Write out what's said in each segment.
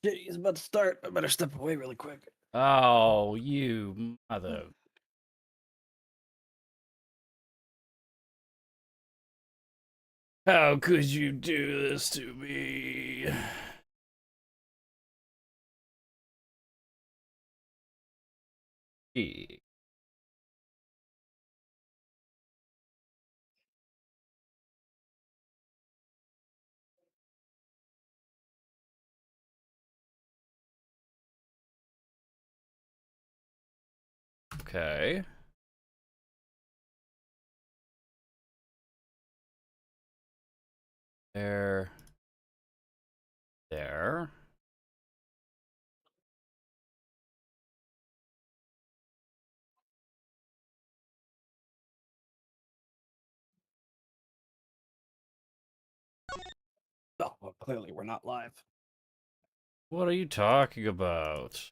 Shit, he's about to start. I better step away really quick. Oh, you mother. How could you do this to me? Okay. There. There. Oh, well, clearly we're not live. What are you talking about?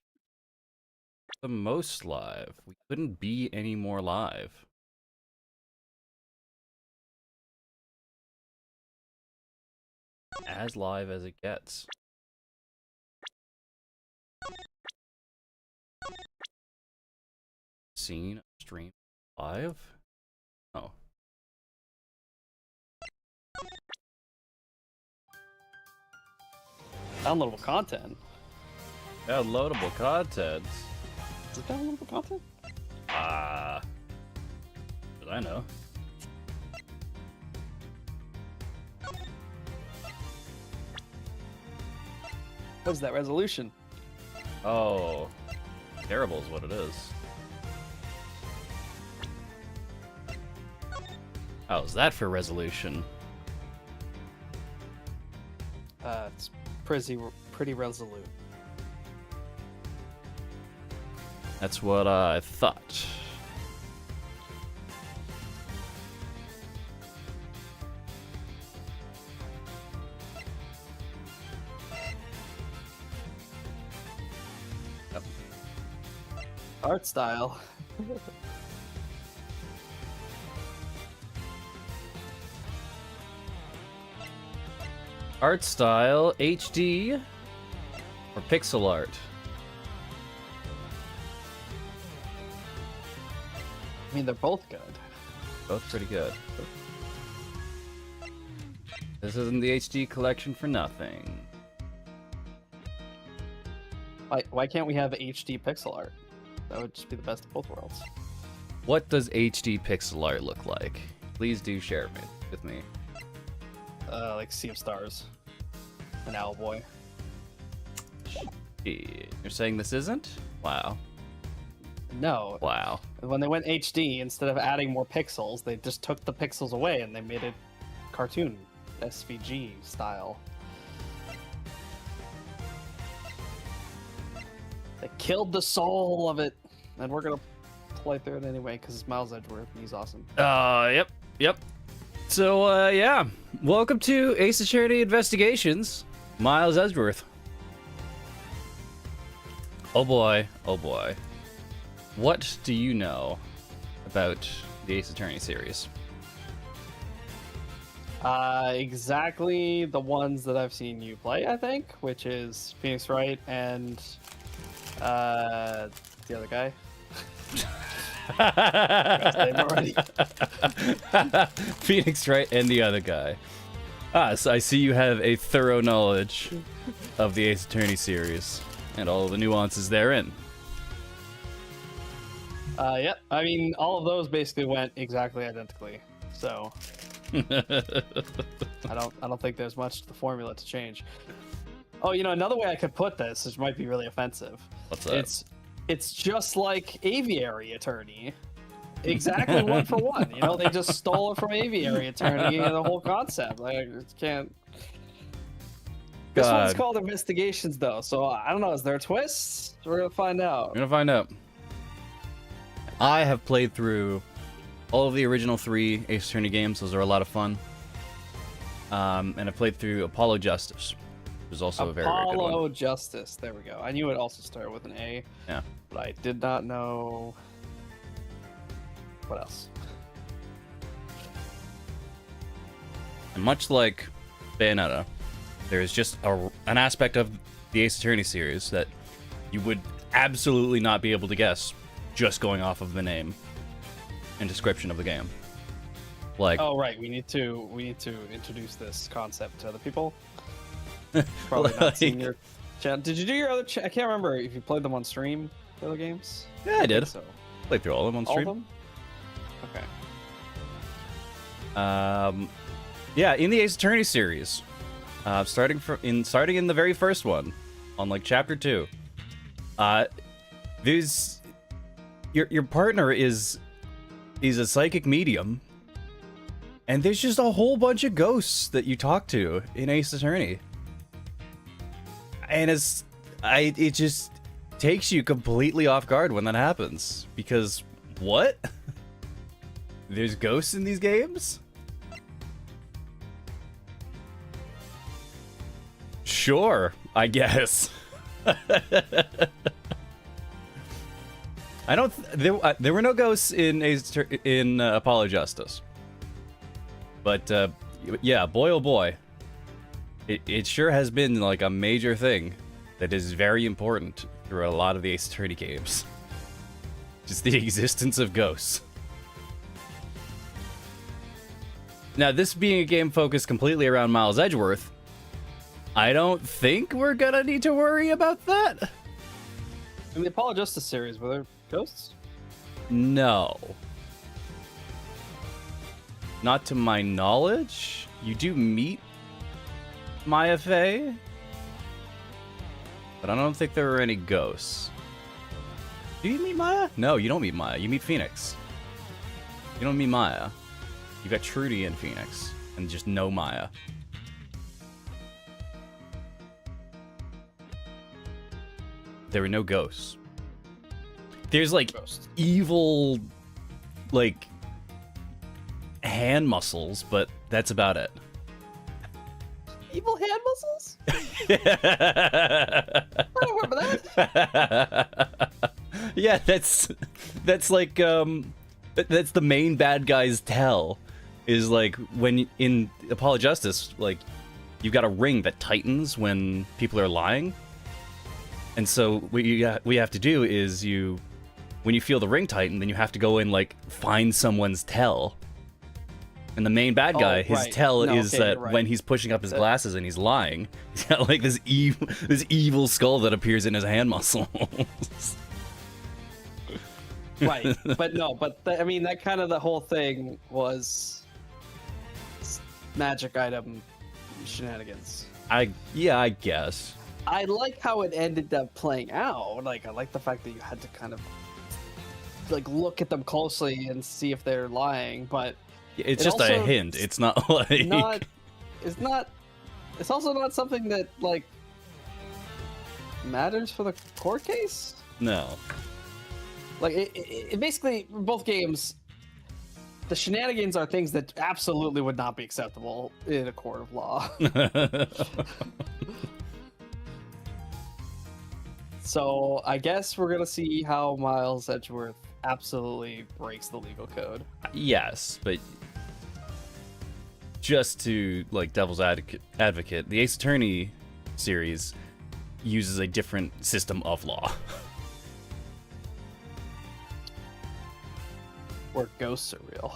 The most live. We couldn't be any more live. As live as it gets. Seen stream live? Oh. Downloadable content. Downloadable content. Is it downloadable content? Did I know? What is that resolution? Oh. Terrible is what it is. How's that for resolution? It's pretty resolute. That's what I thought. Yep. Art style. Art style, HD, or pixel art? I mean, they're both good. Both pretty good. This isn't the HD collection for nothing. Why can't we have HD pixel art? That would just be the best of both worlds. What does HD pixel art look like? Please do share it with me. Like Sea of Stars. An Owlboy. You're saying this isn't? Wow. No. Wow. When they went HD, instead of adding more pixels, they just took the pixels away and they made it cartoon, SVG style. They killed the soul of it, and we're gonna play through it anyway because it's Miles Edgeworth and he's awesome. Yep. So, yeah. Welcome to Ace Attorney Investigations. Miles Edgeworth. Oh boy. What do you know about the Ace Attorney series? Exactly the ones that I've seen you play, I think, which is Phoenix Wright and the other guy. Phoenix Wright and the other guy. So I see you have a thorough knowledge of the Ace Attorney series and all the nuances therein. Yeah, I mean, all of those basically went exactly identically, so I don't think there's much to the formula to change. Oh, you know, another way I could put this, which might be really offensive. What's that? It's just like Aviary Attorney, exactly one for one. You know, they just stole it from Aviary Attorney and the whole concept. Like, it can't. This one's called Investigations, though, so I don't know. Is there a twist? We're gonna find out. We're gonna find out. I have played through all of the original 3 Ace Attorney games. Those are a lot of fun. And I played through Apollo Justice, which is also a very, very good one. Apollo Justice. There we go. I knew it also started with an A. Yeah. But I did not know what else. And much like Bayonetta, there is just an aspect of the Ace Attorney series that you would absolutely not be able to guess just going off of the name and description of the game. Like, oh right, we need to introduce this concept to other people. Probably not seen your chat. Did you do your other? I can't remember if you played them on stream. The other games. Yeah, I did. So Played through all of them on all stream. of them. Okay. Yeah, in the Ace Attorney series, starting in the very first one, on like chapter 2, there's your partner is a psychic medium, and there's just a whole bunch of ghosts that you talk to in Ace Attorney, and it just takes you completely off guard when that happens, because what? There's ghosts in these games? Sure, I guess. I don't. There were no ghosts in Apollo Justice, but yeah, boy oh boy, it sure has been like a major thing that is very important through a lot of the Ace Attorney games. Just the existence of ghosts. Now, this being a game focused completely around Miles Edgeworth, I don't think we're gonna need to worry about that. In the Apollo Justice series, were there ghosts? No. Not to my knowledge. You do meet Maya Fey, but I don't think there were any ghosts. Do you meet Maya? No, you don't meet Maya. You meet Phoenix. You don't meet Maya. You got Trudy and Phoenix, and just no Maya. There were no ghosts. There's like evil, like, hand muscles, but that's about it. Evil hand muscles? I don't remember that. Yeah, that's like that's the main bad guy's tell. Is like when in Apollo Justice, like you've got a ring that tightens when people are lying, and so what we have to do is when you feel the ring tighten, then you have to go and like find someone's tell. And the main bad guy, his tell is that when he's pushing up his glasses and he's lying, he's got like this evil skull that appears in his hand muscles. Right, but no, I mean that kind of the whole thing was magic item shenanigans. I guess. I like how it ended up playing out. Like I like the fact that you had to kind of like look at them closely and see if they're lying, but it's just a hint. It's not like it's also not something that like matters for the court case. No. Like it basically, both games, the shenanigans are things that absolutely would not be acceptable in a court of law. So I guess we're gonna see how Miles Edgeworth absolutely breaks the legal code. Yes, but just to like devil's advocate, the Ace Attorney series uses a different system of law. Where ghosts are real.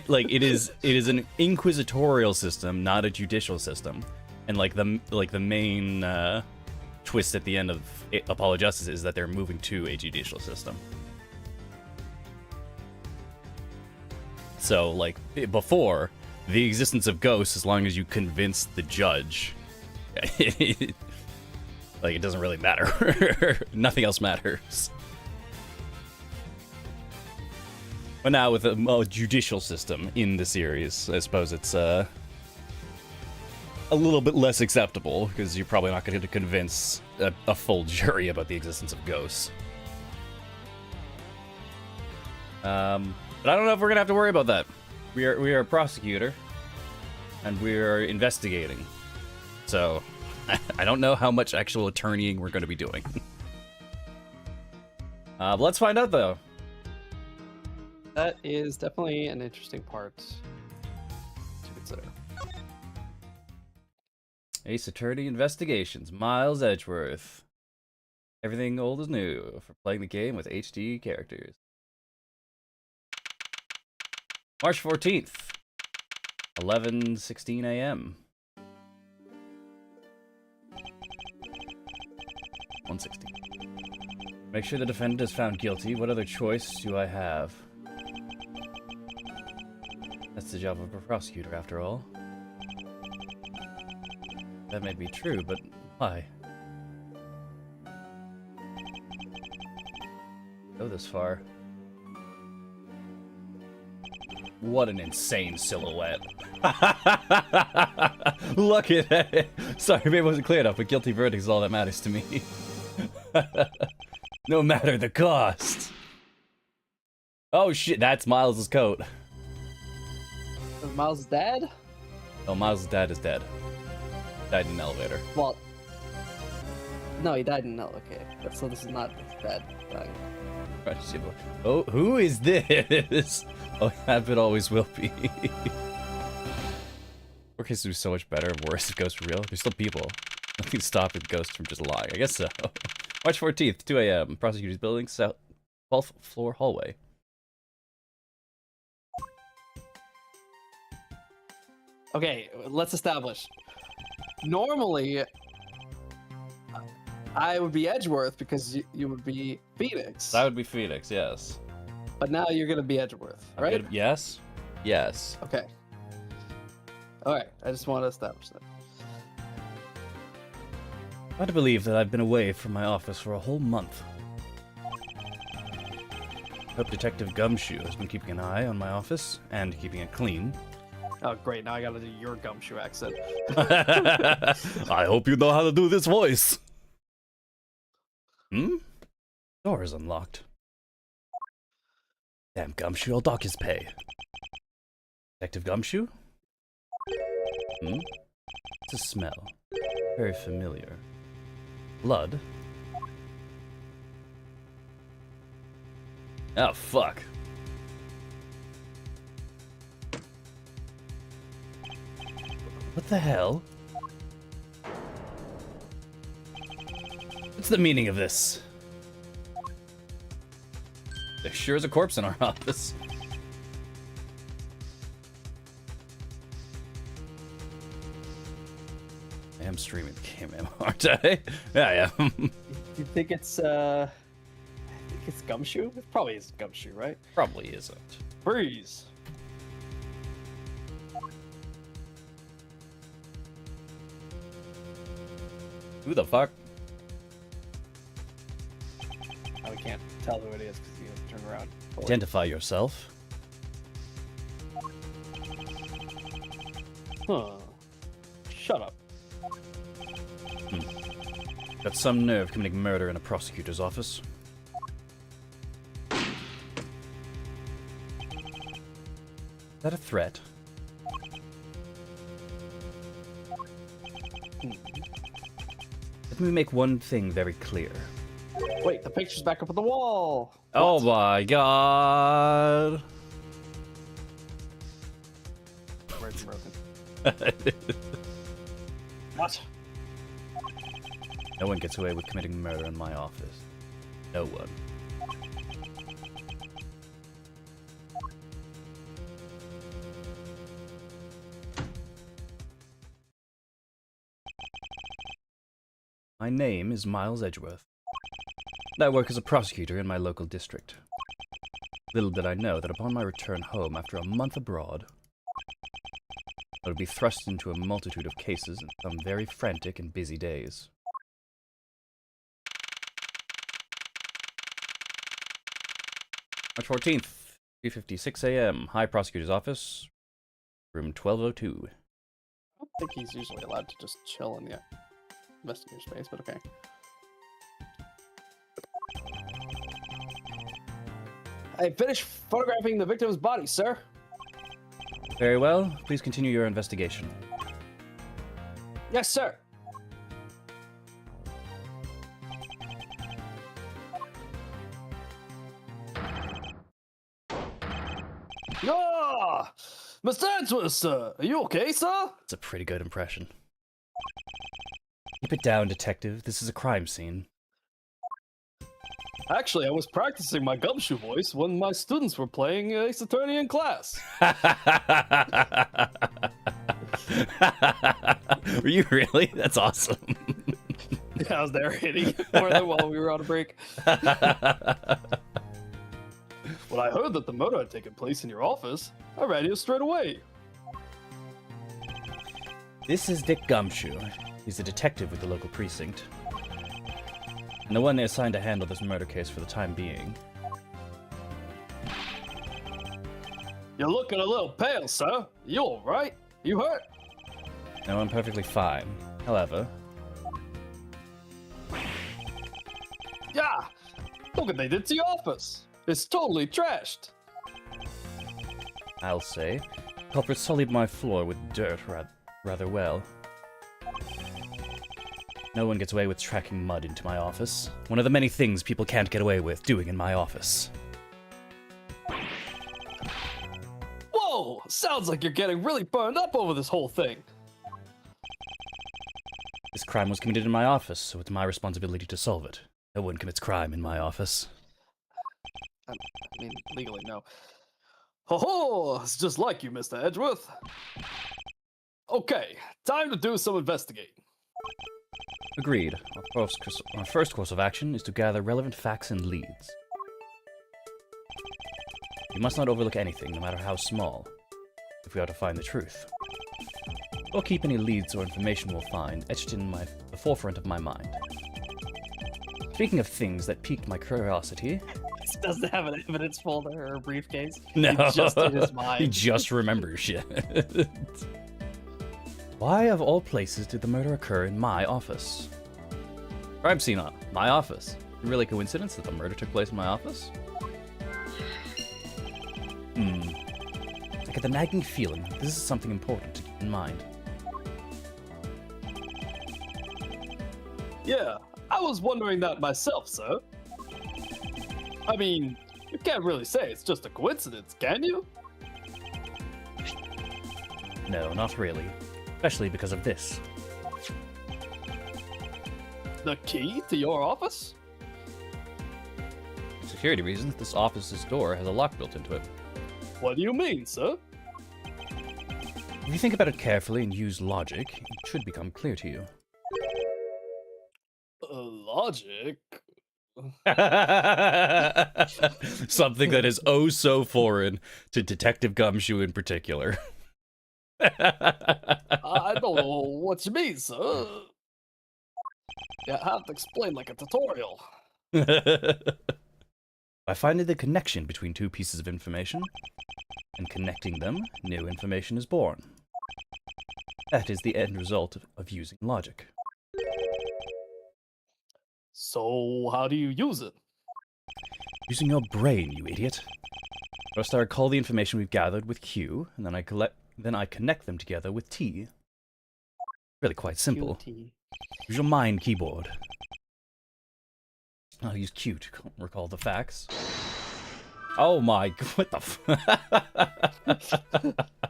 Like it is an inquisitorial system, not a judicial system. And like the main twist at the end of Apollo Justice is that they're moving to a judicial system. So like before, the existence of ghosts, as long as you convince the judge, like it doesn't really matter. Nothing else matters. But now with a judicial system in the series, I suppose it's a little bit less acceptable, because you're probably not going to convince a full jury about the existence of ghosts. But I don't know if we're going to have to worry about that. We are a prosecutor, and we are investigating. So I don't know how much actual attorneying we're going to be doing. But let's find out, though. That is definitely an interesting part to consider. Ace Attorney Investigations, Miles Edgeworth. Everything old is new for playing the game with HD characters. March 14th, 11:16 a.m. 160. Make sure the defendant is found guilty. What other choice do I have? That's the job of a prosecutor, after all. That may be true, but why? Go this far. What an insane silhouette. Look at it. Sorry, maybe it wasn't clear enough, but guilty verdict is all that matters to me. No matter the cost. Oh shit, that's Miles' coat. Is Miles dead? Oh, Miles' dad is dead. Died in an elevator. Well, no, he died in no. Okay, so this is not his dad dying. Oh, who is this? Oh, that bit always will be. Or case would be so much better and worse if ghosts were real. There's still people. Nothing's stopping ghosts from just lying. I guess so. March 14th, 2 a.m. Prosecutor's building, south 12th floor hallway. Okay, let's establish. Normally, I would be Edgeworth because you would be Phoenix. That would be Phoenix, yes. But now you're gonna be Edgeworth, right? Yes. Yes. Okay. All right. I just want to establish that. Hard to believe that I've been away from my office for a whole month. Hope Detective Gumshoe has been keeping an eye on my office and keeping it clean. Oh, great. Now I gotta do your Gumshoe accent. I hope you know how to do this voice. Door is unlocked. Damn Gumshoe, I'll dock his pay. Detective Gumshoe? It's a smell. Very familiar. Blood? Oh, fuck. What the hell? What's the meaning of this? There sure is a corpse in our office. I am streaming the game, aren't I? Yeah, I am. You think it's Gumshoe? It probably is Gumshoe, right? Probably isn't. Freeze. Who the fuck? Oh, we can't tell who it is because you have to turn around. Identify yourself. Huh. Shut up. Got some nerve committing murder in a prosecutor's office. Is that a threat? Let me make one thing very clear. Wait, the picture's back up on the wall. Oh What? my god. Where's broken? What? No one gets away with committing murder in my office. No one. My name is Miles Edgeworth. I work as a prosecutor in my local district. Little did I know that upon my return home after a month abroad, I would be thrust into a multitude of cases in some very frantic and busy days. March 14th, 3:56 a.m. High Prosecutor's Office, room 1202. I don't think he's usually allowed to just chill in the investigator space, but okay. I finished photographing the victim's body, sir. Very well. Please continue your investigation. Yes, sir. Ah, Mr. Edgeworth, sir. Are you okay, sir? It's a pretty good impression. Keep it down, detective. This is a crime scene. Actually, I was practicing my gumshoe voice when my students were playing Ace Attorney in class. Were you really? That's awesome. Yeah, I was narrating for them while we were on a break. When I heard that the murder had taken place in your office, I ran here straight away. This is Dick Gumshoe. He's a detective with the local precinct, and the one they assigned to handle this murder case for the time being. You're looking a little pale, sir. You alright? You hurt? No, I'm perfectly fine. However, Yeah! Look what they did to your office. It's totally trashed. I'll say, culprits sullied my floor with dirt rather well. No one gets away with tracking mud into my office. One of the many things people can't get away with doing in my office. Whoa! Sounds like you're getting really burned up over this whole thing. This crime was committed in my office, so it's my responsibility to solve it. No one commits crime in my office. I mean, legally, no. Ho ho! It's just like you, Mr. Edgeworth. Okay, time to do some investigating. Agreed. Our first course of action is to gather relevant facts and leads. We must not overlook anything, no matter how small, if we are to find the truth. Or keep any leads or information we'll find etched in the forefront of my mind. Speaking of things that piqued my curiosity... He doesn't have an evidence folder or a briefcase. No, He just in his mind. He just remembers shit. Why, of all places, did the murder occur in my office? Crime scene on my office. Really coincidence that the murder took place in my office? I get the nagging feeling that this is something important to keep in mind. Yeah, I was wondering that myself, sir. I mean, you can't really say it's just a coincidence, can you? No, not really. Especially because of this. The key to your office? For security reasons, this office's door has a lock built into it. What do you mean, sir? If you think about it carefully and use logic, it should become clear to you. Logic? Something that is oh so foreign to Detective Gumshoe in particular. I don't know what you mean, sir. You have to explain like a tutorial. By finding the connection between two pieces of information and connecting them, new information is born. That is the end result of using logic. So, how do you use it? Using your brain, you idiot. First, I recall the information we've gathered with Q, and then I connect them together with T. Really quite simple. QT. Use your mind keyboard. I'll use Q to recall the facts. Oh my, what the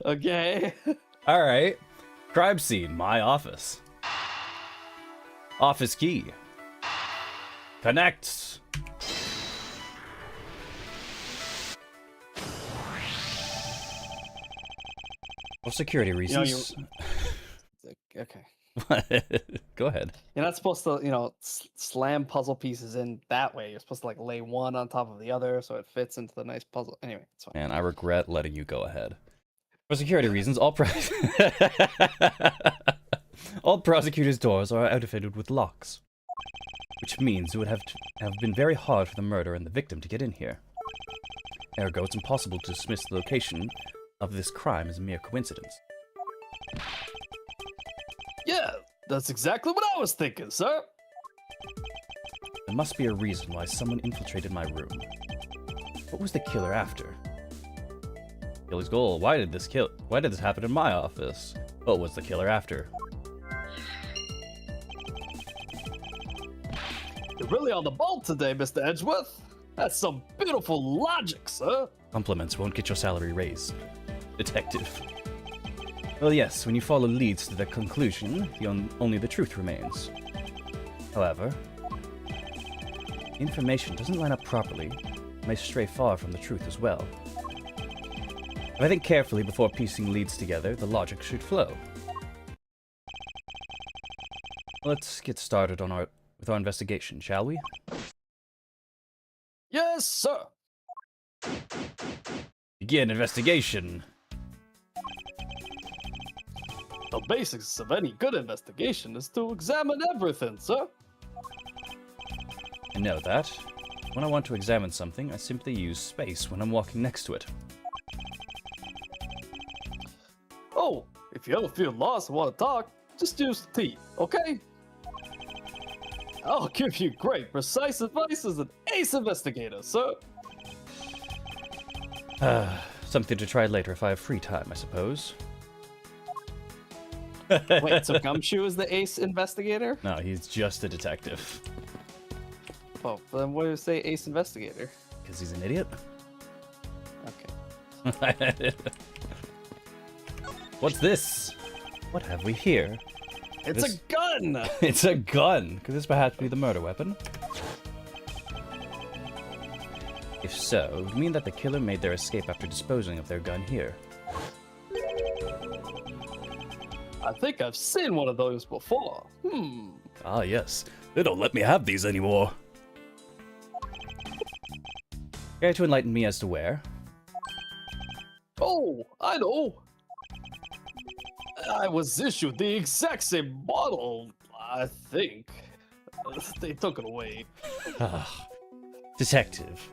Okay. Alright. Crime scene, my office. Office key. Connect. For security reasons. Okay. Go ahead. You're not supposed to, slam puzzle pieces in that way. You're supposed to, lay one on top of the other so it fits into the nice puzzle. Anyway, it's fine. Man, I regret letting you go ahead. For security reasons, all prosecutors' doors are outfitted with locks. Which means it would have been very hard for the murderer and the victim to get in here. Ergo, it's impossible to dismiss the location of this crime as a mere coincidence. Yeah, that's exactly what I was thinking, sir. There must be a reason why someone infiltrated my room. What was the killer after? Killer's goal. Why did this happen in my office? What was the killer after? You're really on the ball today, Mr. Edgeworth. That's some beautiful logic, sir. Compliments won't get your salary raised. Detective. Well, yes, when you follow leads to the conclusion, only the truth remains. However, the information doesn't line up properly, may stray far from the truth as well. If I think carefully before piecing leads together, the logic should flow. Let's get started with our investigation, shall we? Yes, sir. Begin investigation. The basics of any good investigation is to examine everything, sir. I know that. When I want to examine something, I simply use space when I'm walking next to it. Oh, if you ever feel lost and want to talk, just use the T, okay? I'll give you great, precise advice as an ace investigator, sir. Something to try later if I have free time, I suppose. Wait, so Gumshoe is the ace investigator? No, he's just a detective. Oh, then why do you say ace investigator? Because he's an idiot? Okay. What's this? What have we here? It's a gun! It's a gun! Could this perhaps be the murder weapon? If so, it would mean that the killer made their escape after disposing of their gun here. I think I've seen one of those before. Ah, yes. They don't let me have these anymore. Care to enlighten me as to where? Oh, I know. I was issued the exact same model, I think. They took it away. Ah, detective.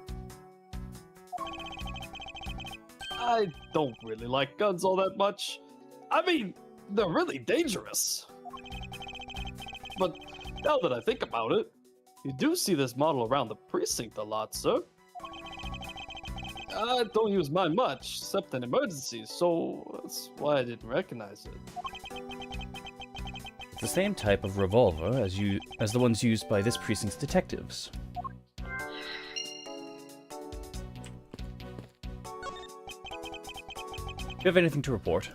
I don't really like guns all that much. I mean, they're really dangerous. But now that I think about it, you do see this model around the precinct a lot, sir. I don't use mine much, except in emergencies, so that's why I didn't recognize it. It's the same type of revolver as the ones used by this precinct's detectives. Do you have anything to report?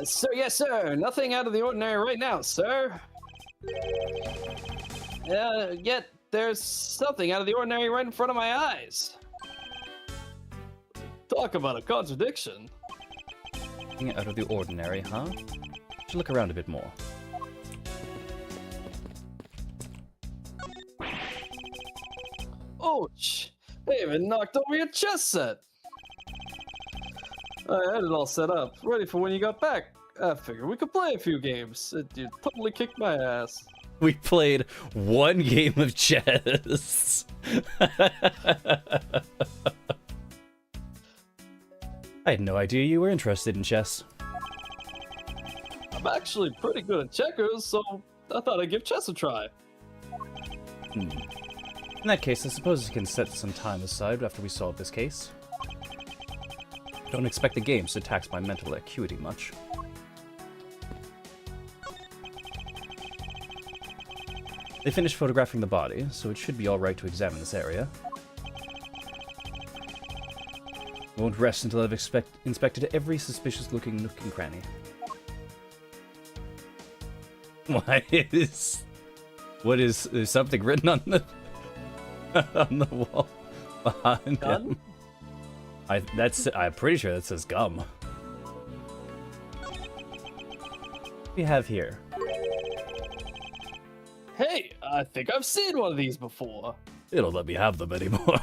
Sir, yes, sir. Nothing out of the ordinary right now, sir. Yet there's something out of the ordinary right in front of my eyes. Talk about a contradiction. Something out of the ordinary, huh? Should look around a bit more. Ouch! They even knocked over your chess set. I had it all set up, ready for when you got back. I figured we could play a few games. You totally kicked my ass. We played one game of chess. I had no idea you were interested in chess. I'm actually pretty good at checkers, so I thought I'd give chess a try. In that case, I suppose you can set some time aside after we solve this case. Don't expect the games to tax my mental acuity much. They finished photographing the body, so it should be alright to examine this area. I won't rest until I've inspected every suspicious-looking nook and cranny. What is there's something written on the on the wall behind him? I'm pretty sure that says gum. What do we have here? Hey, I think I've seen one of these before. They don't let me have them anymore.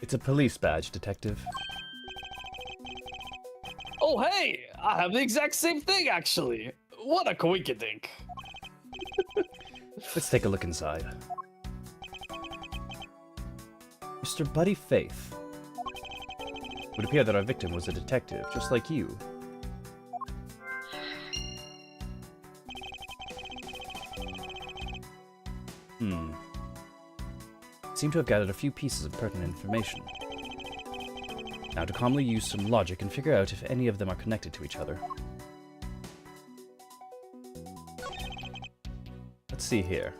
It's a police badge, detective. Oh, hey! I have the exact same thing, actually. What a coinkydink. Let's take a look inside. Mr. Buddy Faith. It would appear that our victim was a detective, just like you. Seem to have gathered a few pieces of pertinent information. Now to calmly use some logic and figure out if any of them are connected to each other. Let's see here.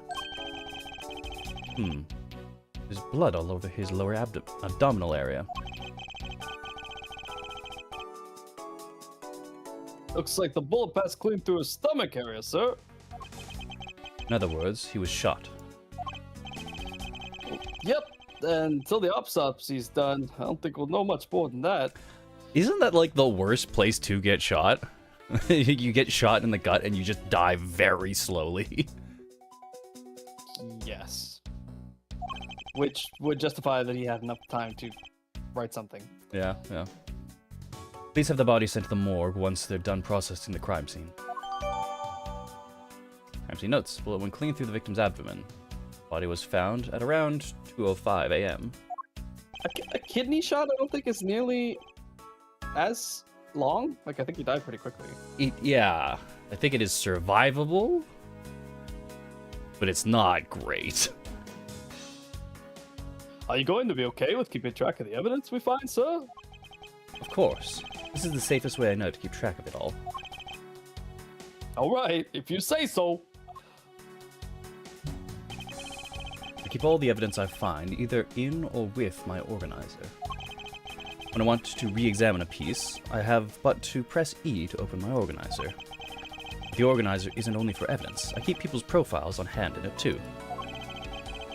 There's blood all over his lower abdominal area. Looks like the bullet passed clean through his stomach area, sir. In other words, he was shot. Yep, and until the autopsy's done, I don't think we'll know much more than that. Isn't that like the worst place to get shot? You get shot in the gut and you just die very slowly. Yes. Which would justify that he had enough time to write something. Yeah, yeah. Please have the body sent to the morgue once they're done processing the crime scene. Crime scene notes. Bullet went clean through the victim's abdomen. Body was found at around 2:05 a.m. A kidney shot, I don't think is nearly as long. Like, I think he died pretty quickly. Yeah, I think it is survivable, but it's not great. Are you going to be okay with keeping track of the evidence we find, sir? Of course. This is the safest way I know to keep track of it all. All right, if you say so. I keep all the evidence I find either in or with my organizer. When I want to re-examine a piece, I have but to press E to open my organizer. The organizer isn't only for evidence. I keep people's profiles on hand in it too.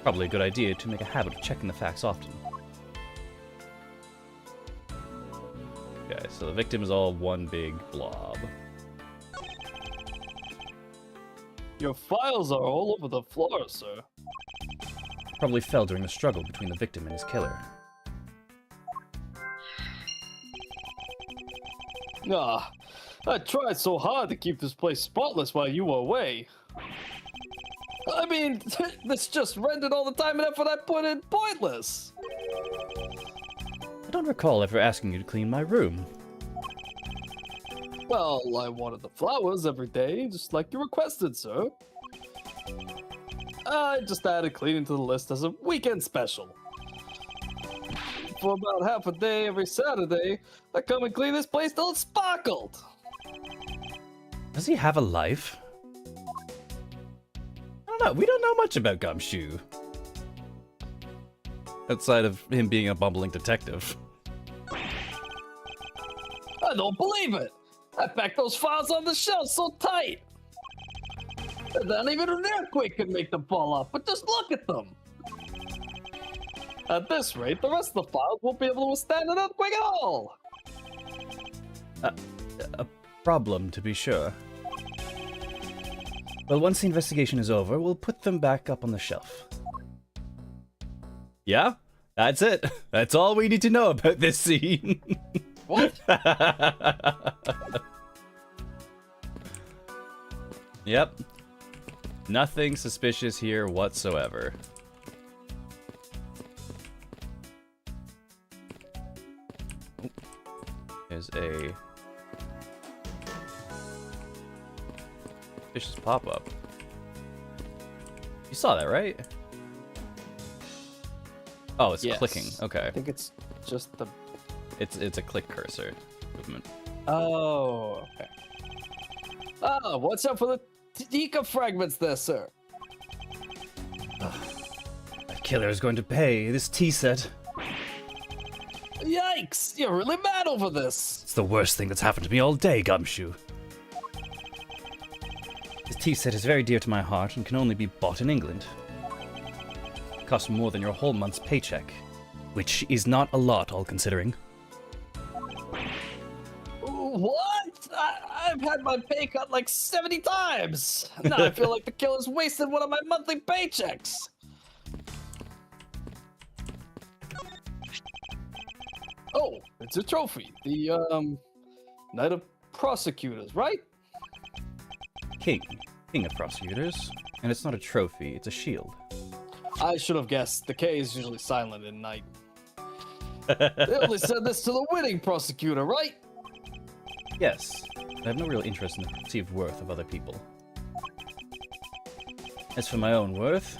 Probably a good idea to make a habit of checking the facts often. Okay, so the victim is all one big blob. Your files are all over the floor, sir. Probably fell during the struggle between the victim and his killer. Ah, I tried so hard to keep this place spotless while you were away. I mean, this just rendered all the time and effort I put in pointless. I don't recall ever asking you to clean my room. Well, I wanted the flowers every day, just like you requested, sir. I just added cleaning to the list as a weekend special. For about half a day every Saturday, I come and clean this place till it sparkled. Does he have a life? I don't know. We don't know much about Gumshoe. Outside of him being a bumbling detective. I don't believe it. I packed those files on the shelf so tight. Not even an earthquake could make them fall off, but just look at them. At this rate, the rest of the files won't be able to withstand an earthquake at all. A problem, to be sure. Well, once the investigation is over, we'll put them back up on the shelf. Yeah? That's it. That's all we need to know about this scene. What? Yep. Nothing suspicious here whatsoever. There's a suspicious pop-up. You saw that, right? Oh, it's Yes. clicking. Okay. I think it's just the... It's a click cursor movement. Oh, okay. Oh, what's up for the Tika fragments there, sir? That killer is going to pay this tea set. Yikes! You're really mad over this. It's the worst thing that's happened to me all day, Gumshoe. This tea set is very dear to my heart and can only be bought in England. It costs more than your whole month's paycheck, which is not a lot, all considering. What? I've had my pay cut like 70 times. Now I feel like the killer's wasted one of my monthly paychecks. Oh, it's a trophy. The, Knight of Prosecutors, right? King of prosecutors. And it's not a trophy, it's a shield. I should have guessed. The K is usually silent in Knight. They only said this to the winning prosecutor, right? Yes, I have no real interest in the perceived worth of other people. As for my own worth,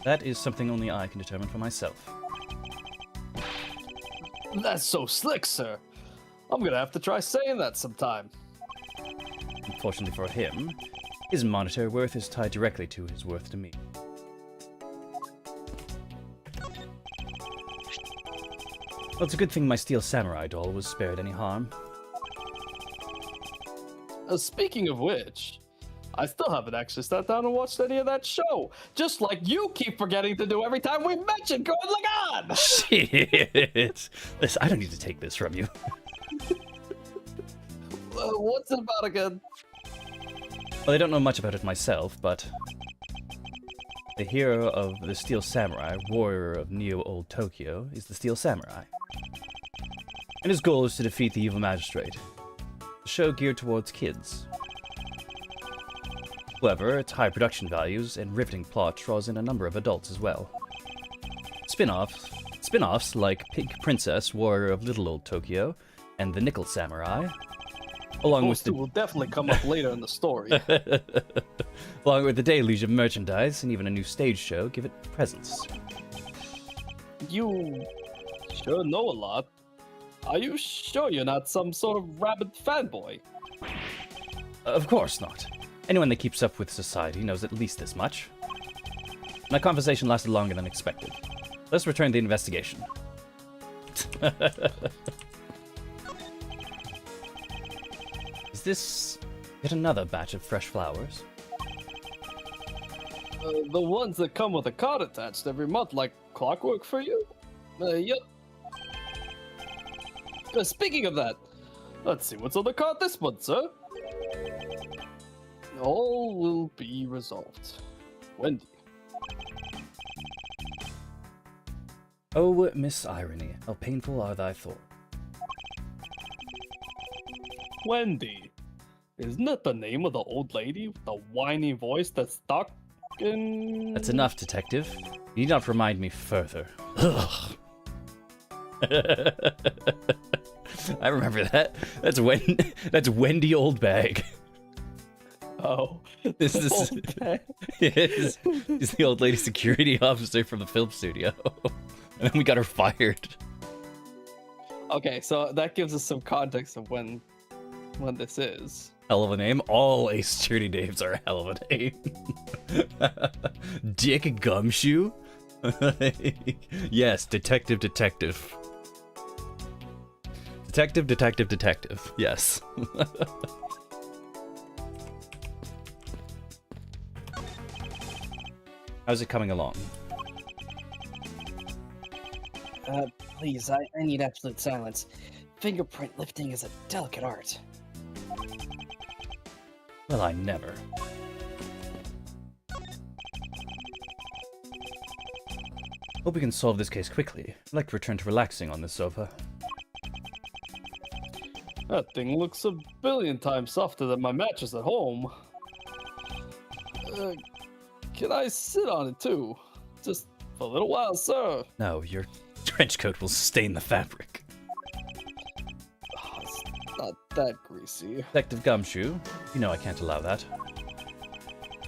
that is something only I can determine for myself. That's so slick, sir. I'm gonna have to try saying that sometime. Unfortunately for him, his monetary worth is tied directly to his worth to me. Well, it's a good thing my steel samurai doll was spared any harm. Speaking of which, I still haven't actually sat down and watched any of that show. Just like you keep forgetting to do every time we mention Gurren Lagann! Shit! Listen, I don't need to take this from you. What's it about again? Well, I don't know much about it myself, but the hero of the Steel Samurai, warrior of Neo-Old Tokyo, is the Steel Samurai. And his goal is to defeat the evil magistrate. The show geared towards kids. However, its high production values and riveting plot draws in a number of adults as well. Spin-offs like Pink Princess, Warrior of Little Old Tokyo, and The Nickel Samurai, along with Those two will definitely come up later in the story. along with the deluge of merchandise and even a new stage show, give it presence. You sure know a lot. Are you sure you're not some sort of rabid fanboy? Of course not. Anyone that keeps up with society knows at least this much. My conversation lasted longer than expected. Let's return to the investigation. Is this yet another batch of fresh flowers? The ones that come with a card attached every month, like clockwork for you? Yep. Speaking of that, let's see what's on the card this month, sir. All will be resolved. Wendy. Oh, Miss Irony, how painful are thy thoughts. Wendy. Isn't that the name of the old lady with the whiny voice that's stuck in... That's enough, detective. You need not remind me further. Ugh. I remember that. That's Wendy Oldbag. Oh, This is Oldbag. He's the old lady security officer from the film studio. And then we got her fired. Okay, so that gives us some context of when this is. Hell of a name. All Ace security names are a hell of a name. Dick Gumshoe? Yes, detective. Detective. Yes. How's it coming along? Please, I need absolute silence. Fingerprint lifting is a delicate art. Well, I never. Hope we can solve this case quickly. I'd like to return to relaxing on this sofa. That thing looks a billion times softer than my mattress at home. Can I sit on it too? Just for a little while, sir. No, your trench coat will stain the fabric. Oh, it's not that greasy. Detective Gumshoe, you know I can't allow that.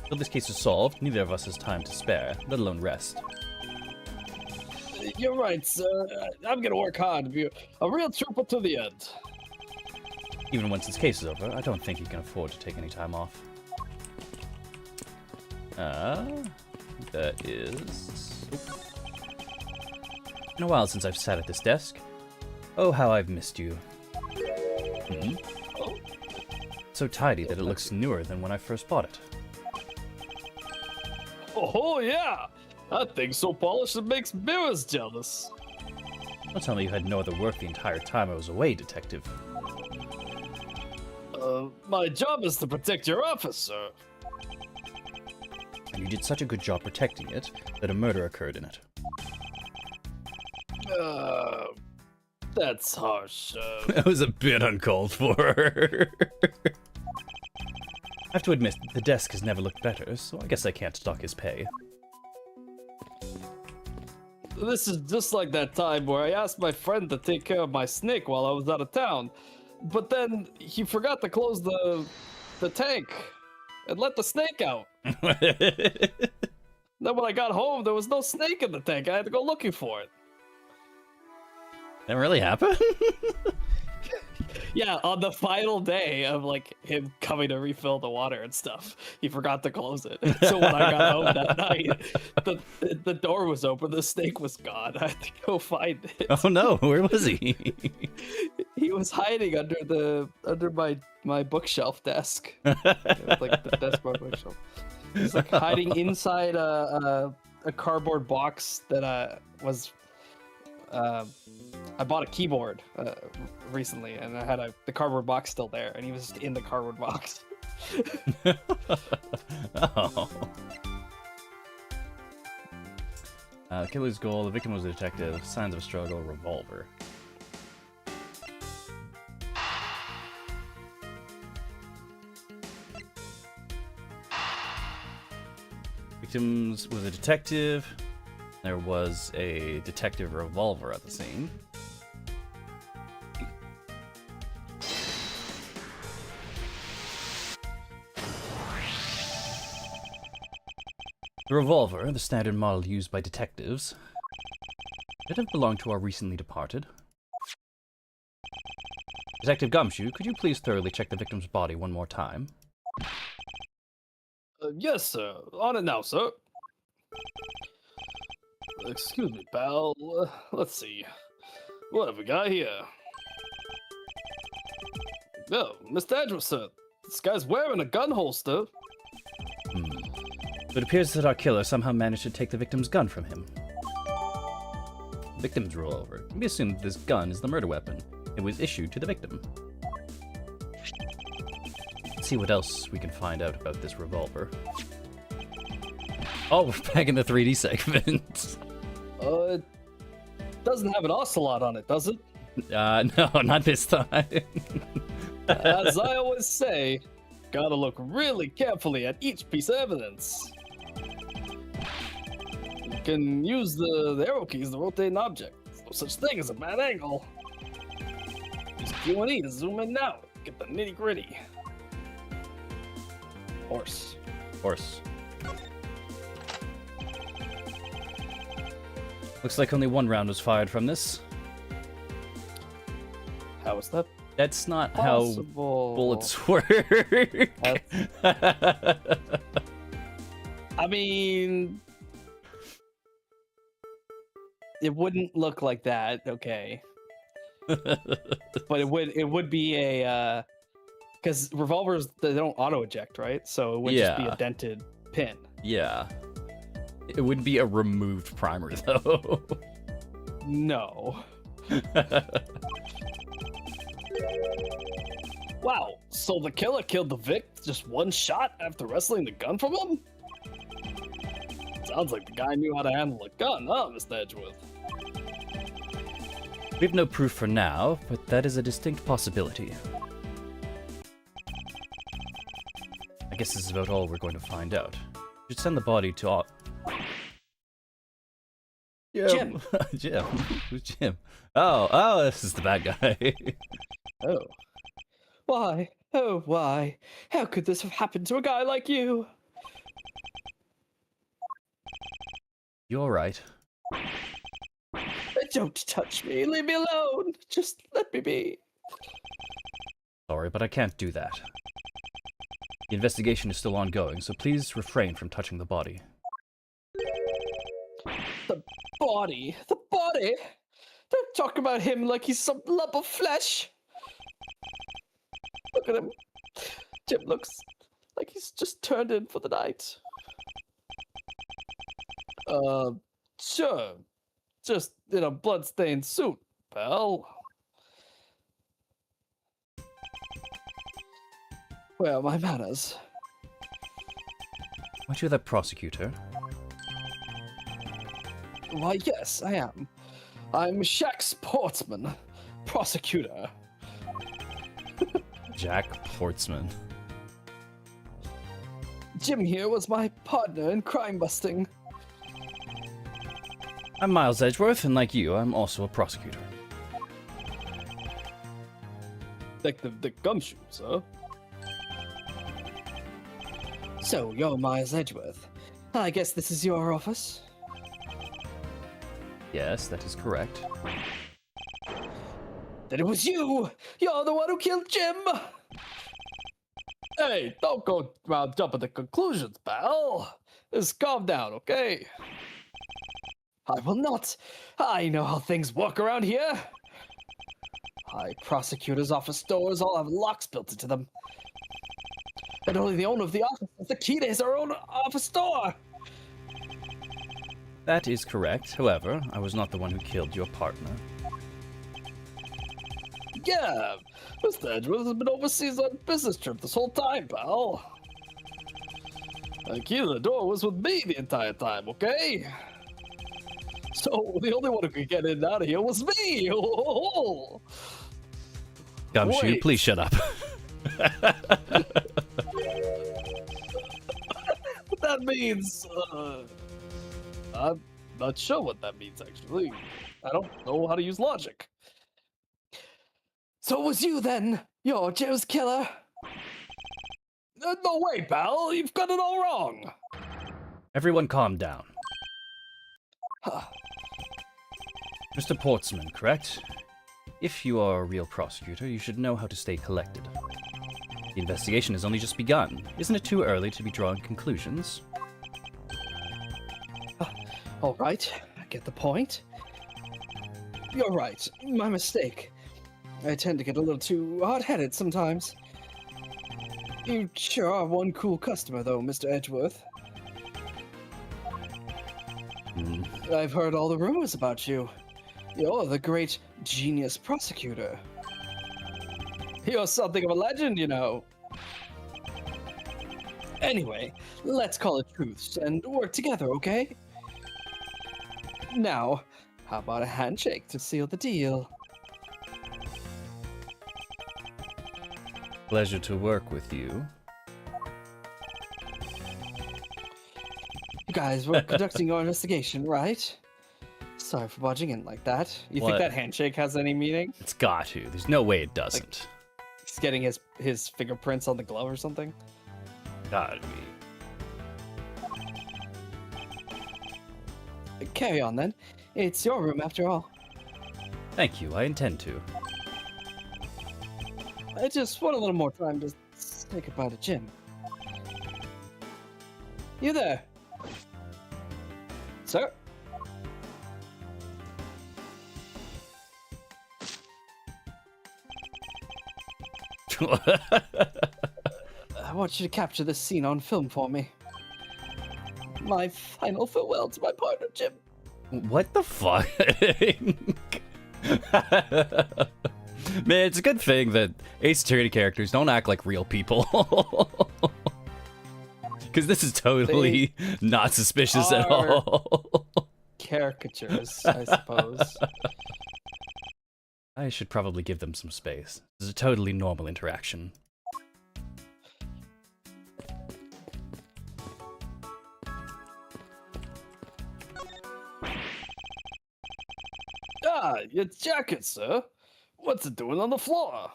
Until this case is solved, neither of us has time to spare, let alone rest. You're right, sir. I'm gonna work hard to be a real trooper to the end. Even once this case is over, I don't think you can afford to take any time off. That is... Been a while since I've sat at this desk. Oh, how I've missed you. So tidy that it looks newer than when I first bought it. Oh, yeah! That thing's so polished it makes mirrors jealous. Don't tell me you had no other work the entire time I was away, detective. My job is to protect your office, sir. And you did such a good job protecting it that a murder occurred in it. That's harsh. That was a bit uncalled for. I have to admit, the desk has never looked better, so I guess I can't dock his pay. This is just like that time where I asked my friend to take care of my snake while I was out of town, but then he forgot to close the tank and let the snake out. Then when I got home, there was no snake in the tank. I had to go looking for it. That really happened? Yeah, on the final day of like him coming to refill the water and stuff, he forgot to close it. So when I got home that night, the door was open, the snake was gone. I had to go find it. Oh no, where was he? He was hiding under my bookshelf desk, like the desk by bookshelf. He's like hiding inside a cardboard box that was. I bought a keyboard recently, and I had the cardboard box still there, and he was just in the cardboard box. Oh. Killer's goal, the victim was a detective, signs of a struggle, revolver. Victims was a detective. There was a detective revolver at the scene. The revolver, the standard model used by detectives, did have belonged to our recently departed. Detective Gumshoe, could you please thoroughly check the victim's body one more time? Yes, sir. On it now, sir. Excuse me, pal. Let's see. What have we got here? Oh, Mr. Edgeworth, sir. This guy's wearing a gun holster. It appears that our killer somehow managed to take the victim's gun from him. Victim's revolver. We assume that this gun is the murder weapon. It was issued to the victim. Let's see what else we can find out about this revolver. Oh, we're back in the 3D segment. It doesn't have an ocelot on it, does it? No, not this time. As I always say, gotta look really carefully at each piece of evidence. You can use the arrow keys to rotate an object. There's no such thing as a bad angle. Use Q and E to zoom in now. Get the nitty gritty. Horse. Horse. Looks like only one round was fired from this. How is that That's not possible? how bullets work. I mean, it wouldn't look like that, okay. But it would be a because revolvers, they don't auto eject, right? So it would just be a dented pin. Yeah. It wouldn't be a removed primer though. No. Wow, so the killer killed the Vic just one shot after wrestling the gun from him? Sounds like the guy knew how to handle a gun, huh, Mr. Edgeworth? We have no proof for now, but that is a distinct possibility. I guess this is about all we're going to find out. We should send the body to Jim. Jim. Who's Jim? Oh, this is the bad guy. Oh. Why? Oh, why? How could this have happened to a guy like you? You're right. Don't touch me. Leave me alone. Just let me be. Sorry, but I can't do that. The investigation is still ongoing, so please refrain from touching the body. The body. The body? Don't talk about him like he's some lump of flesh. Look at him. Jim looks like he's just turned in for the night. Sure. Just in a blood-stained suit, pal. Where are my manners? Aren't you the prosecutor? Why, yes, I am. I'm Shaq Sportsman, prosecutor. Jack Portsman. Jim here was my partner in crime busting. I'm Miles Edgeworth, and like you, I'm also a prosecutor. Like the gumshoes, huh? So, you're Miles Edgeworth. I guess this is your office? Yes, that is correct. Then it was you! You're the one who killed Jim! Hey, don't go around jumping to conclusions, pal. Just calm down, okay? I will not! I know how things work around here! High prosecutors' office doors all have locks built into them. And only the owner of the office has the key to his own office door! That is correct. However, I was not the one who killed your partner. Yeah, Mr. Edgeworth has been overseas on a business trip this whole time, pal. The key to the door was with me the entire time, okay? So the only one who could get in and out of here was me! Gumshoe, Wait. please shut up. That means, I'm not sure what that means, actually. I don't know how to use logic. So it was you then! You're Jim's killer! No way, pal! You've got it all wrong! Everyone calm down. Huh. Mr. Portsman, correct? If you are a real prosecutor, you should know how to stay collected. The investigation has only just begun. Isn't it too early to be drawing conclusions? All right, I get the point. You're right, my mistake. I tend to get a little too hot-headed sometimes. You sure are one cool customer, though, Mr. Edgeworth. Hmm. I've heard all the rumors about you. You're the great genius prosecutor. You're something of a legend, you know. Anyway, let's call it truths and work together, okay? Now, how about a handshake to seal the deal? Pleasure to work with you. You guys were conducting your investigation, right? Sorry for barging in like that. You What? think that handshake has any meaning? It's got to. There's no way it doesn't. He's getting his fingerprints on the glove or something? Gotta be. Carry on then. It's your room after all. Thank you, I intend to. I just want a little more time to say goodbye to Jim. You there? Sir? I want you to capture this scene on film for me. My final farewell to my partner, Jim. What the fuck? Man, it's a good thing that Ace Attorney characters don't act like real people. Because this is totally not suspicious at are- all. Caricatures, I suppose. I should probably give them some space. This is a totally normal interaction. Ah, your jacket, sir. What's it doing on the floor?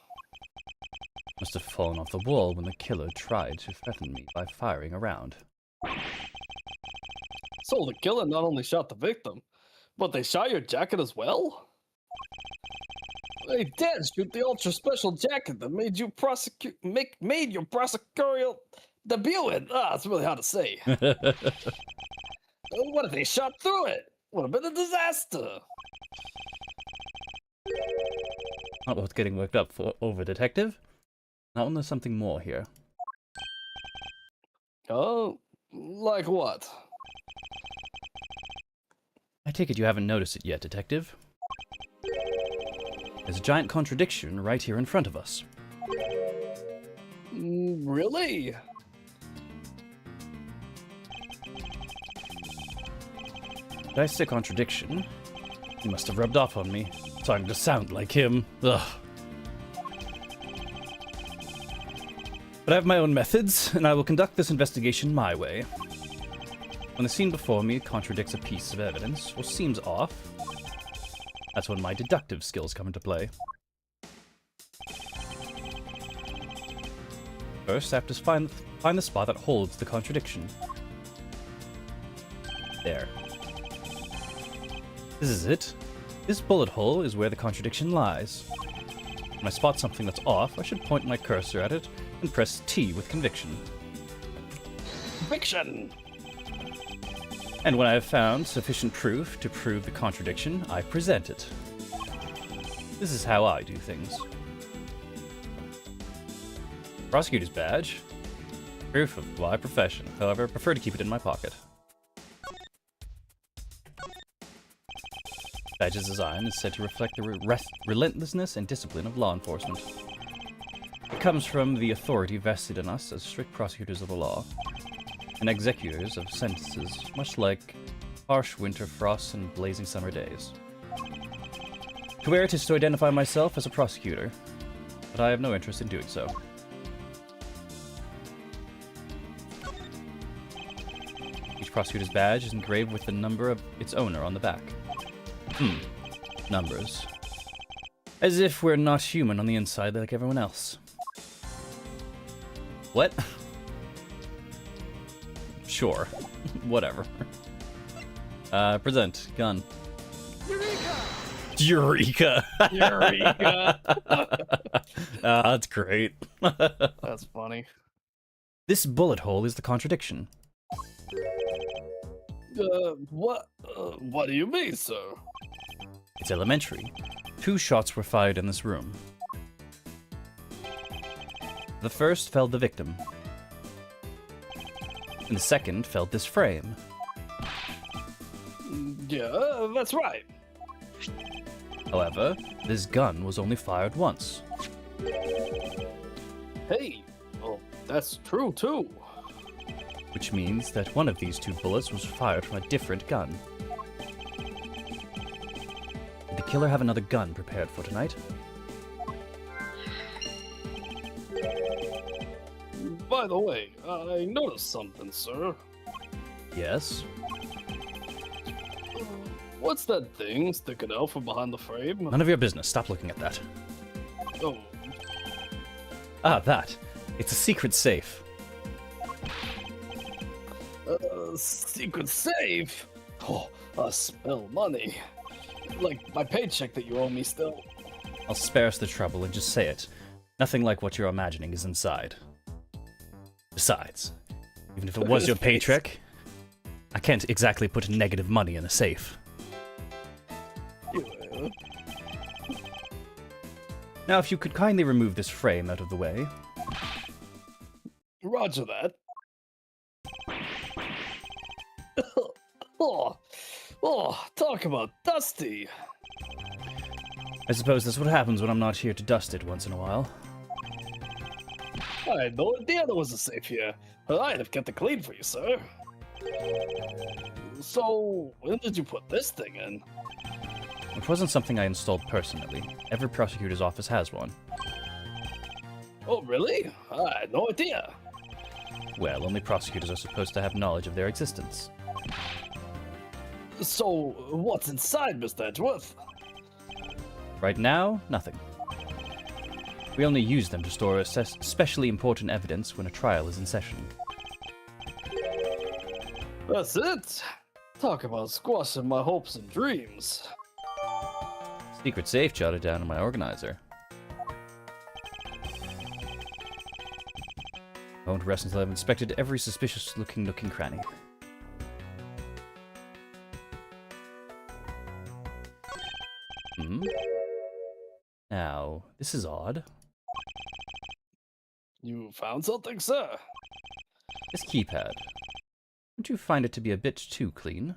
Must have fallen off the wall when the killer tried to threaten me by firing a round. So the killer not only shot the victim, but they shot your jacket as well? They did shoot the ultra special jacket that made you made your prosecutorial debut in. Ah, it's really hard to say. What if they shot through it? Would have been a disaster. Not worth getting worked up over, Detective. Now there's something more here. Oh, like what? I take it you haven't noticed it yet, Detective. There's a giant contradiction right here in front of us. Really? Did I say contradiction? He must have rubbed off on me, starting to sound like him. Ugh. But I have my own methods, and I will conduct this investigation my way. When the scene before me contradicts a piece of evidence, or seems off, that's when my deductive skills come into play. First, I have to find the spot that holds the contradiction. There. This is it. This bullet hole is where the contradiction lies. When I spot something that's off, I should point my cursor at it and press T with conviction. Fiction. And when I have found sufficient proof to prove the contradiction, I present it. This is how I do things. Prosecutor's badge. Proof of my profession. However, I prefer to keep it in my pocket. Badge's design is said to reflect the relentlessness and discipline of law enforcement. It comes from the authority vested in us as strict prosecutors of the law, and executors of sentences, much like harsh winter frosts and blazing summer days. To wear it is to identify myself as a prosecutor, but I have no interest in doing so. Each prosecutor's badge is engraved with the number of its owner on the back. Numbers. As if we're not human on the inside like everyone else. What? Sure. Whatever. Present. Gun. Eureka! Eureka. That's great. That's funny. This bullet hole is the contradiction. What do you mean, sir? It's elementary. 2 shots were fired in this room. The first felled the victim, and the second felled this frame. Yeah, that's right. However, this gun was only fired once. Hey, well, that's true too. Which means that one of these 2 bullets was fired from a different gun. Did the killer have another gun prepared for tonight? By the way, I noticed something, sir. Yes. What's that thing sticking out from behind the frame? None of your business. Stop looking at that. Oh, Ah, that. It's a secret safe. secret safe? Oh, spill money. Like my paycheck that you owe me still. I'll spare us the trouble and just say it. Nothing like what you're imagining is inside. Besides, even if it was your paycheck, I can't exactly put negative money in a safe. Yeah. Now, if you could kindly remove this frame out of the way. Roger that. Talk about dusty. I suppose that's what happens when I'm not here to dust it once in a while. I had no idea there was a safe here. I'd have kept it clean for you, sir. So, when did you put this thing in? It wasn't something I installed personally. Every prosecutor's office has one. Oh, really? I had no idea. Well, only prosecutors are supposed to have knowledge of their existence. So, what's inside, Mr. Edgeworth? Right now, nothing. We only use them to store especially important evidence when a trial is in session. That's it. Talk about squashing my hopes and dreams. Secret safe jotted down in my organizer. I won't rest until I've inspected every suspicious-looking nook and cranny. Now, this is odd. You found something, sir? This keypad. Don't you find it to be a bit too clean?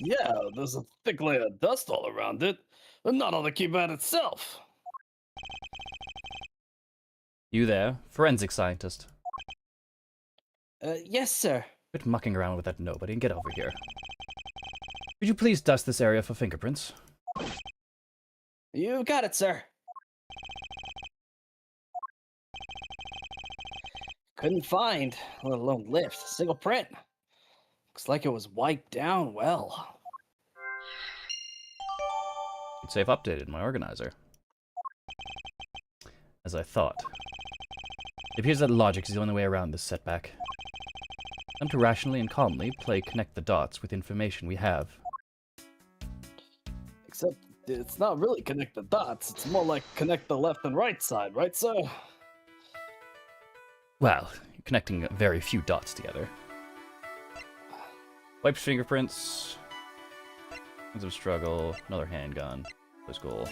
Yeah, there's a thick layer of dust all around it, and not on the keypad itself. You there, forensic scientist? Yes, sir. Quit mucking around with that nobody and get over here. Could you please dust this area for fingerprints? You got it, sir. Couldn't find, let alone lift, a single print. Looks like it was wiped down well. It's safe updated in my organizer. As I thought. It appears that logic is the only way around this setback. Time to rationally and calmly connect the dots with information we have. Except It's not really connect the dots. It's more like connect the left and right side, right, sir? Well, you're connecting very few dots together. Wipes fingerprints. Sense of struggle. Another handgun. Please goal.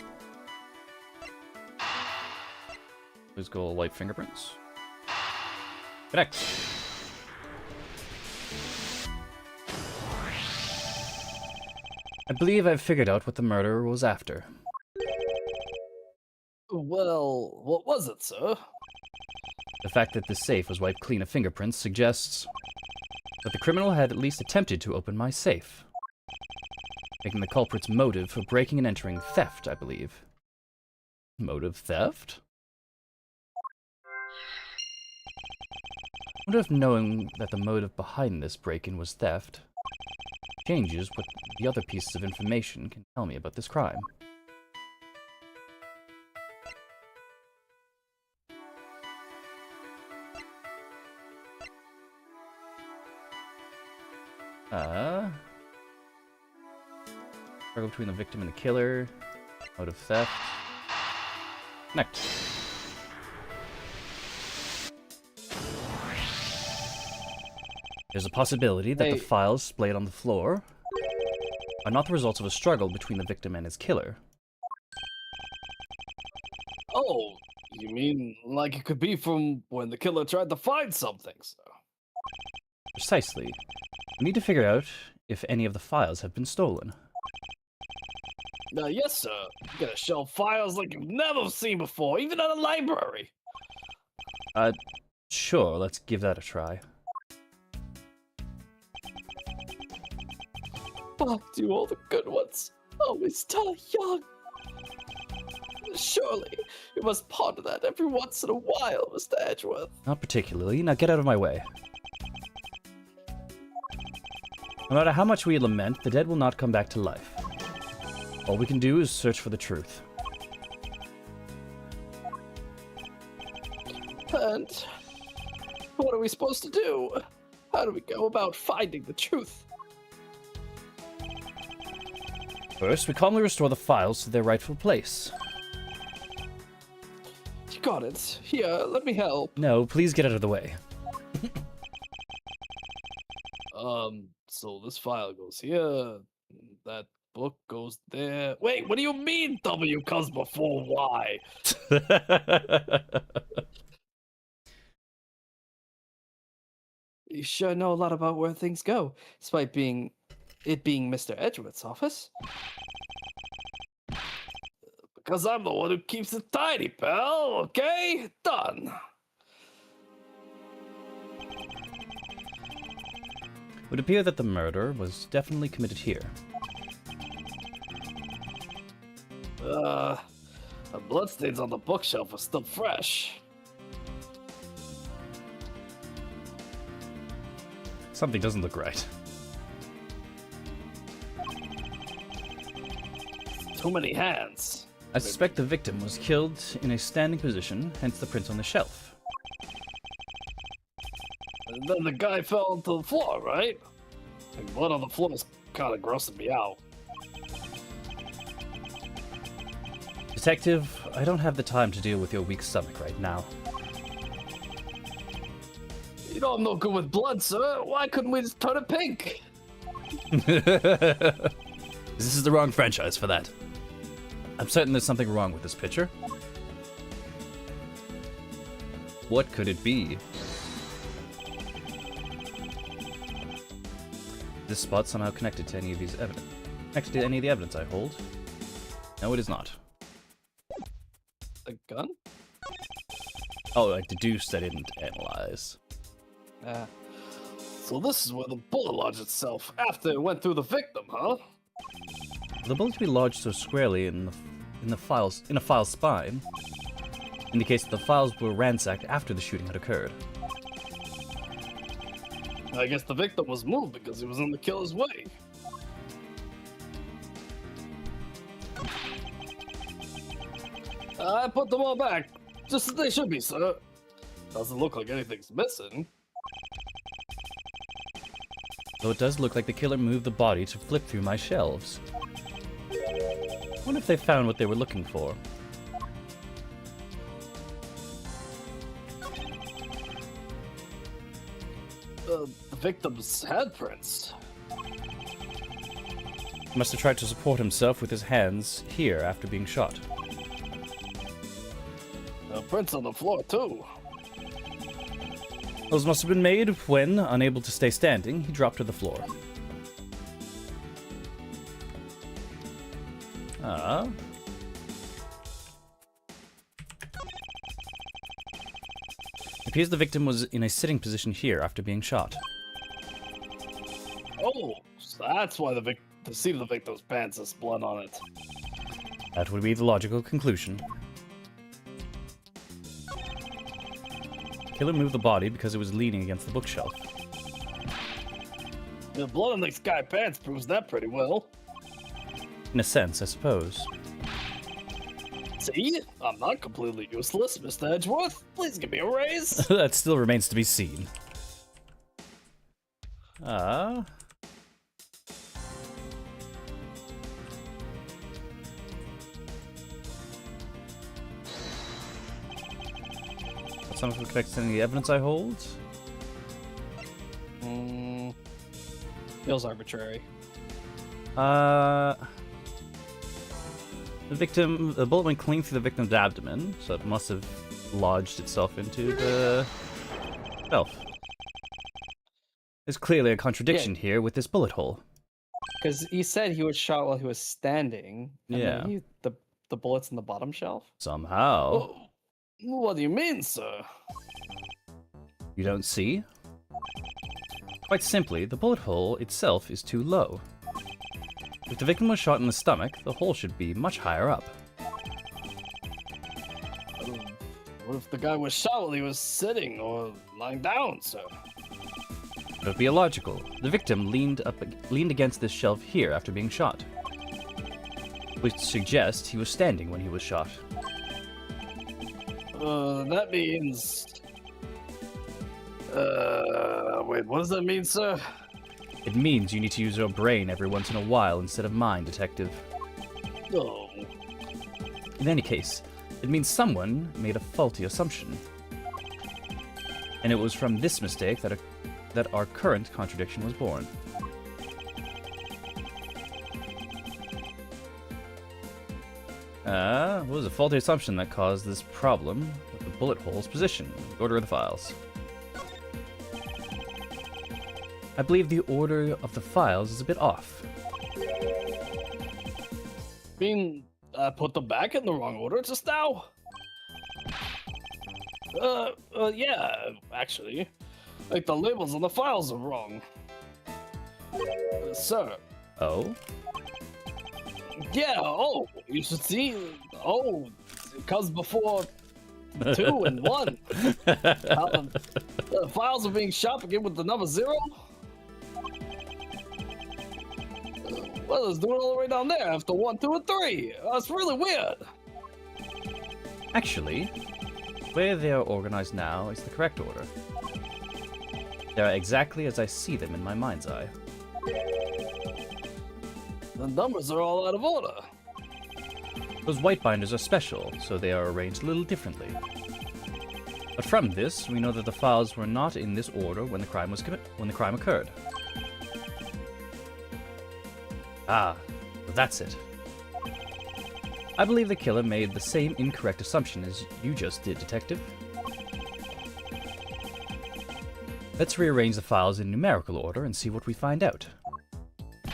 Please goal. Wipe fingerprints. Connect. I believe I've figured out what the murderer was after. Well, what was it, sir? The fact that this safe was wiped clean of fingerprints suggests that the criminal had at least attempted to open my safe, making the culprit's motive for breaking and entering theft, I believe. Motive theft? I wonder if knowing that the motive behind this break-in was theft changes what the other pieces of information can tell me about this crime. Struggle between the victim and the killer. Motive theft. Connect. There's a possibility that the files splayed on the floor are not the results of a struggle between the victim and his killer. Oh, you mean like it could be from when the killer tried to find something, sir? Precisely. We need to figure out if any of the files have been stolen. Yes, sir. You're gonna shelve files like you've never seen before, even at a library. Sure, let's give that a try. Back to all the good ones. Always die young. Surely, you must ponder that every once in a while, Mr. Edgeworth. Not particularly. Now get out of my way. No matter how much we lament, the dead will not come back to life. All we can do is search for the truth. And what are we supposed to do? How do we go about finding the truth? First, we calmly restore the files to their rightful place. You got it. Here, let me help. No, please get out of the way. So this file goes here, that book goes there. Wait, what do you mean W comes before Y? You sure know a lot about where things go, despite it being Mr. Edgeworth's office. Because I'm the one who keeps it tidy, pal, okay? Done. It would appear that the murder was definitely committed here. The bloodstains on the bookshelf are still fresh. Something doesn't look right. Too many hands. I suspect the victim was killed in a standing position, hence the prints on the shelf. And then the guy fell onto the floor, right? And blood on the floor is kind of grossing me out. Detective, I don't have the time to deal with your weak stomach right now. You know I'm no good with blood, sir. Why couldn't we just turn it pink? This is the wrong franchise for that. I'm certain there's something wrong with this picture. What could it be? This spot somehow connected to any of these evidence. Connected to any of the evidence I hold? No, it is not. A gun? Oh, I deduced, I didn't analyze. So this is where the bullet lodged itself after it went through the victim, huh? The bullet to be lodged so squarely in a file's spine indicates that the files were ransacked after the shooting had occurred. I guess the victim was moved because he was in the killer's way. I put them all back, just as they should be, sir. Doesn't look like anything's missing. Though it does look like the killer moved the body to flip through my shelves. What if they found what they were looking for? The victim's handprints. He must have tried to support himself with his hands here after being shot. The prints on the floor, too. Those must have been made when, unable to stay standing, he dropped to the floor. Ah. It appears the victim was in a sitting position here after being shot. Oh, so that's why the seat of the victim's pants has blood on it. That would be the logical conclusion. Killer moved the body because it was leaning against the bookshelf. The blood on the guy's pants proves that pretty well. In a sense, I suppose. See? I'm not completely useless, Mr. Edgeworth. Please give me a raise. That still remains to be seen. Some of affects any evidence I hold? Feels arbitrary. The bullet went clean through the victim's abdomen, so it must have lodged itself into the shelf. There's clearly a contradiction here with this bullet hole. Because he said he was shot while he was standing. And Yeah. then the bullet's in the bottom shelf. Somehow. Oh, what do you mean, sir? You don't see? Quite simply, the bullet hole itself is too low. If the victim was shot in the stomach, the hole should be much higher up. What if the guy was shot while he was sitting or lying down, sir? It would be illogical. The victim leaned against this shelf here after being shot, which suggests he was standing when he was shot. That means... wait, what does that mean, sir? It means you need to use your brain every once in a while instead of mine, Detective. Oh. In any case, it means someone made a faulty assumption. And it was from this mistake that our current contradiction was born. What was a faulty assumption that caused this problem with the bullet hole's position? The order of the files. I believe the order of the files is a bit off. Mean I put them back in the wrong order just now? Yeah, actually. Like the labels on the files are wrong. Sir. Oh? Yeah, oh, you should see. Oh, it comes before 2 and 1. The files are being shot again with the number 0. Well, it's doing it all the way down there after 1, 2, and 3. That's really weird. Actually, where they are organized now is the correct order. They are exactly as I see them in my mind's eye. The numbers are all out of order. Those white binders are special, so they are arranged a little differently. But from this, we know that the files were not in this order when the crime occurred. Ah, that's it. I believe the killer made the same incorrect assumption as you just did, Detective. Let's rearrange the files in numerical order and see what we find out. I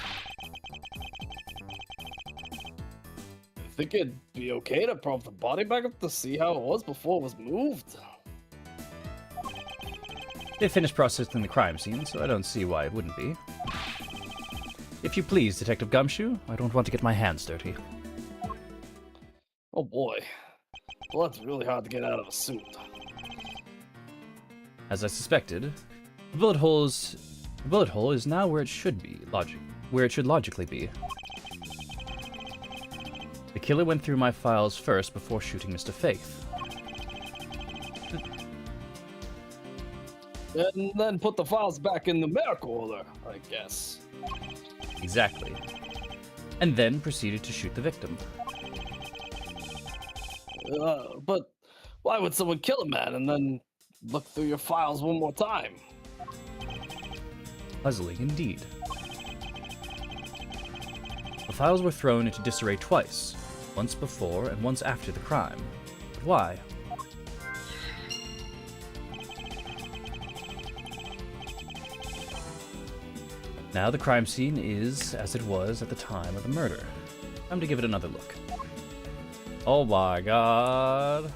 think it'd be okay to prop the body back up to see how it was before it was moved. They finished processing the crime scene, so I don't see why it wouldn't be. If you please, Detective Gumshoe, I don't want to get my hands dirty. Oh boy. Blood's really hard to get out of a suit. As I suspected, the bullet hole is now where it should be, where it should logically be. The killer went through my files first before shooting Mr. Faith. And then put the files back in numerical order, I guess. Exactly. and then proceeded to shoot the victim. But why would someone kill a man and then look through your files one more time? Puzzling indeed. The files were thrown into disarray twice, once before and once after the crime. But why? Now the crime scene is as it was at the time of the murder. Time to give it another look. Oh my god.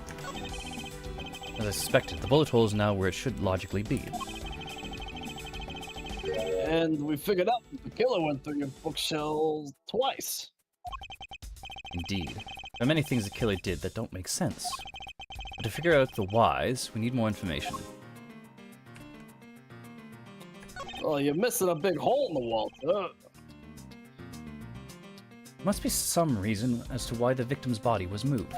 As I suspected, the bullet hole is now where it should logically be. And we figured out that the killer went through your bookshelves twice. Indeed. There are many things the killer did that don't make sense. But to figure out the whys, we need more information. Well, you're missing a big hole in the wall, sir. There must be some reason as to why the victim's body was moved.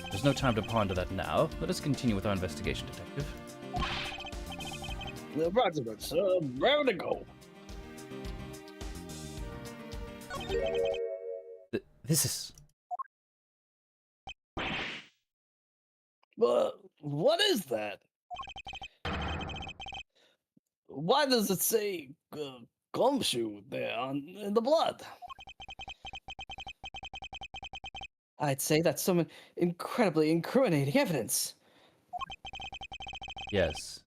There's no time to ponder that now. Let us continue with our investigation, Detective. Roger that, sir. Ready to go. This is... What is that? Why does it say gumshoe there in the blood? I'd say that's some incredibly incriminating evidence. Yes.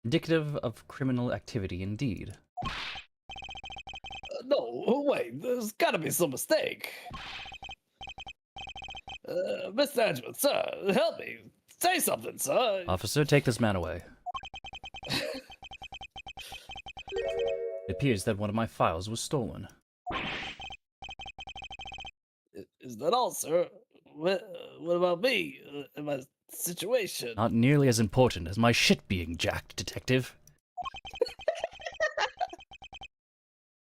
Indicative of criminal activity indeed. No, wait, there's gotta be some mistake. Mr. Edgewood, sir, help me. Say something, sir. Officer, take this man away. It appears that one of my files was stolen. Is that all, sir? What about me and my situation? Not nearly as important as my shit being jacked, Detective.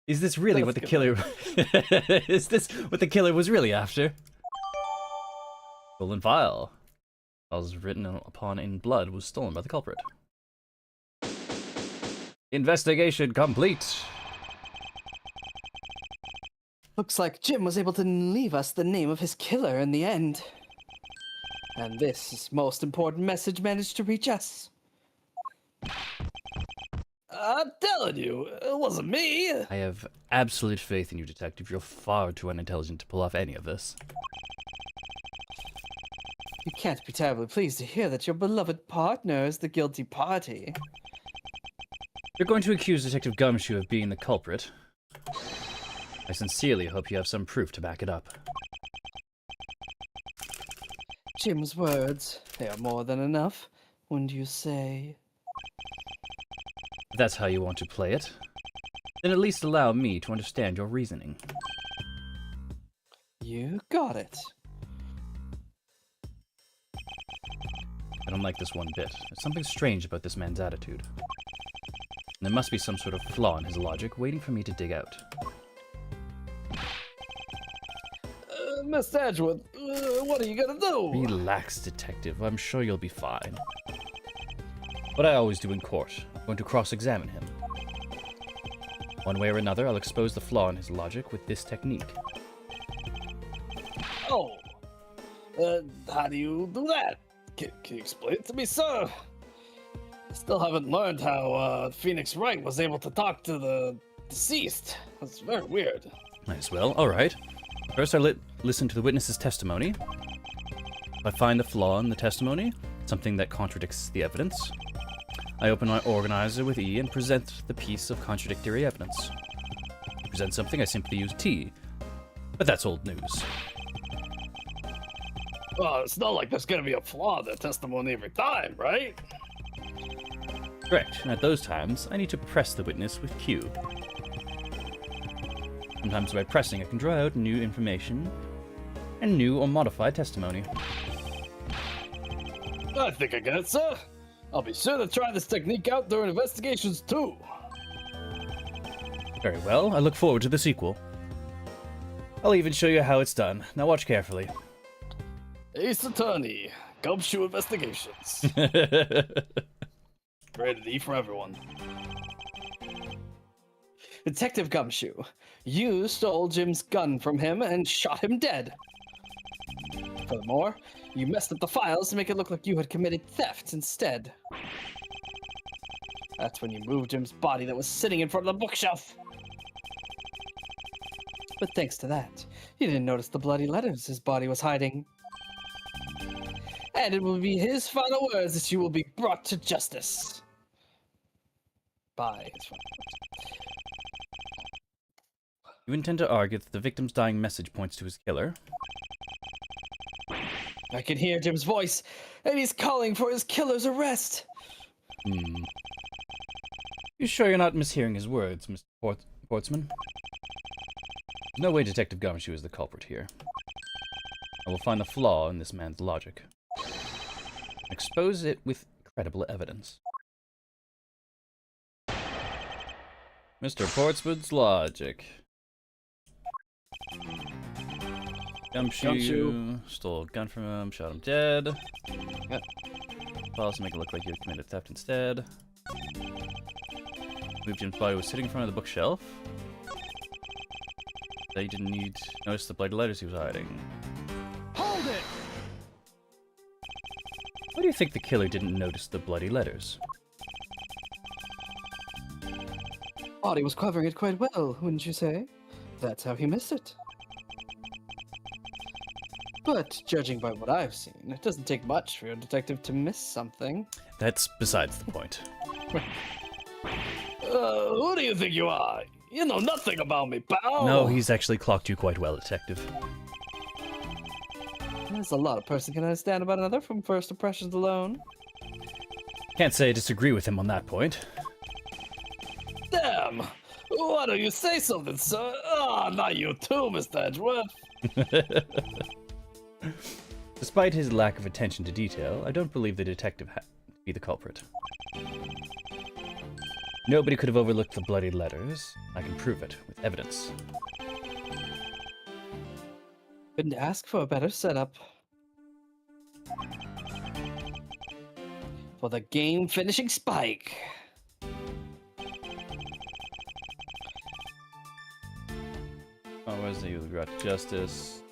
Is this really what the killer... Is this what the killer was really after? Stolen file. Files written upon in blood was stolen by the culprit. Investigation complete. Looks like Jim was able to leave us the name of his killer in the end. And this most important message managed to reach us. I'm telling you, it wasn't me. I have absolute faith in you, Detective. You're far too unintelligent to pull off any of this. You can't be terribly pleased to hear that your beloved partner is the guilty party. You're going to accuse Detective Gumshoe of being the culprit. I sincerely hope you have some proof to back it up. Jim's words, they are more than enough, wouldn't you say? If that's how you want to play it, then at least allow me to understand your reasoning. You got it. I don't like this one bit. There's something strange about this man's attitude. And there must be some sort of flaw in his logic waiting for me to dig out. Mr. Edgewood, what are you gonna do? Relax, Detective. I'm sure you'll be fine. What I always do in court, I'm going to cross-examine him. One way or another, I'll expose the flaw in his logic with this technique. Oh, how do you do that? Can you explain it to me, sir? I still haven't learned how Phoenix Wright was able to talk to the deceased. That's very weird. Might as well. Alright. First, I listen to the witness's testimony. If I find a flaw in the testimony, something that contradicts the evidence, I open my organizer with E and present the piece of contradictory evidence. To present something, I simply use T. But that's old news. Well, it's not like there's gonna be a flaw in the testimony every time, right? Correct, and at those times, I need to press the witness with Q. Sometimes by pressing, I can draw out new information and new or modified testimony. I think I get it, sir. I'll be sure to try this technique out during investigations, too. Very well, I look forward to the sequel. I'll even show you how it's done. Now watch carefully. Ace Attorney, Gumshoe Investigations. Rated E for everyone. Detective Gumshoe, you stole Jim's gun from him and shot him dead. Furthermore, you messed up the files to make it look like you had committed theft instead. That's when you moved Jim's body that was sitting in front of the bookshelf. But thanks to that, you didn't notice the bloody letters his body was hiding. And it will be his final words that you will be brought to justice. By his final words. You intend to argue that the victim's dying message points to his killer? I can hear Jim's voice, and he's calling for his killer's arrest. You sure you're not mishearing his words, Mr. Portsman? No way Detective Gumshoe is the culprit here. I will find the flaw in this man's logic. Expose it with credible evidence. Mr. Portsman's logic. Gumshoe stole a gun from him, shot him dead. Yep. Files to make it look like you committed theft instead. Moved Jim's body was sitting in front of the bookshelf. That you didn't need to notice the bloody letters he was hiding. Hold it! Why do you think the killer didn't notice the bloody letters? Body was covering it quite well, wouldn't you say? That's how he missed it. But judging by what I've seen, it doesn't take much for a detective to miss something. That's besides the point. Who do you think you are? You know nothing about me, pal! No, he's actually clocked you quite well, Detective. There's a lot a person can understand about another from first impressions alone. Can't say I disagree with him on that point. Damn! Why don't you say something, sir? Ah, not you too, Mr. Edgeworth. Despite his lack of attention to detail, I don't believe the detective to be the culprit. Nobody could have overlooked the bloody letters. I can prove it with evidence. Couldn't ask for a better setup. For the game-finishing spike. Oh, where's the you brought to justice?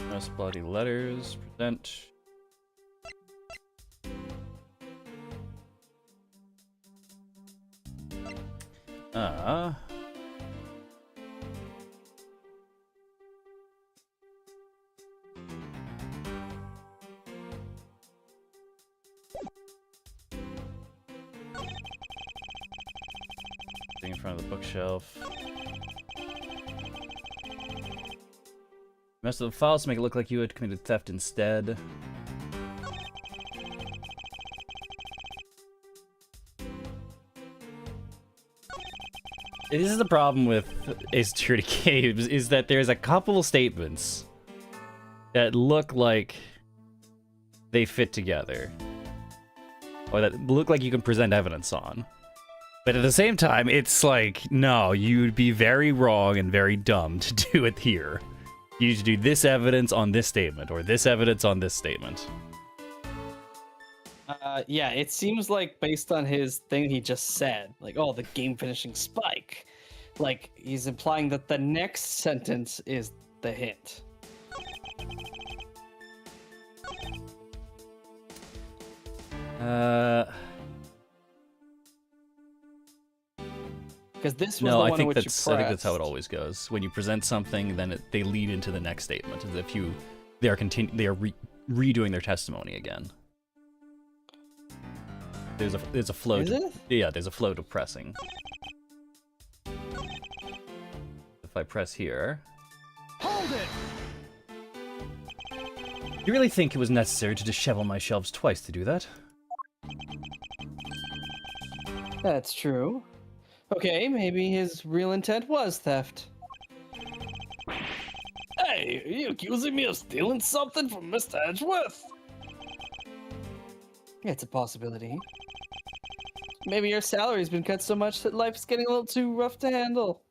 Most bloody letters. Present. In front of the bookshelf. Messed up the files to make it look like you had committed theft instead. This is the problem with Ace Attorney games, is that there's a couple statements that look like they fit together. Or that look like you can present evidence on. But at the same time, it's like, no, you'd be very wrong and very dumb to do it here. You need to do this evidence on this statement, or this evidence on this statement. Yeah, it seems like based on his thing he just said, like, oh, the game-finishing spike. Like, he's implying that the next sentence is the hint. Because this was No, the I one in think which that's you I think that's how it pressed. always goes. When you present something, then they lead into the next statement, as if they are redoing their testimony again. There's a flow. Is it? Yeah, there's a flow to pressing. If I press here. Hold it! You really think it was necessary to dishevel my shelves twice to do that? That's true. Okay, maybe his real intent was theft. Hey, are you accusing me of stealing something from Mr. Edgeworth? It's a possibility. Maybe your salary's been cut so much that life's getting a little too rough to handle.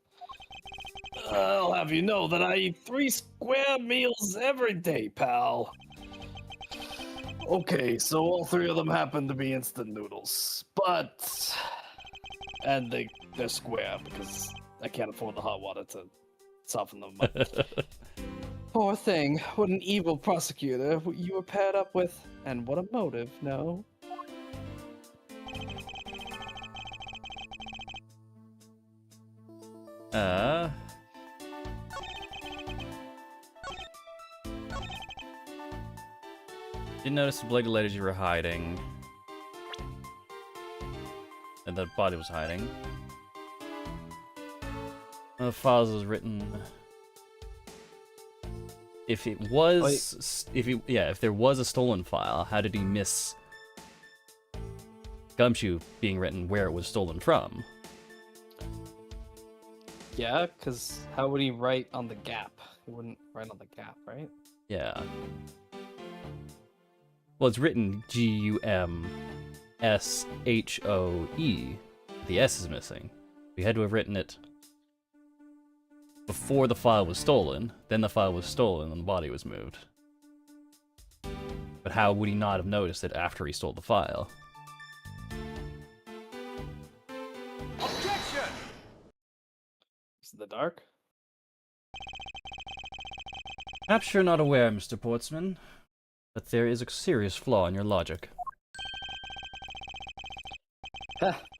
I'll have you know that I eat 3 square meals every day, pal. Okay, so all three of them happen to be instant noodles, but and they're square because I can't afford the hot water to soften them up. Poor thing, what an evil prosecutor you were paired up with, and what a motive, no? Didn't notice the bloody letters you were hiding. And the body was hiding. The files was written. If it was, if there was a stolen file, how did he miss Gumshoe being written where it was stolen from? Yeah, because how would he write on the gap? He wouldn't write on the gap, right? Yeah. Well, it's written Gumshoe. The S is missing. We had to have written it before the file was stolen, then the file was stolen and the body was moved. But how would he not have noticed it after he stole the file? Objection! Is it the dark? Perhaps you're not aware, Mr. Portsman, but there is a serious flaw in your logic.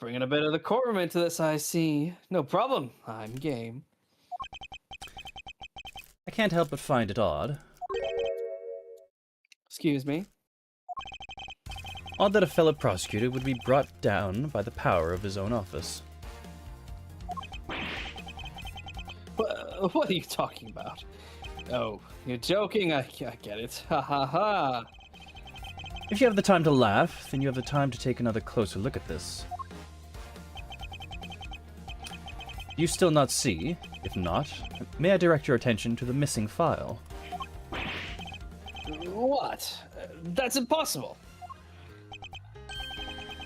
Bringing a bit of the courtroom into this, I see. No problem. I'm game. I can't help but find it odd. Excuse me. Odd that a fellow prosecutor would be brought down by the power of his own office. What are you talking about? Oh, you're joking? I get it. Ha ha ha. If you have the time to laugh, then you have the time to take another closer look at this. You still not see? If not, may I direct your attention to the missing file? What? That's impossible.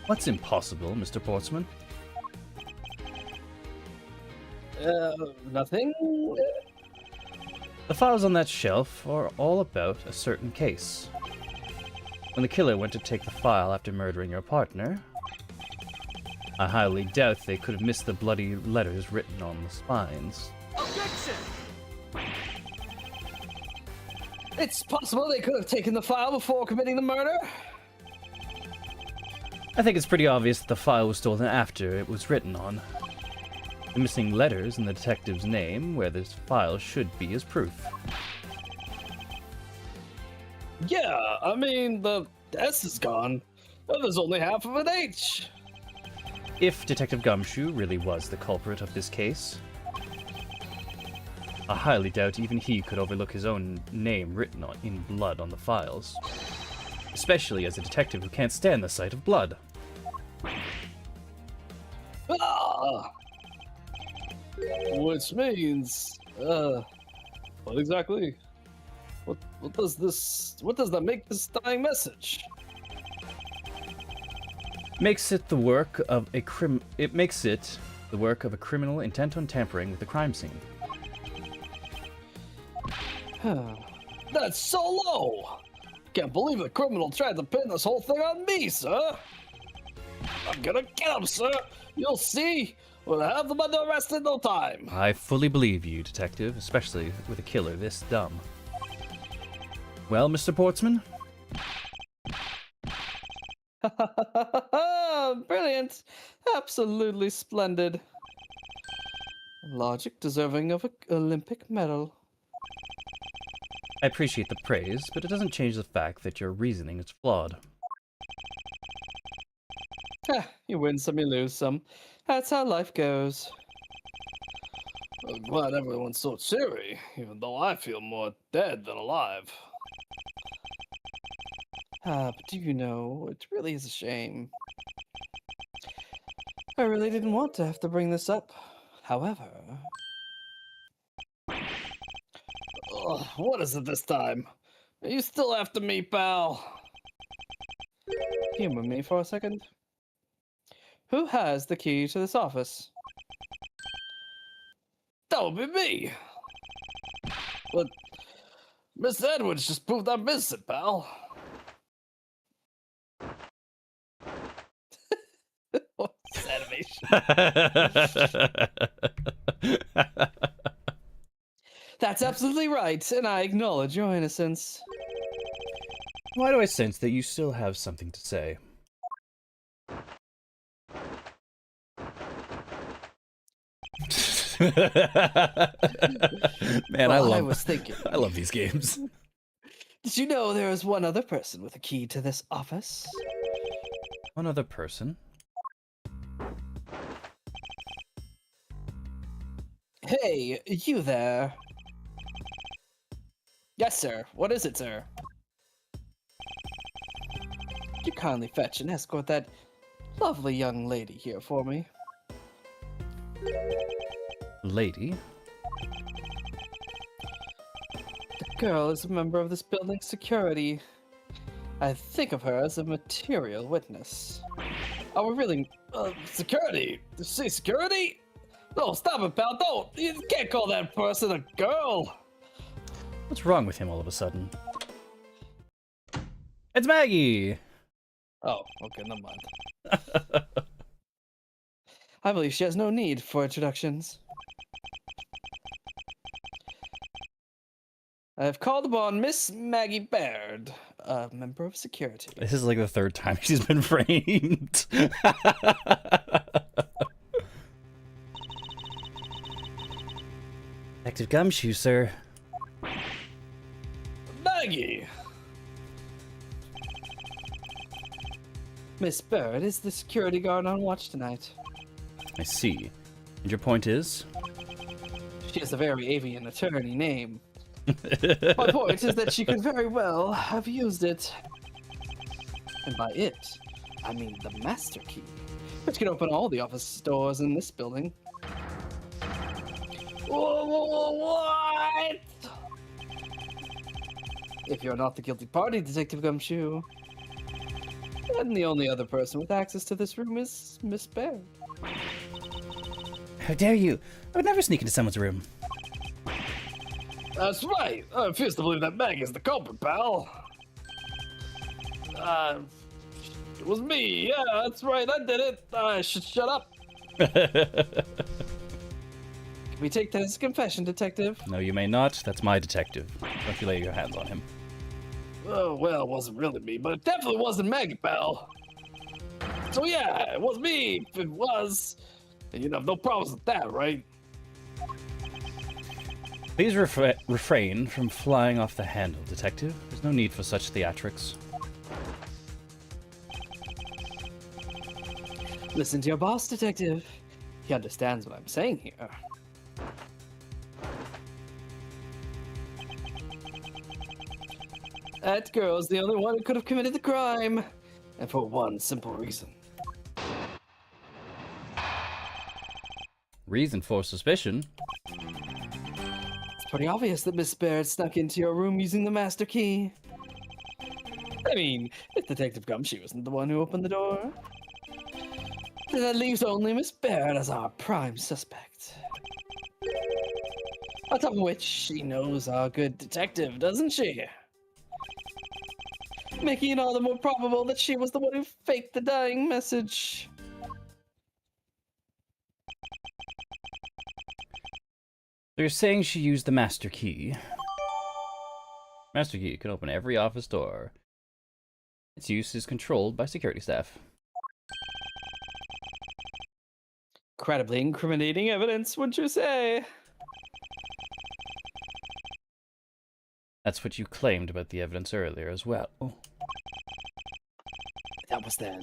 What's impossible, Mr. Portsman? Nothing? The files on that shelf are all about a certain case. When the killer went to take the file after murdering your partner, I highly doubt they could have missed the bloody letters written on the spines. Objection! It's possible they could have taken the file before committing the murder. I think it's pretty obvious that the file was stolen after it was written on. The missing letters and the detective's name, where this file should be, is proof. Yeah, I mean, the S is gone. But there's only half of an H. If Detective Gumshoe really was the culprit of this case, I highly doubt even he could overlook his own name written in blood on the files. Especially as a detective who can't stand the sight of blood. Ah! Which means, what exactly? What does that make this dying message? Makes it the work of a criminal intent on tampering with the crime scene. That's so low! Can't believe the criminal tried to pin this whole thing on me, sir! I'm gonna get him, sir! You'll see! We'll have them under arrest in no time! I fully believe you, Detective, especially with a killer this dumb. Well, Mr. Portsman? Brilliant! Absolutely splendid. Logic deserving of an Olympic medal. I appreciate the praise, but it doesn't change the fact that your reasoning is flawed. You win some, you lose some. That's how life goes. I'm glad everyone's so cheery, even though I feel more dead than alive. But do you know, it really is a shame. I really didn't want to have to bring this up. However... Ugh, what is it this time? Are you still after me, pal? Humor me for a second. Who has the key to this office? That would be me. But Miss Edwards just proved I'm missing, pal. That's absolutely right, and I acknowledge your innocence. Why do I sense that you still have something to say? Man, Well, I was thinking. I love these games. Did you know there is one other person with a key to this office? One other person. Hey, you there. Yes, sir. What is it, sir? Could you kindly fetch and escort that lovely young lady here for me? Lady? The girl is a member of this building's security. I think of her as a material witness. Are we really... security? Did you say security? No, stop it, pal. Don't! You can't call that person a girl! What's wrong with him all of a sudden? It's Maggie! Oh, okay, never mind. I believe she has no need for introductions. I have called upon Miss Maggie Baird, a member of security. This is like the third time she's been framed. Detective Gumshoe, sir. Maggie! Miss Baird is the security guard on watch tonight. I see. And your point is? She has a very avian attorney name. My point is that she could very well have used it. And by it, I mean the master key, which can open all the office doors in this building. What? If you're not the guilty party, Detective Gumshoe, then the only other person with access to this room is Miss Baird. How dare you? I would never sneak into someone's room. That's right. I refuse to believe that Meg is the culprit, pal. It was me. Yeah, that's right. I did it. I should shut up. Can we take that as a confession, Detective? No, you may not. That's my detective. Don't you lay your hands on him. Oh, well, it wasn't really me, but it definitely wasn't Maggie, pal. So yeah, it was me. If it was, you'd have no problems with that, right? Please refrain from flying off the handle, detective. There's no need for such theatrics. Listen to your boss, Detective. He understands what I'm saying here. That girl's the only one who could have committed the crime. And for one simple reason. Reason for suspicion? It's pretty obvious that Miss Baird snuck into your room using the master key. I mean, if Detective Gumshoe isn't the one who opened the door, then that leaves only Miss Baird as our prime suspect. On top of which, she knows our good detective, doesn't she? Making it all the more probable that she was the one who faked the dying message. So you're saying she used the master key. Master key can open every office door. Its use is controlled by security staff. Incredibly incriminating evidence, wouldn't you say? That's what you claimed about the evidence earlier as well. That was then.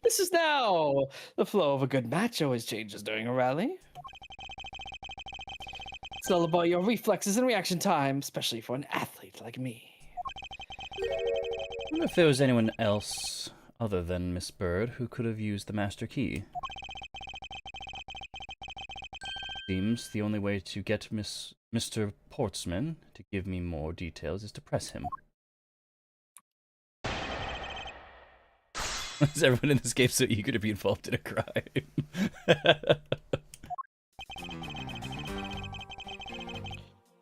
This is now. The flow of a good match always changes during a rally. It's all about your reflexes and reaction time, especially for an athlete like me. I wonder if there was anyone else other than Miss Bird who could have used the master key. Seems the only way to get Mr. Portsman to give me more details is to press him. Is everyone in this game so eager to be involved in a crime?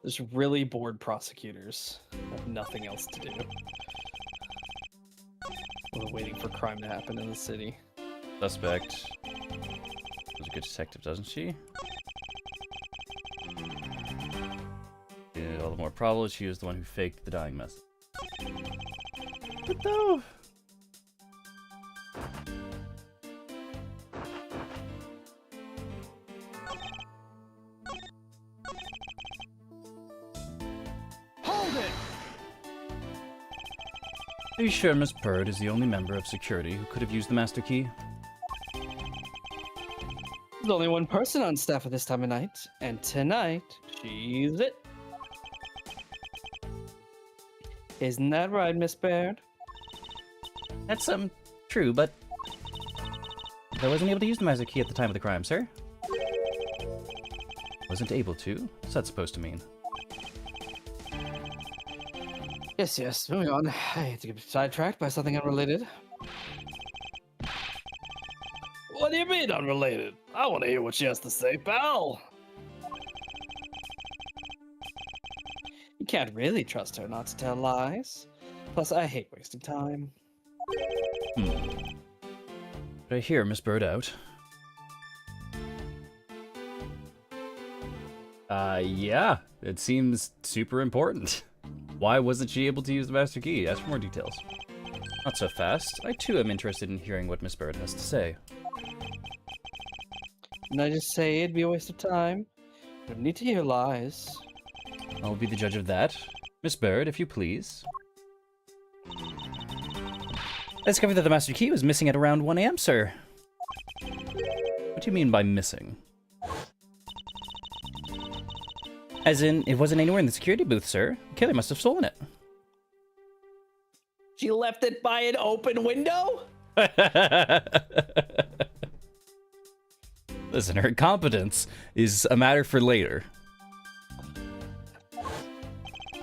There's really bored prosecutors have nothing else to do. We're waiting for crime to happen in the city. Suspect. good detective, doesn't she? Yeah, all the more probable she was the one who faked the dying message. But no. Hold it! Are you sure Miss Bird is the only member of security who could have used the master key? There's only one person on staff at this time of night, and tonight, she's it. Isn't that right, Miss Baird? That's, true, but... I wasn't able to use the master key at the time of the crime, sir. Wasn't able to? What's that supposed to mean? Yes, moving on. I hate to get sidetracked by something unrelated. What do you mean unrelated? I want to hear what she has to say, pal. You can't really trust her not to tell lies. Plus, I hate wasting time. Did I hear Miss Bird out? Yeah. It seems super important. Why wasn't she able to use the master key? Ask for more details. Not so fast. I too am interested in hearing what Miss Bird has to say. Didn't I just say it'd be a waste of time? We don't need to hear lies. I'll be the judge of that. Miss Bird, if you please. I discovered that the master key was missing at around 1 AM, sir. What do you mean by missing? As in, it wasn't anywhere in the security booth, sir. The killer must have stolen it. She left it by an open window? Listen, her incompetence is a matter for later.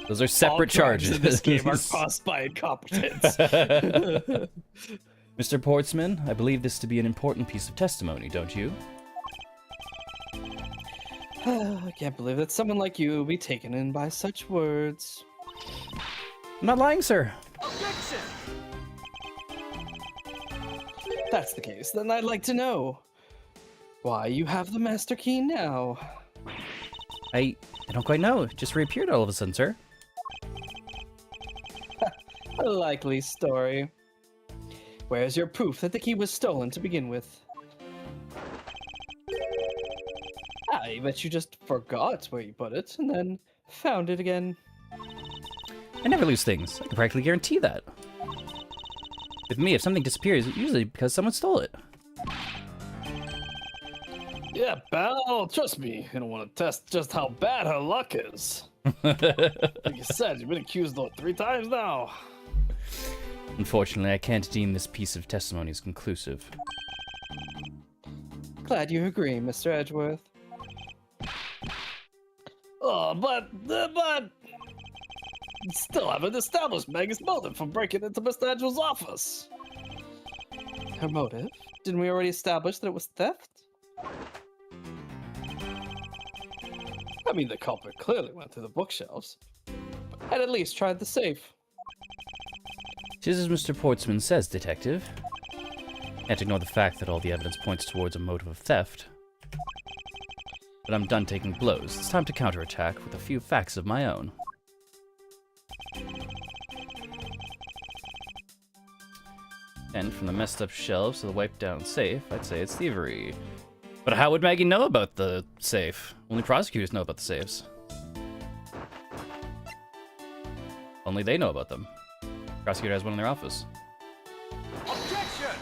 Those are separate charges. In this game are caused by incompetence. Mr. Portsman, I believe this to be an important piece of testimony, don't you? I can't believe that someone like you will be taken in by such words. I'm not lying, sir. Objection! If that's the case, then I'd like to know why you have the master key now. I don't quite know. It just reappeared all of a sudden, sir. A likely story. Where's your proof that the key was stolen to begin with? I bet you just forgot where you put it and then found it again. I never lose things. I can practically guarantee that. With me, if something disappears, it's usually because someone stole it. Yeah, pal, trust me. You don't want to test just how bad her luck is. Like you said, you've been accused of it 3 times now. Unfortunately, I can't deem this piece of testimony as conclusive. Glad you agree, Mr. Edgeworth. Oh, but still haven't established Megan's motive for breaking into Mr. Edgeworth's office. Her motive? Didn't we already establish that it was theft? I mean, the culprit clearly went through the bookshelves. I'd at least tried the safe. Tis as Mr. Portsman says, Detective. Can't ignore the fact that all the evidence points towards a motive of theft. But I'm done taking blows. It's time to counterattack with a few facts of my own. And from the messed up shelves to the wiped down safe, I'd say it's thievery. But how would Maggie know about the safe? Only prosecutors know about the safes. Only they know about them. Prosecutor has one in their office. Objection!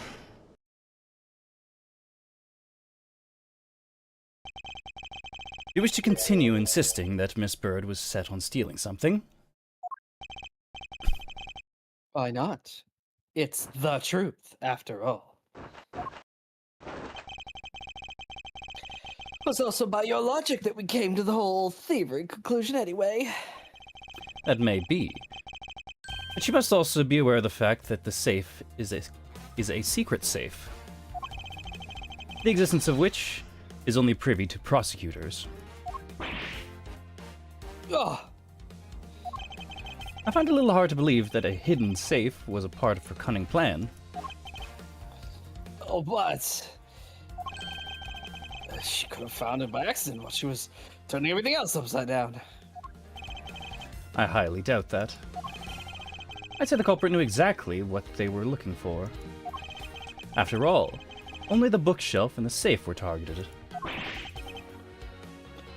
You wish to continue insisting that Miss Bird was set on stealing something? Why not? It's the truth, after all. It was also by your logic that we came to the whole thievery conclusion anyway. That may be. But you must also be aware of the fact that the safe is a secret safe. The existence of which is only privy to prosecutors. Ugh. I find it a little hard to believe that a hidden safe was a part of her cunning plan. Oh, but She could have found it by accident while she was turning everything else upside down. I highly doubt that. I'd say the culprit knew exactly what they were looking for. After all, only the bookshelf and the safe were targeted.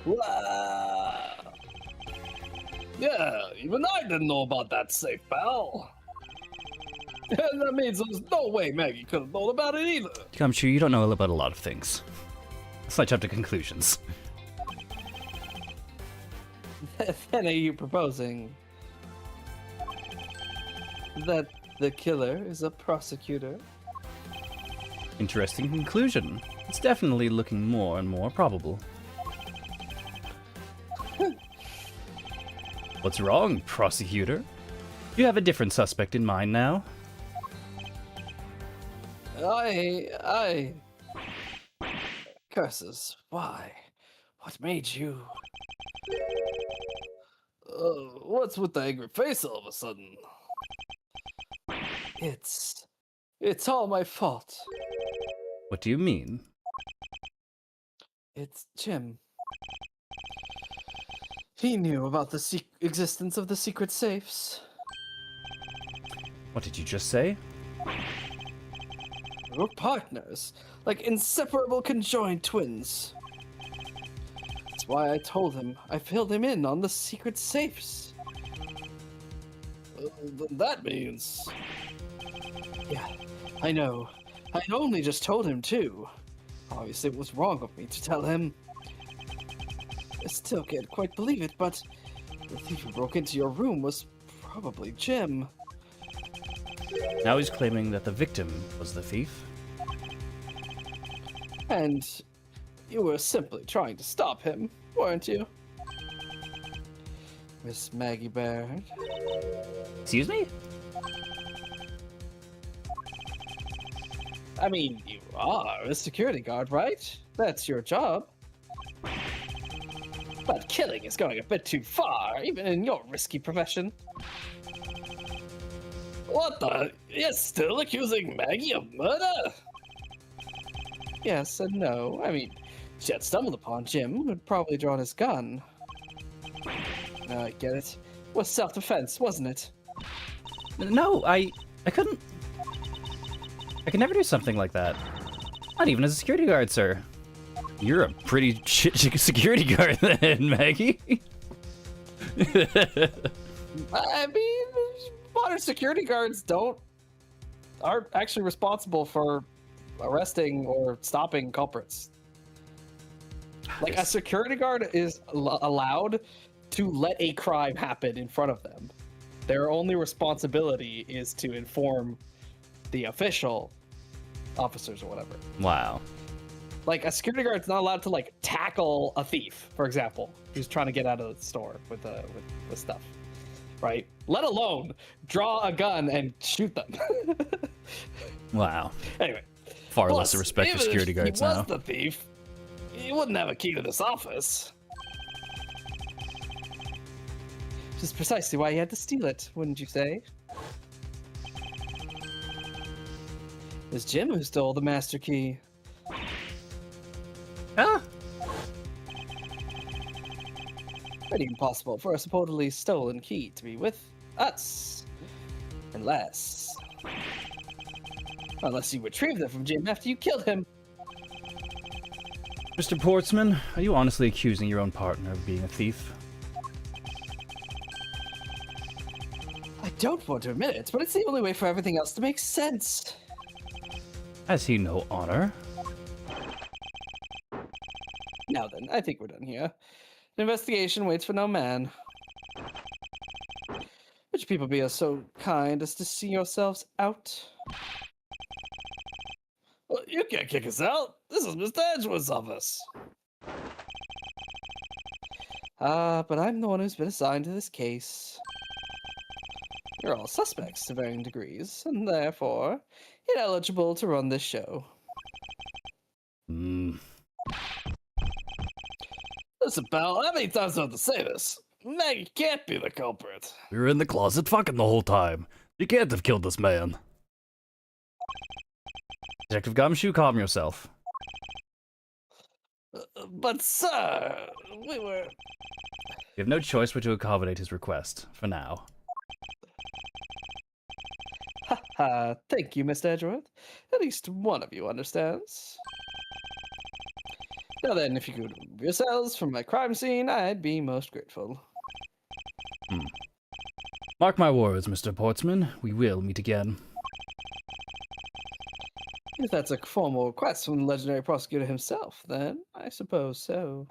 Wow. Yeah, even I didn't know about that safe, pal. And that means there's no way Maggie could have known about it either. Gumshoe, you don't know about a lot of things. Let's not jump to conclusions. Then are you proposing that the killer is a prosecutor? Interesting conclusion. It's definitely looking more and more probable. What's wrong, prosecutor? You have a different suspect in mind now? I... Curses. Why? What made you... what's with the angry face all of a sudden? It's all my fault. What do you mean? It's Jim. He knew about the existence of the secret safes. What did you just say? We were partners, like inseparable conjoined twins. That's why I told him I filled him in on the secret safes. That means... Yeah, I know. I'd only just told him too. Obviously it was wrong of me to tell him. I still can't quite believe it, but the thief who broke into your room was probably Jim. Now he's claiming that the victim was the thief. And you were simply trying to stop him, weren't you? Miss Maggie Baird. Excuse me? I mean, you are a security guard, right? That's your job. But killing is going a bit too far, even in your risky profession. What the? You're still accusing Maggie of murder? Yes and no. I mean, she had stumbled upon Jim, who'd probably drawn his gun. I get it. It was self-defense, wasn't it? No, I couldn't... I could never do something like that. Not even as a security guard, sir. You're a pretty shit security guard then, Maggie. I mean, modern security guards aren't actually responsible for arresting or stopping culprits. Like, a security guard is allowed to let a crime happen in front of them. Their only responsibility is to inform the official officers or whatever. Wow. Like, a security guard's not allowed to, like, tackle a thief, for example, who's trying to get out of the store with stuff, right? Let alone draw a gun and shoot them. Wow. Anyway. Far Plus, less respect for even security if guards he was now. the thief, he wouldn't have a key to this office. Which is precisely why he had to steal it, wouldn't you say? It was Jim who stole the master key. Huh? Pretty impossible for a supposedly stolen key to be with us. Unless you retrieved it from Jim after you killed him. Mr. Portsman, are you honestly accusing your own partner of being a thief? I don't want to admit it, but it's the only way for everything else to make sense. Has he no honor? Now then, I think we're done here. The investigation waits for no man. Would you people be so kind as to see yourselves out? Well, you can't kick us out. This is Mr. Edgewood's office. But I'm the one who's been assigned to this case. You're all suspects to varying degrees, and therefore ineligible to run this show. Listen, pal, how many times do I have to say this? Maggie can't be the culprit. We were in the closet fucking the whole time. You can't have killed this man. Detective Gumshoe, calm yourself. But, sir, we were... You have no choice but to accommodate his request, for now. Thank you, Mr. Edgeworth. At least one of you understands. Now then, if you could remove yourselves from my crime scene, I'd be most grateful. Mark my words, Mr. Portsman. We will meet again. If that's a formal request from the legendary prosecutor himself, then I suppose so.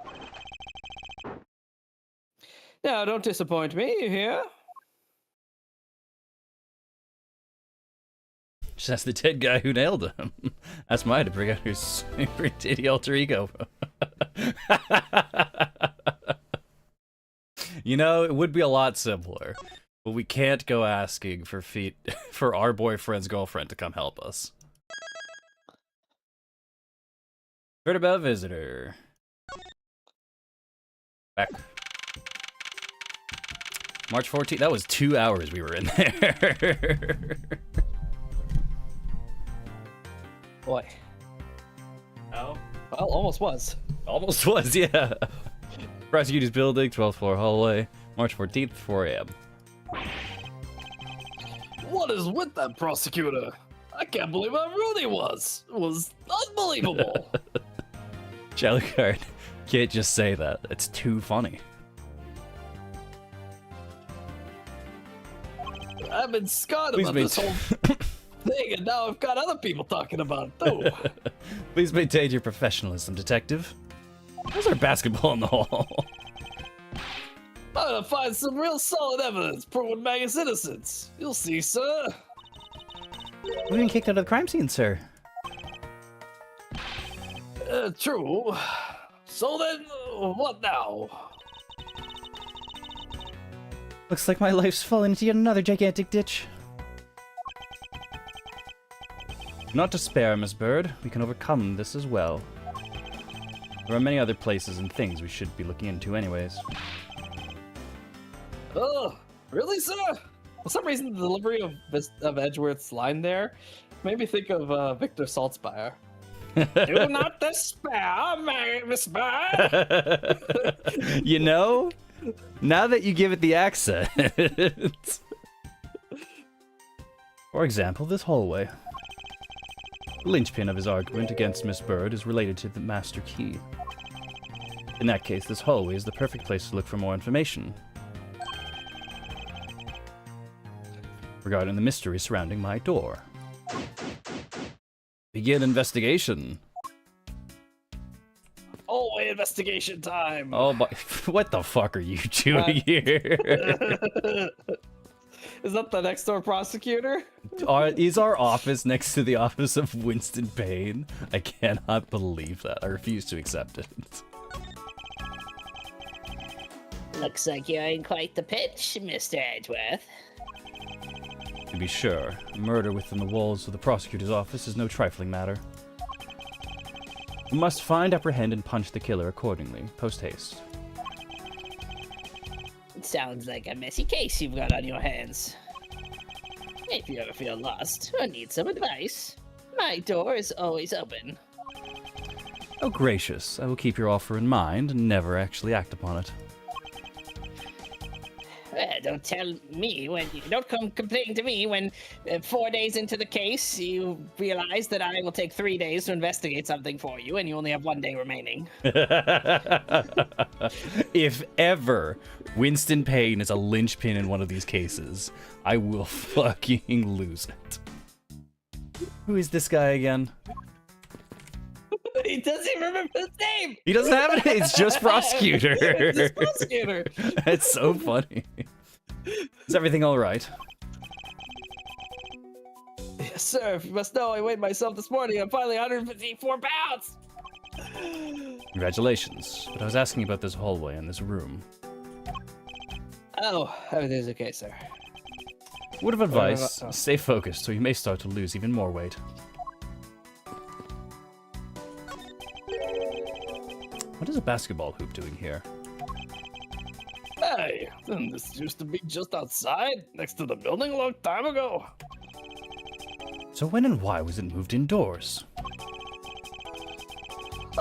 Now, don't disappoint me, you hear? Just ask the dead guy who nailed him. That's my to bring out his super titty alter ego. You know, it would be a lot simpler, but we can't go asking for for our boyfriend's girlfriend to come help us. Heard about visitor. Back. March 14th. That was 2 hours we were in there. Boy. Oh. Well, almost was. Almost was, yeah. Prosecutor's building, 12th floor hallway, March 14th, 4 a.m. What is with that prosecutor? I can't believe how rude he was. It was unbelievable. Jellycard, can't just say that. It's too funny. I've been scarred Please about this whole thing, and now I've got other people talking about it, too. Please maintain your professionalism, detective. Where's our basketball in the hall? I'm gonna find some real solid evidence proving Maggie's innocence. You'll see, sir. We've been kicked out of the crime scene, sir. True. So then, what now? Looks like my life's fallen into yet another gigantic ditch. Not despair, Miss Bird. We can overcome this as well. There are many other places and things we should be looking into anyways. Oh, really, sir? For some reason, the delivery of Edgeworth's line there made me think of Victor Saltzpyre. Do not despair, Miss Bird. You know, now that you give it the accent. For example, this hallway. The linchpin of his argument against Miss Bird is related to the master key. In that case, this hallway is the perfect place to look for more information regarding the mystery surrounding my door. Begin investigation. Hallway investigation time. Oh, but what the fuck are you doing here? Is that the next door prosecutor? Is our office next to the office of Winston Payne? I cannot believe that. I refuse to accept it. Looks like you're in quite the pitch, Mr. Edgeworth. To be sure, murder within the walls of the prosecutor's office is no trifling matter. We must find, apprehend, and punch the killer accordingly, post-haste. It sounds like a messy case you've got on your hands. If you ever feel lost or need some advice, my door is always open. Oh, gracious. I will keep your offer in mind and never actually act upon it. Don't tell me when you don't come complaining to me when 4 days into the case you realize that I will take 3 days to investigate something for you and you only have 1 day remaining. If ever Winston Payne is a linchpin in one of these cases, I will fucking lose it. Who is this guy again? He doesn't even remember his name. He doesn't have it. It's just prosecutor. It's just prosecutor. It's so funny. Is everything all right? Yes, sir. If you must know, I weighed myself this morning. I'm finally 154 pounds. Congratulations. But I was asking about this hallway and this room. Oh, everything's okay, sir. Word of advice, stay focused, or you may start to lose even more weight. What is a basketball hoop doing here? Hey, this used to be just outside, next to the building a long time ago. So when and why was it moved indoors?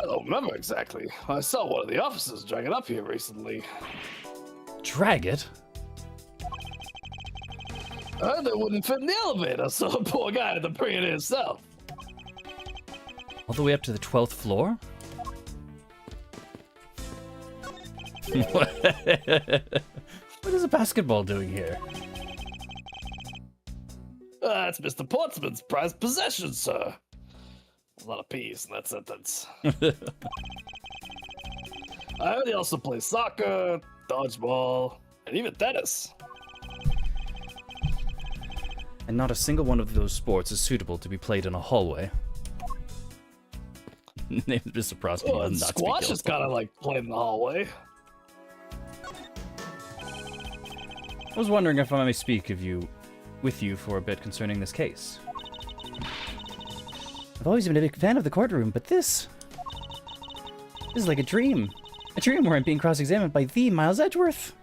don't remember exactly. I saw one of the officers drag it up here recently. Drag it? I heard it wouldn't fit in the elevator, so the poor guy had to bring it himself. All the way up to the 12th floor? What is a basketball doing here? That's Mr. Portsman's prized possession, sir. A lot of P's in that sentence. I heard he also plays soccer, dodgeball, and even tennis. And not a single one of those sports is suitable to be played in a hallway. Named Mr. Prosky. Oh, and squash is kind of like played in the hallway. I was wondering if I may speak with you for a bit concerning this case. I've always been a big fan of the courtroom, but this is like a dream. A dream where I'm being cross-examined by the Miles Edgeworth.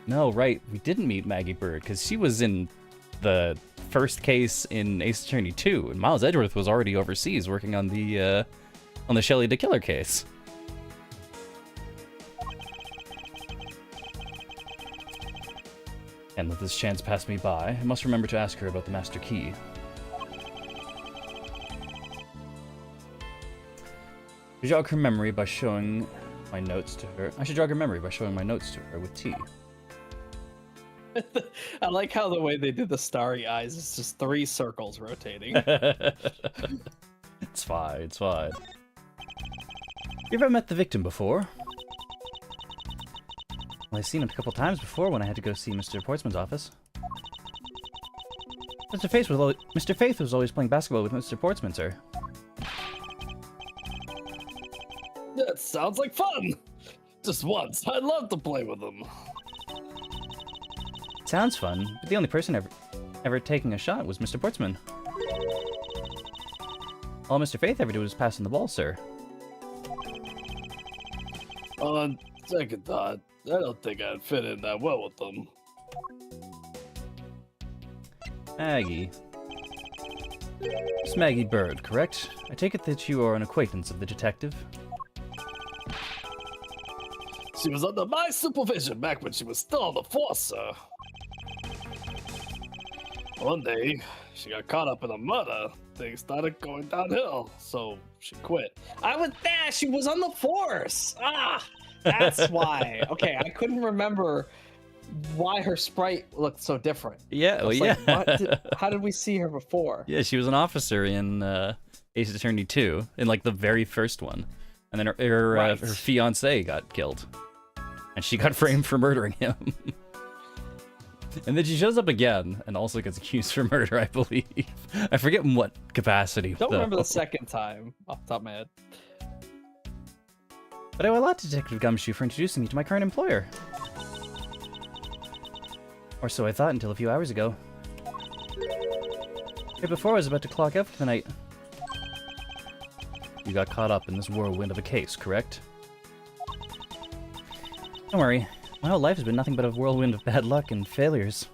No, right, we didn't meet Maggie Bird, because she was in the first case in Ace Attorney 2, and Miles Edgeworth was already overseas working on the Shelley the Killer case. And let this chance pass me by, I must remember to ask her about the Master Key. I should jog her memory by showing my notes to her. With tea. I like how the way they did the starry eyes is just 3 circles rotating. It's fine, it's fine. You ever met the victim before? Well, I've seen him a couple times before when I had to go see Mr. Portsman's office. Mr. Faith was always playing basketball with Mr. Portsman, sir. That sounds like fun. Just once, I'd love to play with him. Sounds fun, but the only person ever taking a shot was Mr. Portsman. All Mr. Faith ever did was passing the ball, sir. On second thought, I don't think I'd fit in that well with them. Maggie. It's Maggie Bird, correct? I take it that you are an acquaintance of the detective. She was under my supervision back when she was still on the force, sir. One day, she got caught up in a murder. Things started going downhill, so she quit. I was there. She was on the force. Ah, that's why. Okay, I couldn't remember why her sprite looked so different. Yeah, well, yeah. Like, how did we see her before? Yeah, she was an officer in Ace Attorney 2, in like the very first one. And then her fiancé got killed. And she got framed for murdering him. And then she shows up again and also gets accused for murder, I believe. I forget in what capacity. Don't remember the second time off the top of my head. But I owe a lot to Detective Gumshoe for introducing me to my current employer. Or so I thought until a few hours ago. Right before I was about to clock out for the night. You got caught up in this whirlwind of a case, correct? Don't worry. My whole life has been nothing but a whirlwind of bad luck and failures.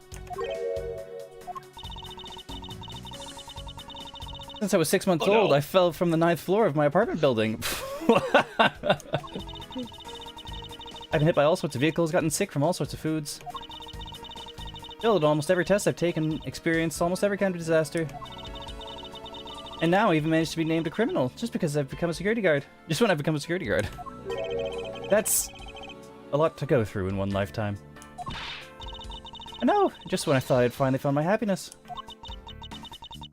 Since I was 6 months old, I fell from the 9th floor of my apartment building. I've been hit by all sorts of vehicles, gotten sick from all sorts of foods. Failed almost every test I've taken, experienced almost every kind of disaster. And now I even managed to be named a criminal, just because I've become a security guard. Just when I've become a security guard. That's a lot to go through in one lifetime. I know, just when I thought I'd finally found my happiness.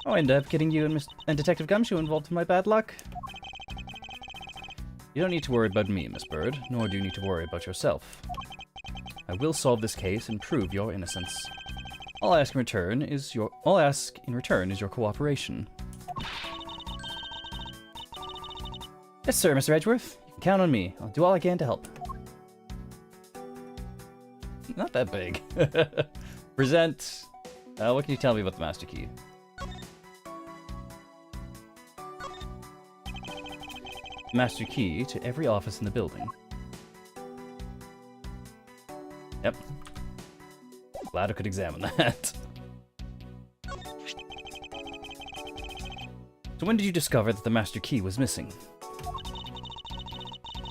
I ended up getting you and Detective Gumshoe involved in my bad luck. You don't need to worry about me, Miss Bird, nor do you need to worry about yourself. I will solve this case and prove your innocence. All I ask in return is your cooperation. Yes, sir, Mr. Edgeworth. You can count on me. I'll do all I can to help. Not that big. Present. What can you tell me about the Master Key? Master Key to every office in the building. Yep. Glad I could examine that. So when did you discover that the Master Key was missing?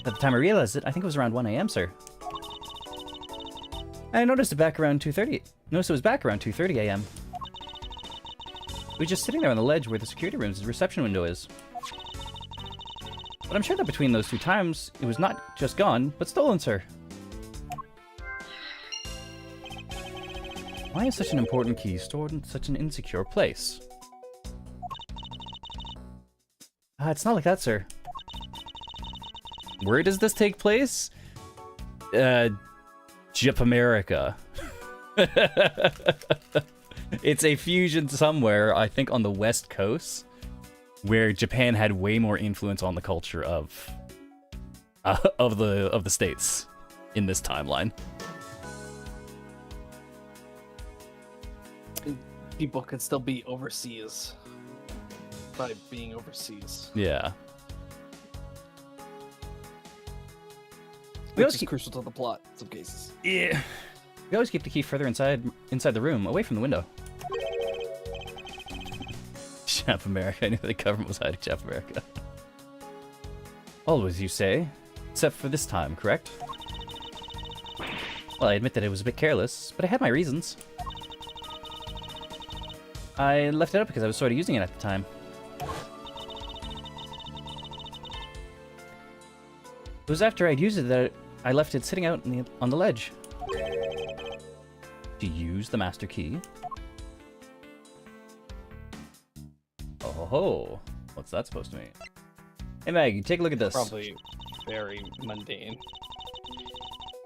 At the time I realized it, I think it was around 1 a.m., sir. I noticed it back around 2:30. Noticed it was back around 2:30 a.m. We were just sitting there on the ledge where the security room's reception window is. But I'm sure that between those 2 times, it was not just gone, but stolen, sir. Why is such an important key stored in such an insecure place? It's not like that, sir. Where does this take place? Jip America. It's a fusion somewhere, I think on the West Coast, where Japan had way more influence on the culture of the states in this timeline. People can still be overseas by being overseas. Yeah. Which is crucial to the plot in some cases. Yeah. We always keep the key further inside the room, away from the window. Jap America. I knew the government was hiding Jap America. Always, you say? Except for this time, correct? Well, I admit that it was a bit careless, but I had my reasons. I left it up because I was sort of using it at the time. It was after I'd used it that I left it sitting out on the ledge. To use the master key. Oh ho! What's that supposed to mean? Hey Maggie, take a look at this. Probably very mundane.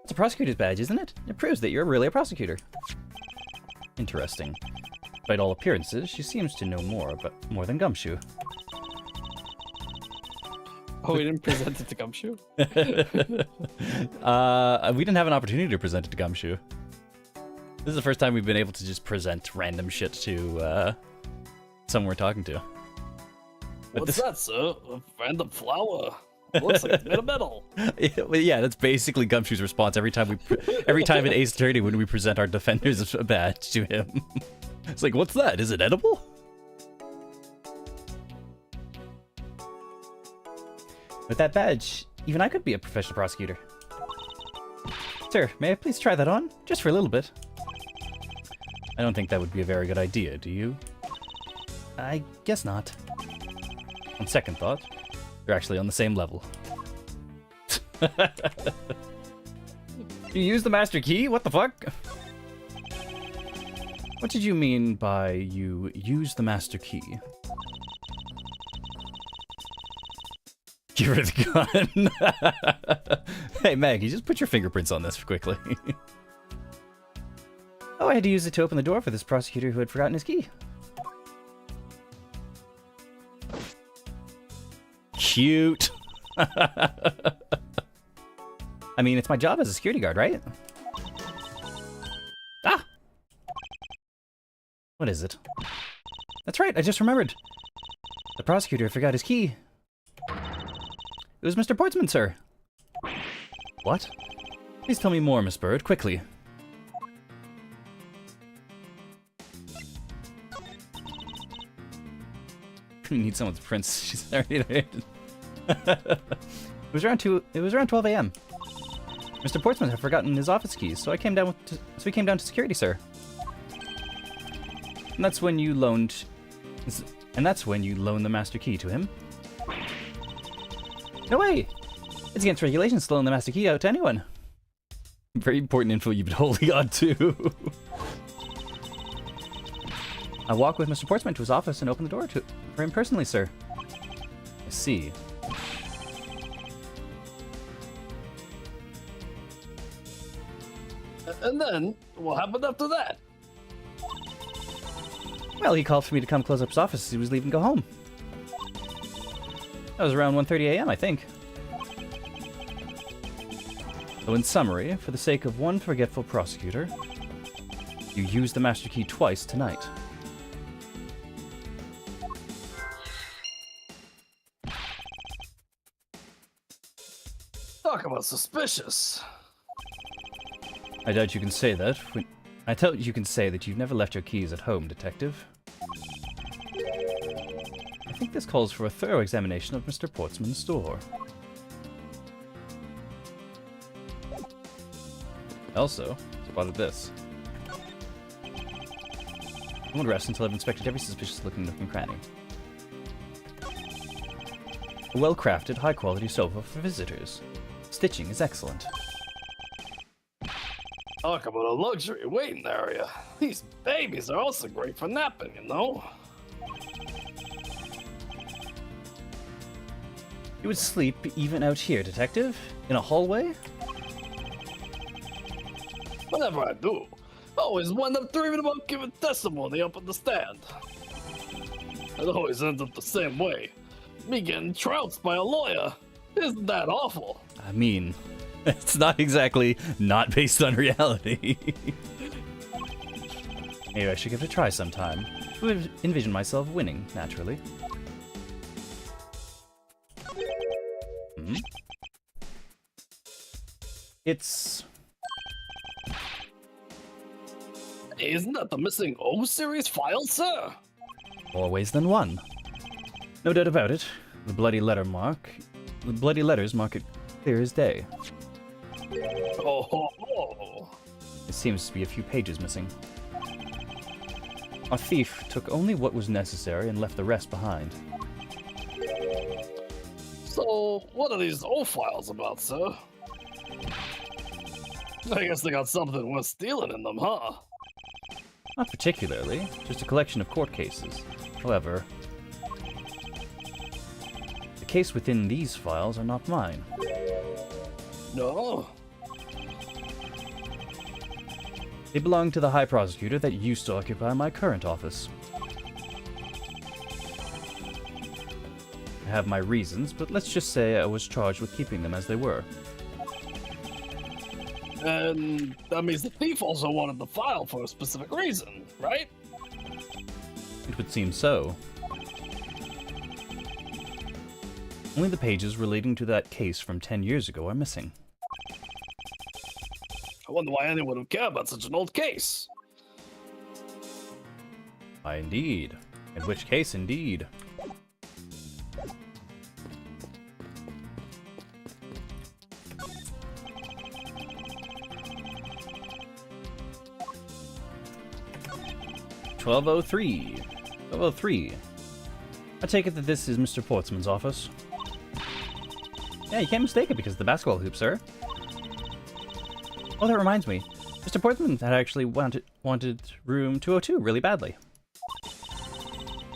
It's a prosecutor's badge, isn't it? It proves that you're really a prosecutor. Interesting. Despite all appearances, she seems to know more than Gumshoe. Oh, we didn't present it to Gumshoe? We didn't have an opportunity to present it to Gumshoe. This is the first time we've been able to just present random shit to someone we're talking to. But What's that, sir? A random flower. Looks like it's made of metal. Yeah, that's basically Gumshoe's response every time in Ace Attorney when we present our defender's badge to him. It's like, what's that? Is it edible? With that badge, even I could be a professional prosecutor. Sir, may I please try that on? Just for a little bit. I don't think that would be a very good idea, do you? I guess not. On second thought, you're actually on the same level. You use the master key? What the fuck? What did you mean by you use the master key? Give her the gun. Hey Maggie, just put your fingerprints on this quickly. Oh, I had to use it to open the door for this prosecutor who had forgotten his key. Cute. I mean, it's my job as a security guard, right? Ah! What is it? That's right, I just remembered. The prosecutor forgot his key. It was Mr. Portsman, sir. What? Please tell me more, Miss Bird, quickly. We need someone's prints. She's already there. It was around 12 a.m. Mr. Portsman had forgotten his office keys, so we came down to security, sir. And that's when you loaned the master key to him. No way! It's against regulations to loan the master key out to anyone. Very important info you've been holding on to. I walked with Mr. Portsman to his office and opened the door for him personally, sir. I see. And then, what happened after that? Well, he called for me to come close up his office as he was leaving to go home. That was around 1:30 a.m., I think. So in summary, for the sake of one forgetful prosecutor, you used the master key twice tonight. Talk about suspicious. I doubt you can say that. I doubt you can say that you've never left your keys at home, Detective. I think this calls for a thorough examination of Mr. Portsman's store. Also, spotted this. I won't rest until I've inspected every suspicious-looking nook and cranny. A well-crafted, high-quality sofa for visitors. Stitching is excellent. Talk about a luxury waiting area. These babies are also great for napping, you know? You would sleep even out here, Detective? In a hallway? Whenever I do, I always wind up dreaming about giving testimony up on the stand. It always ends up the same way. Me getting trounced by a lawyer. Isn't that awful? I mean, it's not exactly not based on reality. Maybe I should give it a try sometime. I would envision myself winning, naturally. It's... Hey, isn't that the missing O series file, sir? more ways than one. No doubt about it. The bloody letters mark it clear as day. Oh, ho, ho. There seems to be a few pages missing. Our thief took only what was necessary and left the rest behind. So, what are these O files about, sir? I guess they got something worth stealing in them, huh? Not particularly, just a collection of court cases. However, the case within these files are not mine. No? They belong to the High Prosecutor that used to occupy my current office. I have my reasons, but let's just say I was charged with keeping them as they were. And that means the thief also wanted the file for a specific reason, right? It would seem so. Only the pages relating to that case from 10 years ago are missing. I wonder why anyone would care about such an old case. Why, indeed. In which case, indeed. "1203. 1203. I take it that this is Mr. Portsman's office." Yeah, you can't mistake it because of the basketball hoop, sir. Oh, that reminds me. Mr. Portsman had actually wanted room 202 really badly.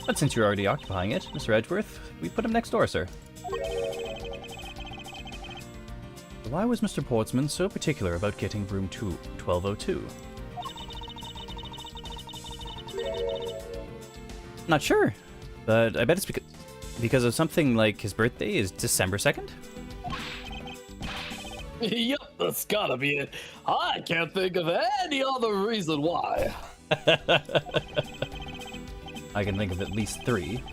But since you're already occupying it, Mr. Edgeworth, we put him next door, sir. Why was Mr. Portsman so particular about getting room 1202? Not sure, but I bet it's because of something like his birthday is December 2nd? Yep, that's gotta be it. I can't think of any other reason why. I can think of at least 3.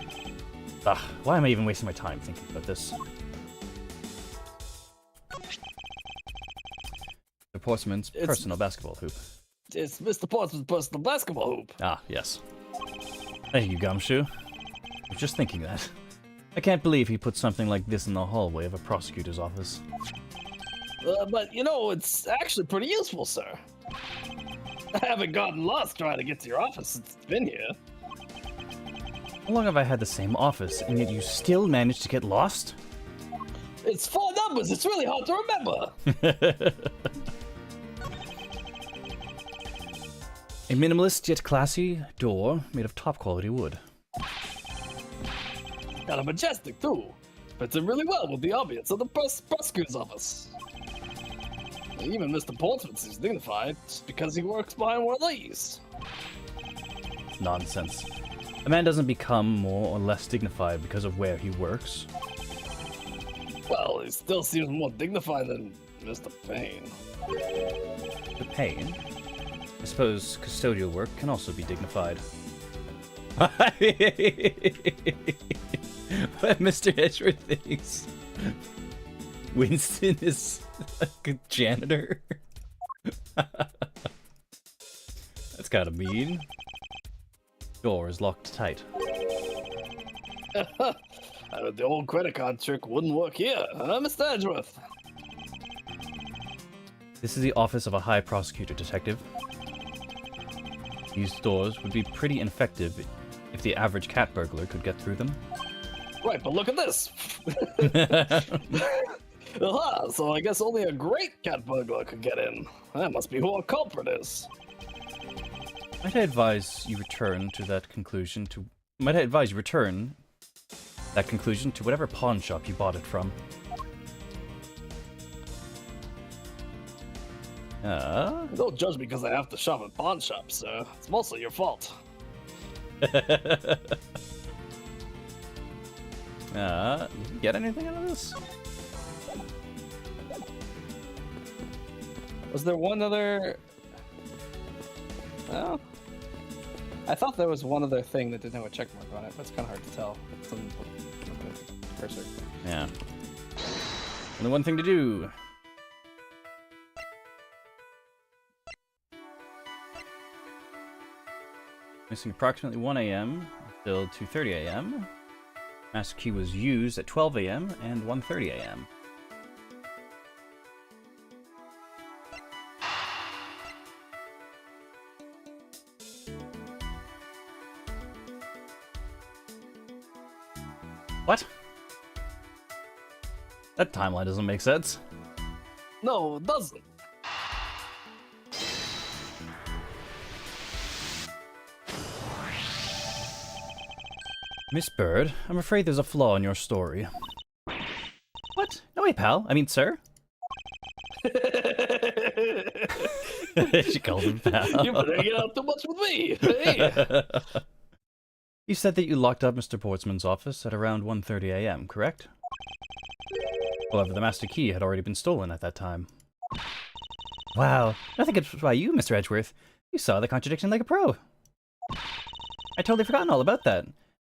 Ugh, why am I even wasting my time thinking about this? Mr. Portsman's personal basketball hoop. It's Mr. Portsman's personal basketball hoop. Ah, yes. Thank you, Gumshoe. I was just thinking that. I can't believe he put something like this in the hallway of a prosecutor's office. But, you know, it's actually pretty useful, sir. I haven't gotten lost trying to get to your office since it's been here. How long have I had the same office, and yet you still managed to get lost? It's 4 numbers, it's really hard to remember. A minimalist yet classy door made of top-quality wood. Kind of majestic, too. Fits in really well with the ambience of the prosecutor's office. Even Mr. Portsman seems dignified just because he works behind one of these. Nonsense. A man doesn't become more or less dignified because of where he works. Well, he still seems more dignified than Mr. Payne. The Payne? I suppose custodial work can also be dignified. What Mr. Edgeworth thinks Winston is like a janitor. That's kind of mean. Door is locked tight. I bet the old credit card trick wouldn't work here, huh, Mr. Edgeworth? This is the office of a high prosecutor, detective. These doors would be pretty ineffective if the average cat burglar could get through them. Right, but look at this. Aha, so I guess only a great cat burglar could get in. That must be who our culprit is. Might I advise you return that conclusion to whatever pawn shop you bought it from. Don't judge me because I have to shop at pawn shops, sir. It's mostly your fault. Did you get anything out of this? Was there one other? Well, I thought there was one other thing that didn't have a check mark on it, but it's kind of hard to tell. Cursor. Yeah. Only one thing to do. Missing approximately 1 a.m. until 2:30 a.m. Master key was used at 12 a.m. and 1:30 a.m. What? That timeline doesn't make sense. No, it doesn't. Miss Bird, I'm afraid there's a flaw in your story. What? No way, pal. I mean, sir. She called him pal. You've been hanging out too much with me. Hey. You said that you locked up Mr. Portsman's office at around 1:30 a.m., correct? However, the master key had already been stolen at that time. Wow, nothing could by you, Mr. Edgeworth. You saw the contradiction like a pro. I'd totally forgotten all about that.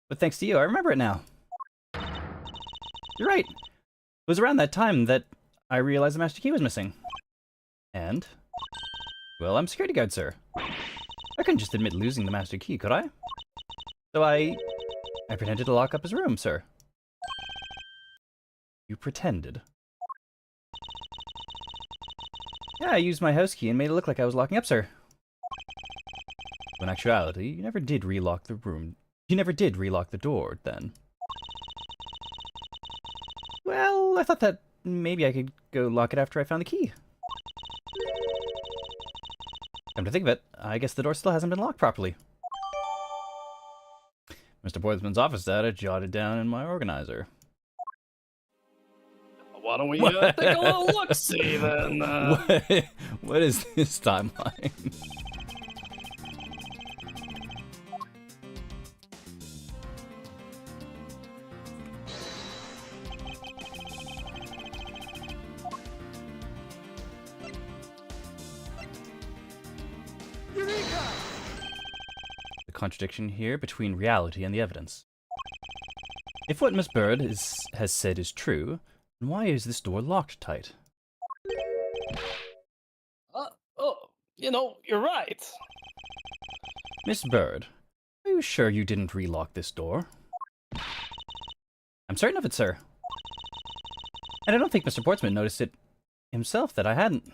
But thanks to you, I remember it now. You're right. It was around that time that I realized the master key was missing. And? Well, I'm a security guard, sir. I couldn't just admit losing the master key, could I? So I pretended to lock up his room, sir. You pretended? Yeah, I used my house key and made it look like I was locking up, sir. In actuality, you never did relock the room. You never did relock the door, then. Well, I thought that maybe I could go lock it after I found the key. Come to think of it, I guess the door still hasn't been locked properly. Mr. Portsman's office data jotted down in my organizer. Why don't we take a little look-see, then? What is this timeline? Contradiction here between reality and the evidence. If what Miss Bird has said is true, then why is this door locked tight? You're right. Miss Bird, are you sure you didn't relock this door? I'm certain of it, sir. And I don't think Mr. Portsman noticed it himself that I hadn't.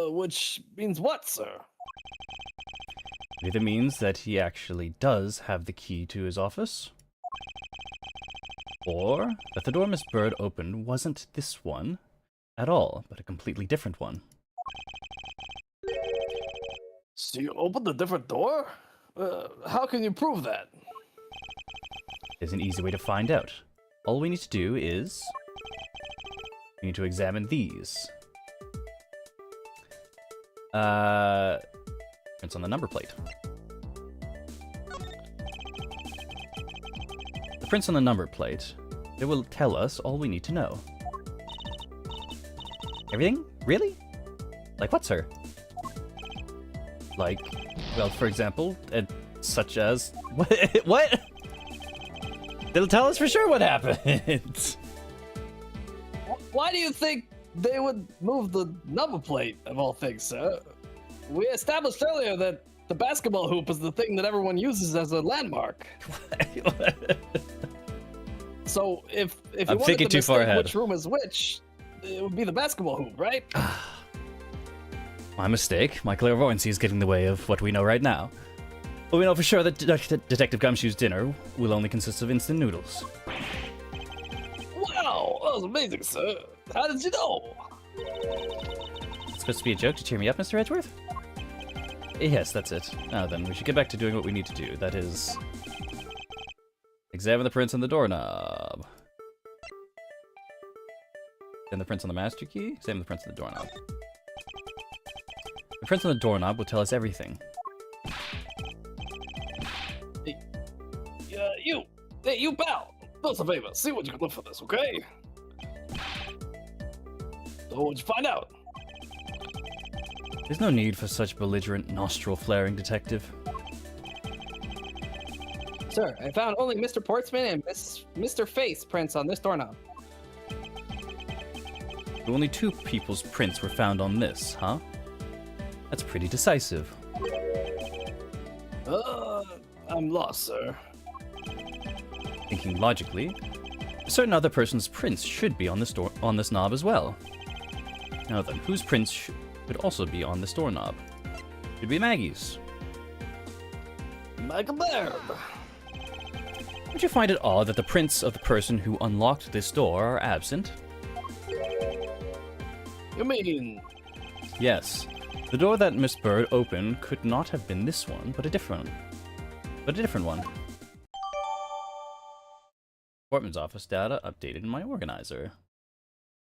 Which means what, sir? It either means that he actually does have the key to his office, or that the door Miss Bird opened wasn't this one at all, but a completely different one. So you opened a different door? How can you prove that? There's an easy way to find out. All we need to do is we need to examine these. Prints on the number plate. The prints on the number plate, it will tell us all we need to know. Everything? Really? Like what, sir? Like, well, for example, such as... What? It'll tell us for sure what happened. Why do you think they would move the number plate, of all things, sir? We established earlier that the basketball hoop is the thing that everyone uses as a landmark. So if you I'm wanted thinking to too far mistake ahead. which room is which, it would be the basketball hoop, right? My mistake. My clairvoyancy is getting in the way of what we know right now. But we know for sure that Detective Gumshoe's dinner will only consist of instant noodles. Wow, that was amazing, sir. How did you know? It's supposed to be a joke to cheer me up, Mr. Edgeworth? Yes, that's it. Now then, we should get back to doing what we need to do. That is... examine the prints on the doorknob. Examine the prints on the master key. Examine the prints on the doorknob. The prints on the doorknob will tell us everything. Hey, you, pal. Do us a favor. See what you can look for this, okay? So what'd you find out? There's no need for such belligerent, nostril-flaring, detective. Sir, I found only Mr. Portsman and Mr. Face prints on this doorknob. Only 2 people's prints were found on this, huh? That's pretty decisive. I'm lost, sir. Thinking logically, a certain other person's prints should be on this knob as well. Now then, whose prints should also be on this doorknob? Should be Maggie's. Michael Baird. Would you find it odd that the prints of the person who unlocked this door are absent? You mean... Yes. The door that Miss Bird opened could not have been this one, but a different one. Portman's office data updated in my organizer.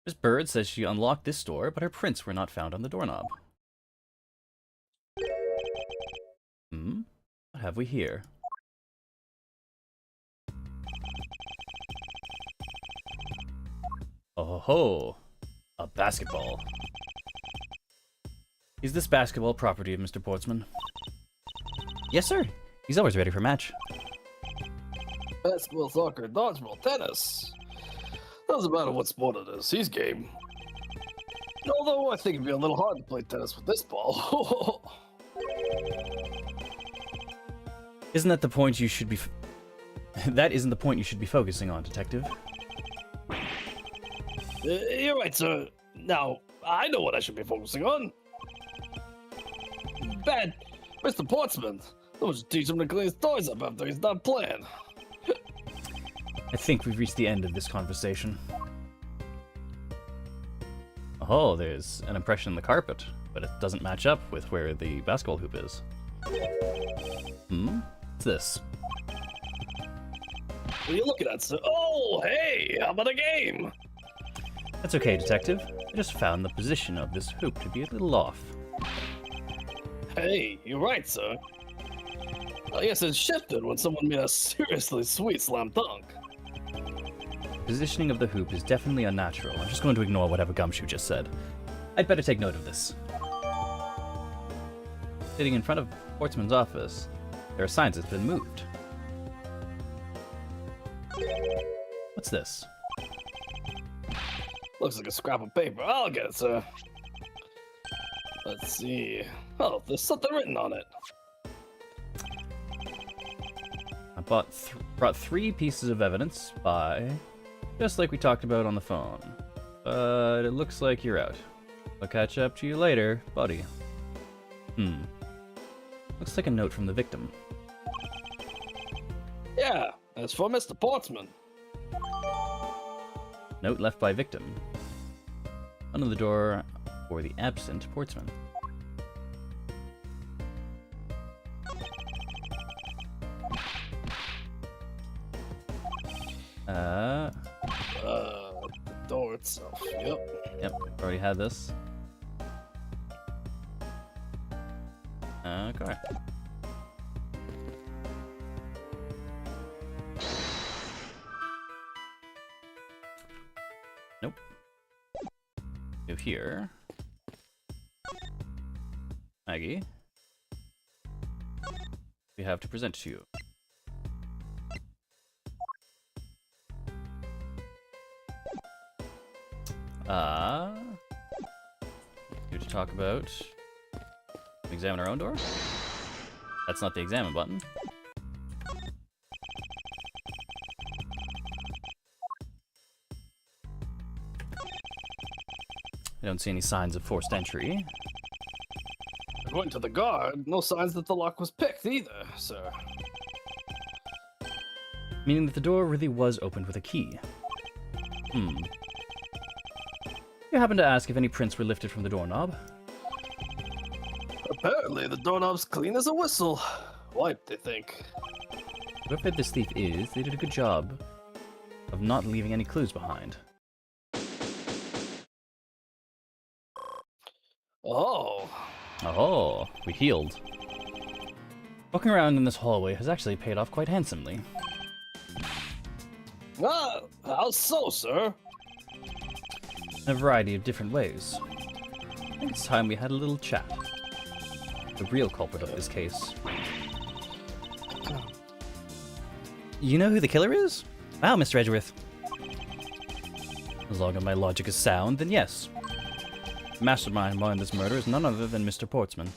Miss Bird says she unlocked this door, but her prints were not found on the doorknob. What have we here? Oh ho! A basketball. Is this basketball property of Mr. Portsman? Yes, sir. He's always ready for a match. Basketball, soccer, dodgeball, tennis. Doesn't matter what sport it is, he's game. Although I think it'd be a little hard to play tennis with this ball. Isn't that the point you should be... That isn't the point you should be focusing on, Detective. You're right, sir. Now, I know what I should be focusing on. Bad Mr. Portsman. Don't just teach him to clean his toys up after he's done playing. I think we've reached the end of this conversation. Oh, there's an impression on the carpet, but it doesn't match up with where the basketball hoop is. What's this? What are you looking at, sir? Oh, hey, how about a game? That's okay, Detective. I just found the position of this hoop to be a little off. Hey, you're right, sir. I guess it shifted when someone made a seriously sweet slam dunk. Positioning of the hoop is definitely unnatural. I'm just going to ignore whatever Gumshoe just said. I'd better take note of this. Sitting in front of Portsman's office, there are signs it's been moved. What's this? Looks like a scrap of paper. I'll get it, sir. Let's see. Oh, there's something written on it. I brought 3 pieces of evidence by... just like we talked about on the phone. But it looks like you're out. I'll catch up to you later, buddy. Looks like a note from the victim. Yeah, it's for Mr. Portsman. Note left by victim. Under the door for the absent Portsman. The door itself. Yep, already had this. Okay. Nope. Go here. Maggie. We have to present to you. Here to talk about examine our own door? That's not the examine button. I don't see any signs of forced entry. According to the guard, no signs that the lock was picked either, sir. Meaning that the door really was opened with a key. You happen to ask if any prints were lifted from the doorknob? Apparently, the doorknob's clean as a whistle. Wiped, they think. Whoever this thief is, they did a good job of not leaving any clues behind. Oh. Oh, we healed. Walking around in this hallway has actually paid off quite handsomely. Ah, how so, sir? In a variety of different ways. I think it's time we had a little chat. The real culprit of this case. You know who the killer is? Wow, Mr. Edgeworth. As long as my logic is sound, then yes. The mastermind behind this murder is none other than Mr. Portsman.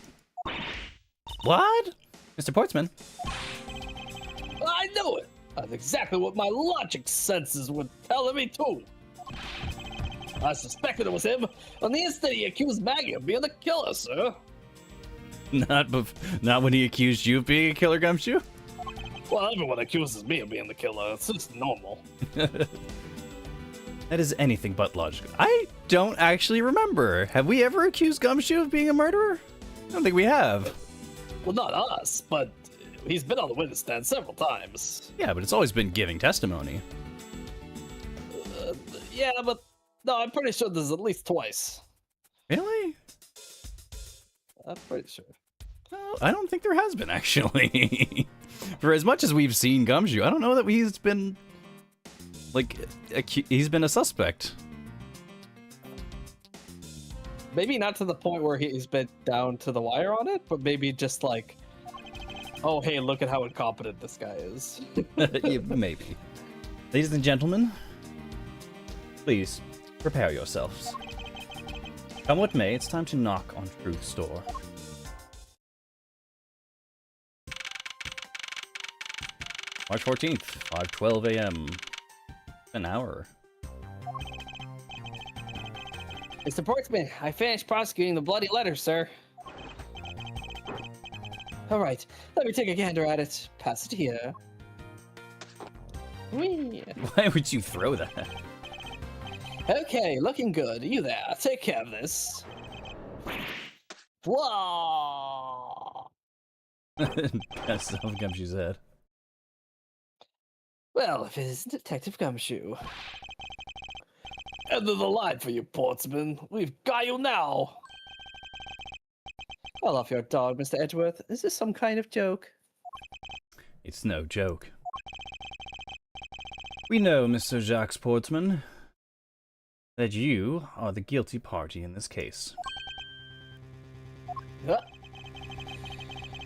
What? Mr. Portsman? I knew it! That's exactly what my logic senses were telling me, too. I suspected it was him on the instant he accused Maggie of being the killer, sir. Not when he accused you of being a killer, Gumshoe? Well, everyone accuses me of being the killer. It's just normal. That is anything but logical. I don't actually remember. Have we ever accused Gumshoe of being a murderer? I don't think we have. Well, not us, but he's been on the witness stand several times. Yeah, but it's always been giving testimony. Yeah, but no, I'm pretty sure there's at least twice. Really? I'm pretty sure. Well, I don't think there has been, actually. For as much as we've seen Gumshoe, I don't know that he's been, like, he's been a suspect. Maybe not to the point where he's been down to the wire on it, but maybe just like, oh, hey, look at how incompetent this guy is. Yeah, maybe. Ladies and gentlemen, please, prepare yourselves. Come what may, it's time to knock on Truth's door. March 14th, 5:12 a.m. An hour. Mr. Portsman, I finished prosecuting the bloody letter, sir. All right, let me take a gander at it. Pass it here. Whee! Why would you throw that? Okay, looking good. You there? Take care of this. Whoa! That's off Gumshoe's head. Well, if it isn't Detective Gumshoe. End of the line for you, Portsman. We've got you now. Call off your dog, Mr. Edgeworth. Is this some kind of joke? It's no joke. We know, Mr. Jacques Portsman, that you are the guilty party in this case.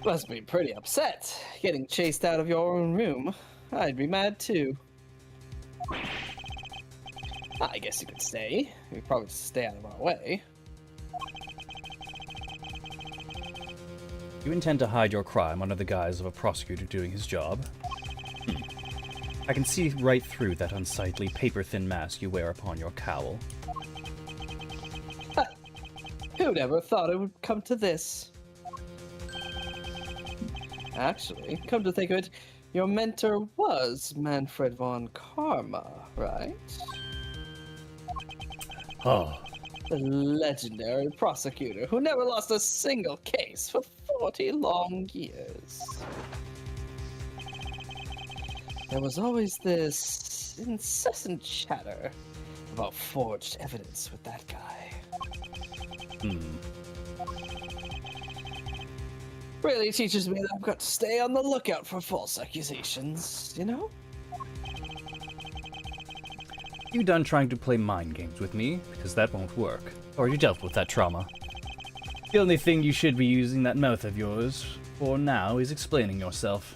Must be pretty upset, getting chased out of your own room. I'd be mad too. I guess you could stay. You probably just stay out of our way. You intend to hide your crime under the guise of a prosecutor doing his job? I can see right through that unsightly paper-thin mask you wear upon your cowl. Who'd ever thought it would come to this? Actually, come to think of it, your mentor was Manfred von Karma, right? Oh, The legendary prosecutor who never lost a single case for 40 long years. There was always this incessant chatter about forged evidence with that guy. Really teaches me that I've got to stay on the lookout for false accusations, you know? you done trying to play mind games with me? Because that won't work. Or you dealt with that trauma. The only thing you should be using that mouth of yours for now is explaining yourself.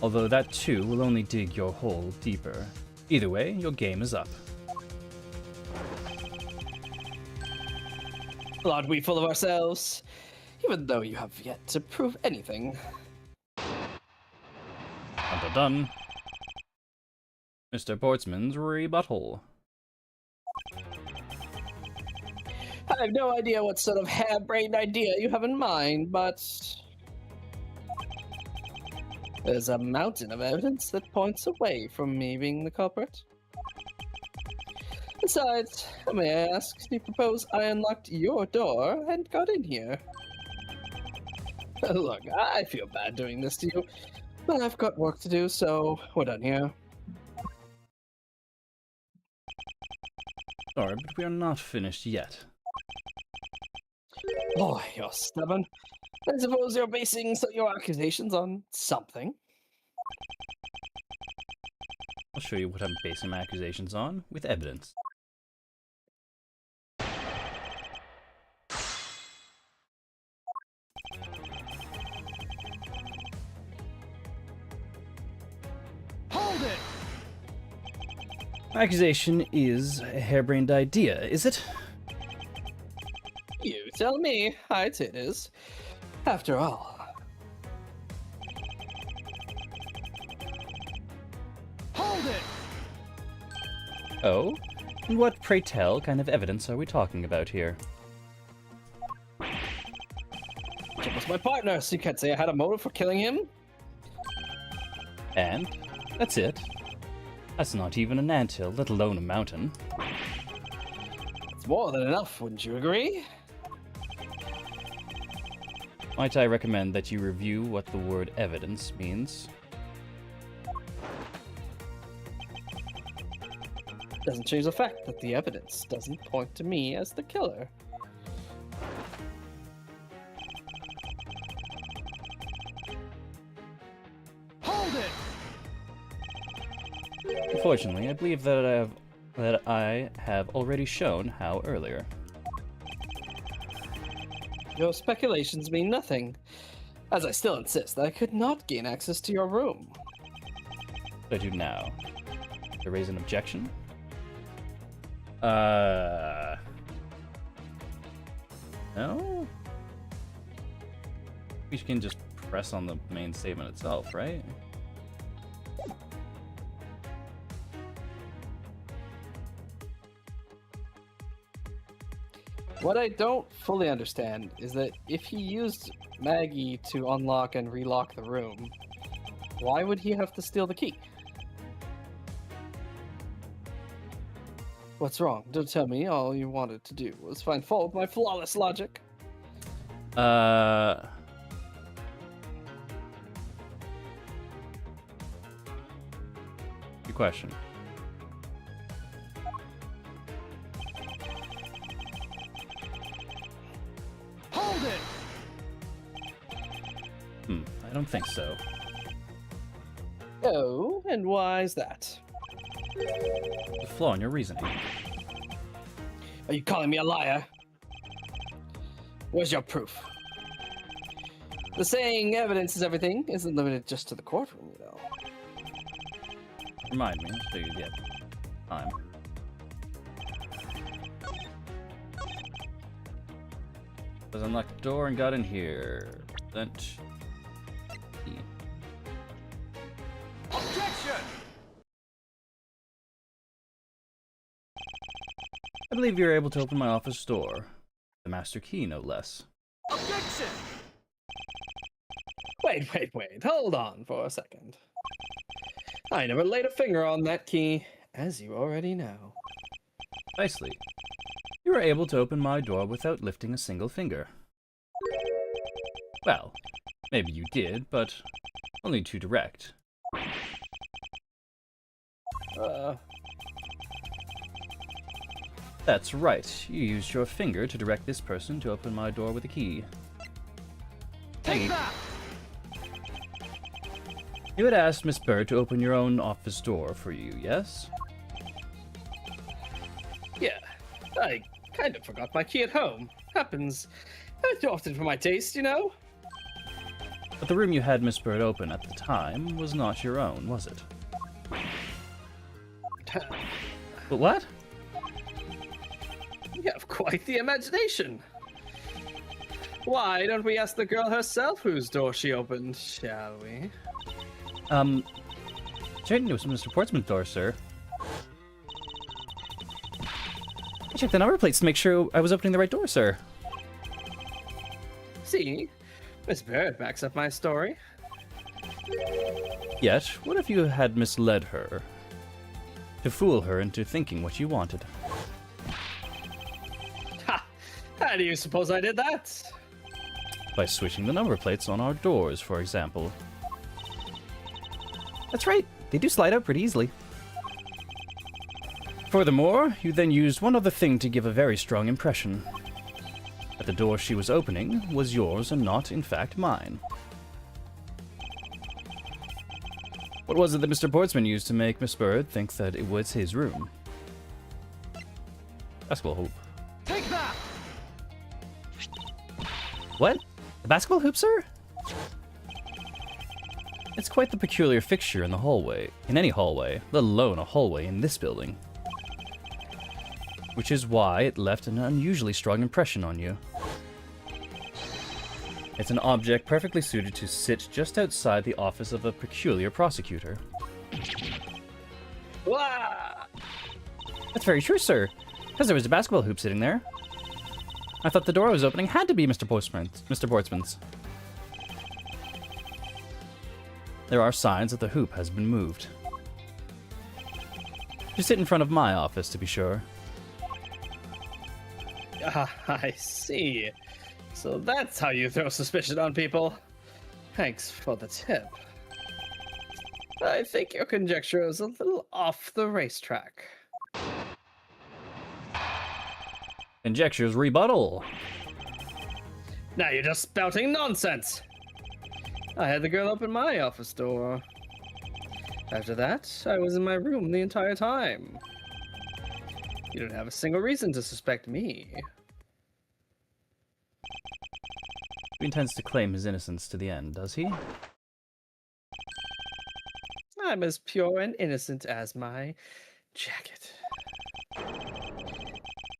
Although that too will only dig your hole deeper. Either way, your game is up. Aren't we full of ourselves? Even though you have yet to prove anything. Dun. Mr. Portsman's rebuttal. I have no idea what sort of harebrained idea you have in mind, but there's a mountain of evidence that points away from me being the culprit. Besides, may I ask, do you propose I unlocked your door and got in here? Look, I feel bad doing this to you, but I've got work to do, so we're done here. Sorry, but we are not finished yet. Boy, you're stubborn. I suppose you're basing your accusations on something. I'll show you what I'm basing my accusations on, with evidence. Hold it! My accusation is a harebrained idea, is it? You tell me. I'd say it is. After all. Hold it! Oh? And what, pray tell, kind of evidence are we talking about here? Jim was my partner, so you can't say I had a motive for killing him. And? That's it. That's not even an anthill, let alone a mountain. It's more than enough, wouldn't you agree? Might I recommend that you review what the word evidence means? Doesn't change the fact that the evidence doesn't point to me as the killer. Hold it! Unfortunately, I believe that I have already shown how earlier. Your speculations mean nothing, as I still insist that I could not gain access to your room. What do I do now? To raise an objection? No? We can just press on the main statement itself, right? What I don't fully understand is that if he used Maggie to unlock and relock the room, why would he have to steal the key? What's wrong? Don't tell me all you wanted to do was find fault with my flawless logic. Good question. Hold it! I don't think so. Oh, and why is that? A flaw in your reasoning. Are you calling me a liar? Where's your proof? The saying evidence is everything isn't limited just to the courtroom, you know. Remind me, so you get time. Was unlocked the door and got in here. Present key. Objection! I believe you're able to open my office door. The master key, no less. Objection! Wait. Hold on for a second. I never laid a finger on that key, as you already know. Nicely. You were able to open my door without lifting a single finger. Well, maybe you did, but only too direct. That's right. You used your finger to direct this person to open my door with a key. Take that! You had asked Miss Bird to open your own office door for you, yes? Yeah, I kind of forgot my key at home. Happens too often for my taste, you know? But the room you had Miss Bird open at the time was not your own, was it? But what? You have quite the imagination. Why don't we ask the girl herself whose door she opened, shall we? Certainly it was Mr. Portsmouth's door, sir. I checked the number plates to make sure I was opening the right door, sir. See, Miss Bird backs up my story. Yet, what if you had misled her? To fool her into thinking what you wanted. Ha! How do you suppose I did that? By switching the number plates on our doors, for example. That's right, they do slide out pretty easily. Furthermore, you then used one other thing to give a very strong impression. That the door she was opening was yours and not, in fact, mine. What was it that Mr. Portsman used to make Miss Bird think that it was his room? Basketball hoop. Take that! What? A basketball hoop, sir? It's quite the peculiar fixture in the hallway. In any hallway, let alone a hallway in this building. Which is why it left an unusually strong impression on you. It's an object perfectly suited to sit just outside the office of a peculiar prosecutor. Wah! That's very true, sir. Because there was a basketball hoop sitting there. I thought the door I was opening had to be Mr. Portsman's. There are signs that the hoop has been moved. To sit in front of my office, to be sure. Ah, I see. So that's how you throw suspicion on people. Thanks for the tip. I think your conjecture is a little off the racetrack. Conjecture's rebuttal. Now you're just spouting nonsense. I had the girl open my office door. After that, I was in my room the entire time. You don't have a single reason to suspect me. He intends to claim his innocence to the end, does he? I'm as pure and innocent as my jacket.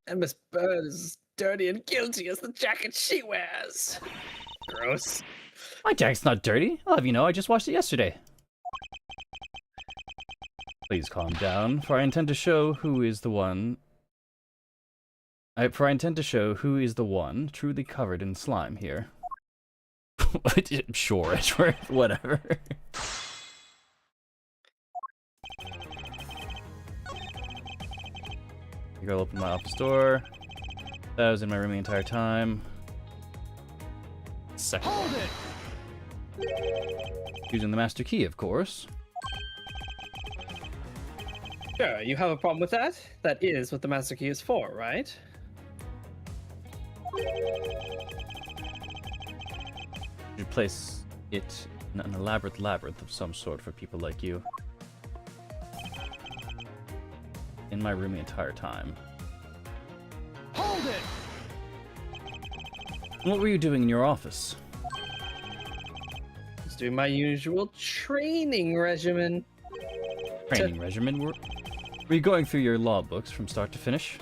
And Miss Bird is as dirty and guilty as the jacket she wears. Gross. My jacket's not dirty. I'll have you know I just washed it yesterday. Please calm down, for I intend to show who is the one... truly covered in slime here. Sure, Edgeworth, whatever. The girl opened my office door. I was in my room the entire time. Second. Hold it! Using the master key, of course. Sure, you have a problem with that? That is what the master key is for, right? You place it in an elaborate labyrinth of some sort for people like you. In my room the entire time. Hold it! What were you doing in your office? Just doing my usual training regimen. Training regimen? Were you going through your law books from start to finish?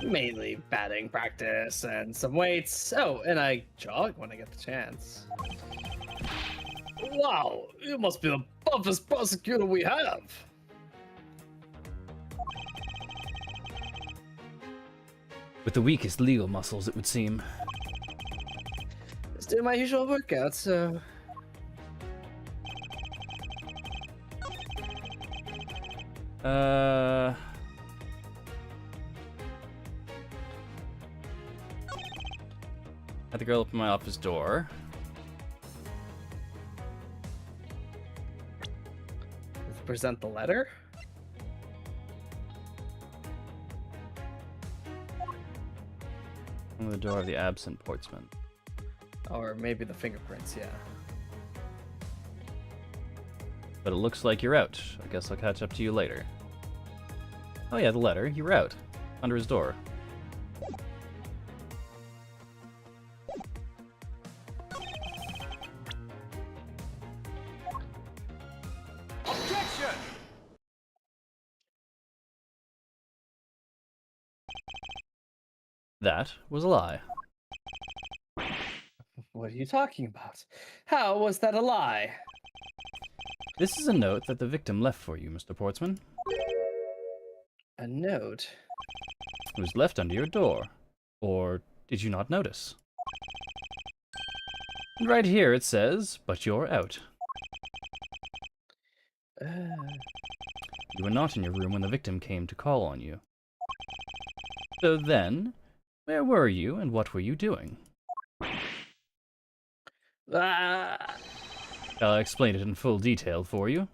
Mainly batting practice and some weights. Oh, and I jog when I get the chance. Wow, you must be the buffest prosecutor we have. With the weakest legal muscles, it would seem. Just doing my usual workout, so... Had the girl open my office door. Present the letter? On the door of the absent Portsman. Or maybe the fingerprints, yeah. But it looks like you're out. I guess I'll catch up to you later. Oh yeah, the letter. You were out. Under his door. Objection! That was a lie. What are you talking about? How was that a lie? This is a note that the victim left for you, Mr. Portsman. A note? It was left under your door. Or did you not notice? And right here it says, but you're out. You were not in your room when the victim came to call on you. So then, where were you and what were you doing? Shall I explain it in full detail for you?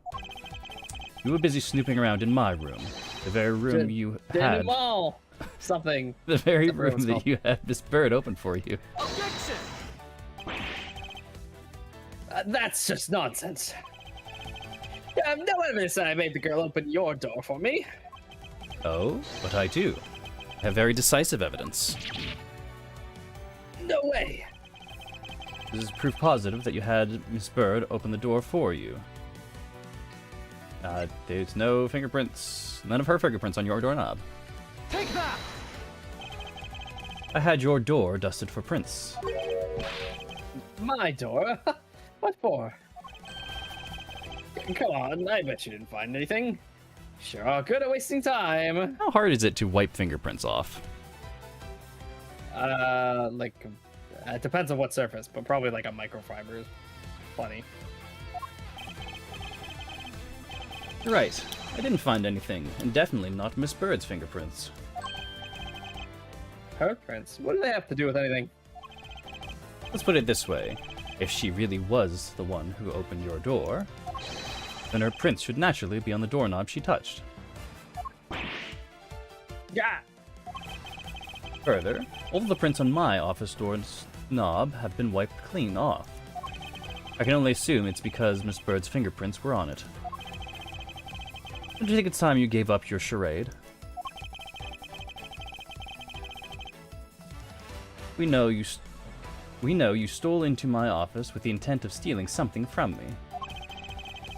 You were busy snooping around in my room. The very room you had. Wall. Something. The very Whatever it room was that called. you had this bird open for you. Objection! That's just nonsense. I have no evidence that I made the girl open your door for me. Oh, but I do. I have very decisive evidence. No way. This is proof positive that you had Miss Bird open the door for you. There's no fingerprints, none of her fingerprints on your doorknob. Take that! I had your door dusted for prints. My door? What for? Come on, I bet you didn't find anything. Sure are good at wasting time. How hard is it to wipe fingerprints off? It depends on what surface, but probably like a microfiber is plenty. You're right. I didn't find anything, and definitely not Miss Bird's fingerprints. Her prints? What do they have to do with anything? Let's put it this way. If she really was the one who opened your door, then her prints should naturally be on the doorknob she touched. Yeah. Further, all of the prints on my office door's knob have been wiped clean off. I can only assume it's because Miss Bird's fingerprints were on it. Don't you think it's time you gave up your charade? We know you stole into my office with the intent of stealing something from me.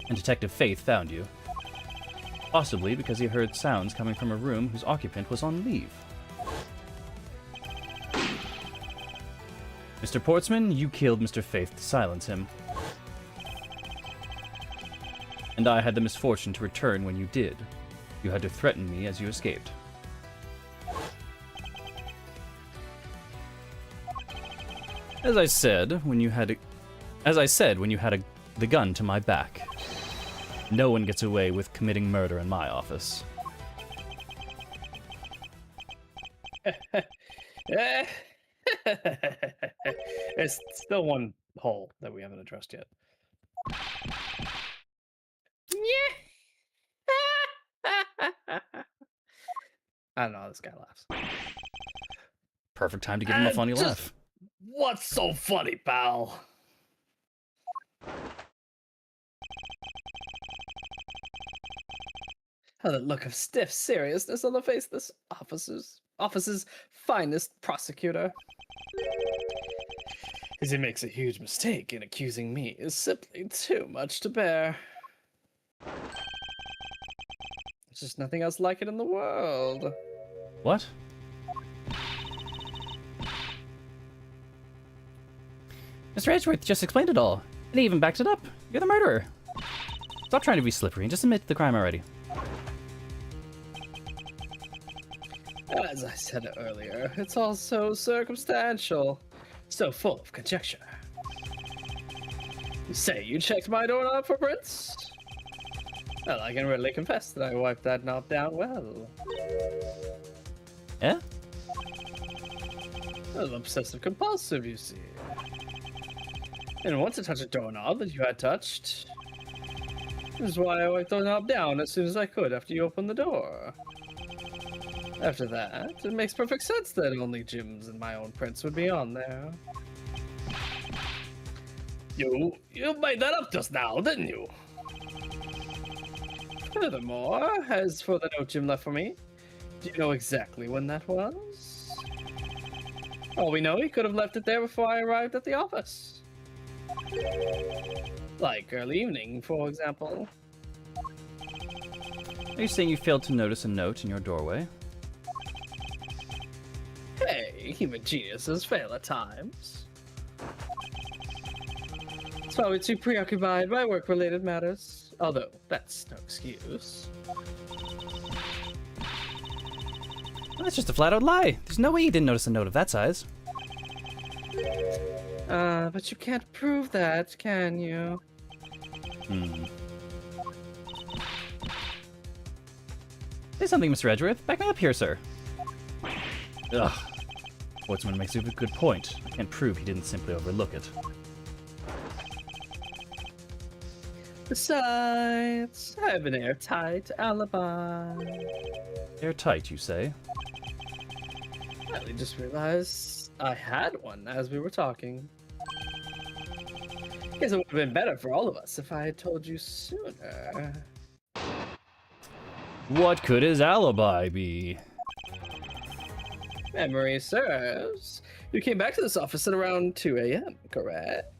And Detective Faith found you. Possibly because he heard sounds coming from a room whose occupant was on leave. Mr. Portsman, you killed Mr. Faith to silence him. And I had the misfortune to return when you did. You had to threaten me as you escaped. As I said when you had the gun to my back. No one gets away with committing murder in my office. There's still one hole that we haven't addressed yet. I don't know how this guy laughs. Perfect time to give him a funny Just- laugh. What's so funny, pal? Oh, the look of stiff seriousness on the face of this officer's finest prosecutor. As he makes a huge mistake in accusing me is simply too much to bear. There's just nothing else like it in the world. What? Mr. Edgeworth just explained it all, and he even backed it up. You're the murderer. Stop trying to be slippery and just admit the crime already. As I said earlier, it's all so circumstantial, so full of conjecture. You say you checked my doorknob for prints? Well, I can readily confess that I wiped that knob down well. Yeah? A little obsessive compulsive, you see. And once I touched a doorknob that you had touched, this is why I wiped the knob down as soon as I could after you opened the door. After that, it makes perfect sense that only Jim's and my own prints would be on there. You made that up just now, didn't you? Furthermore, as for the note Jim left for me, do you know exactly when that was? All we know, he could have left it there before I arrived at the office. Like early evening, for example. Are you saying you failed to notice a note in your doorway? Hey, human geniuses fail at times. It's probably too preoccupied by work-related matters, although that's no excuse. That's just a flat-out lie. There's no way you didn't notice a note of that size. But you can't prove that, can you? Say something, Mr. Edgeworth. Back me up here, sir. Ugh. Sportsman makes a good point. I can't prove he didn't simply overlook it. Besides, I have an airtight alibi. Airtight, you say? I just realized I had one as we were talking. Guess it would have been better for all of us if I had told you sooner. What could his alibi be? Memory serves. You came back to this office at around 2 a.m., correct?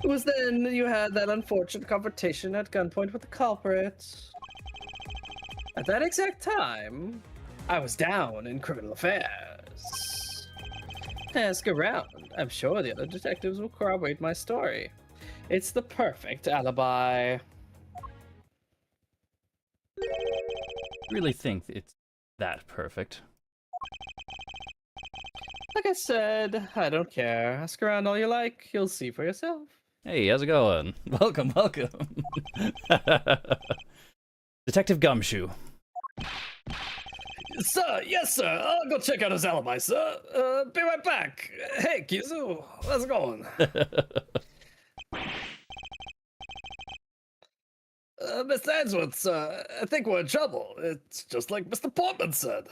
It was then you had that unfortunate confrontation at gunpoint with the culprit. At that exact time, I was down in criminal affairs. Ask around. I'm sure the other detectives will corroborate my story. It's the perfect alibi. Really think it's that perfect? Like I said, I don't care. Ask around all you like. You'll see for yourself. Hey, how's it going? Welcome, welcome. Detective Gumshoe. Sir, yes, sir. I'll go check out his alibi, sir. Be right back. Hey, Kizu, how's it going? Mr. Edgeworth, sir, I think we're in trouble. It's just like Mr. Portman said.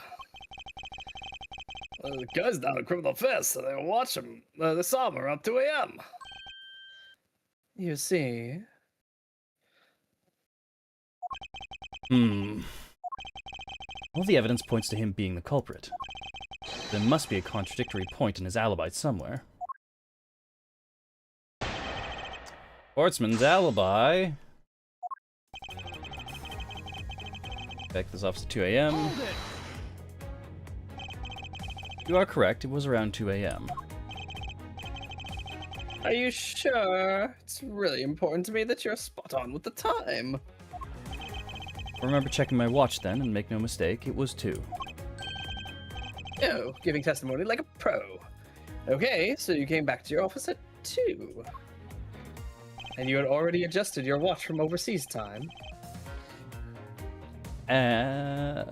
The guy's down in criminal affairs, so they watch him. They saw him around 2 a.m. You see? All the evidence points to him being the culprit. There must be a contradictory point in his alibi somewhere. Sportsman's alibi. Back to this office at 2 a.m. Hold it! You are correct, it was around 2 a.m. Are you sure? It's really important to me that you're spot on with the time. I remember checking my watch then, and make no mistake, it was 2. Oh, giving testimony like a pro. Okay, so you came back to your office at 2. And you had already adjusted your watch from overseas time. I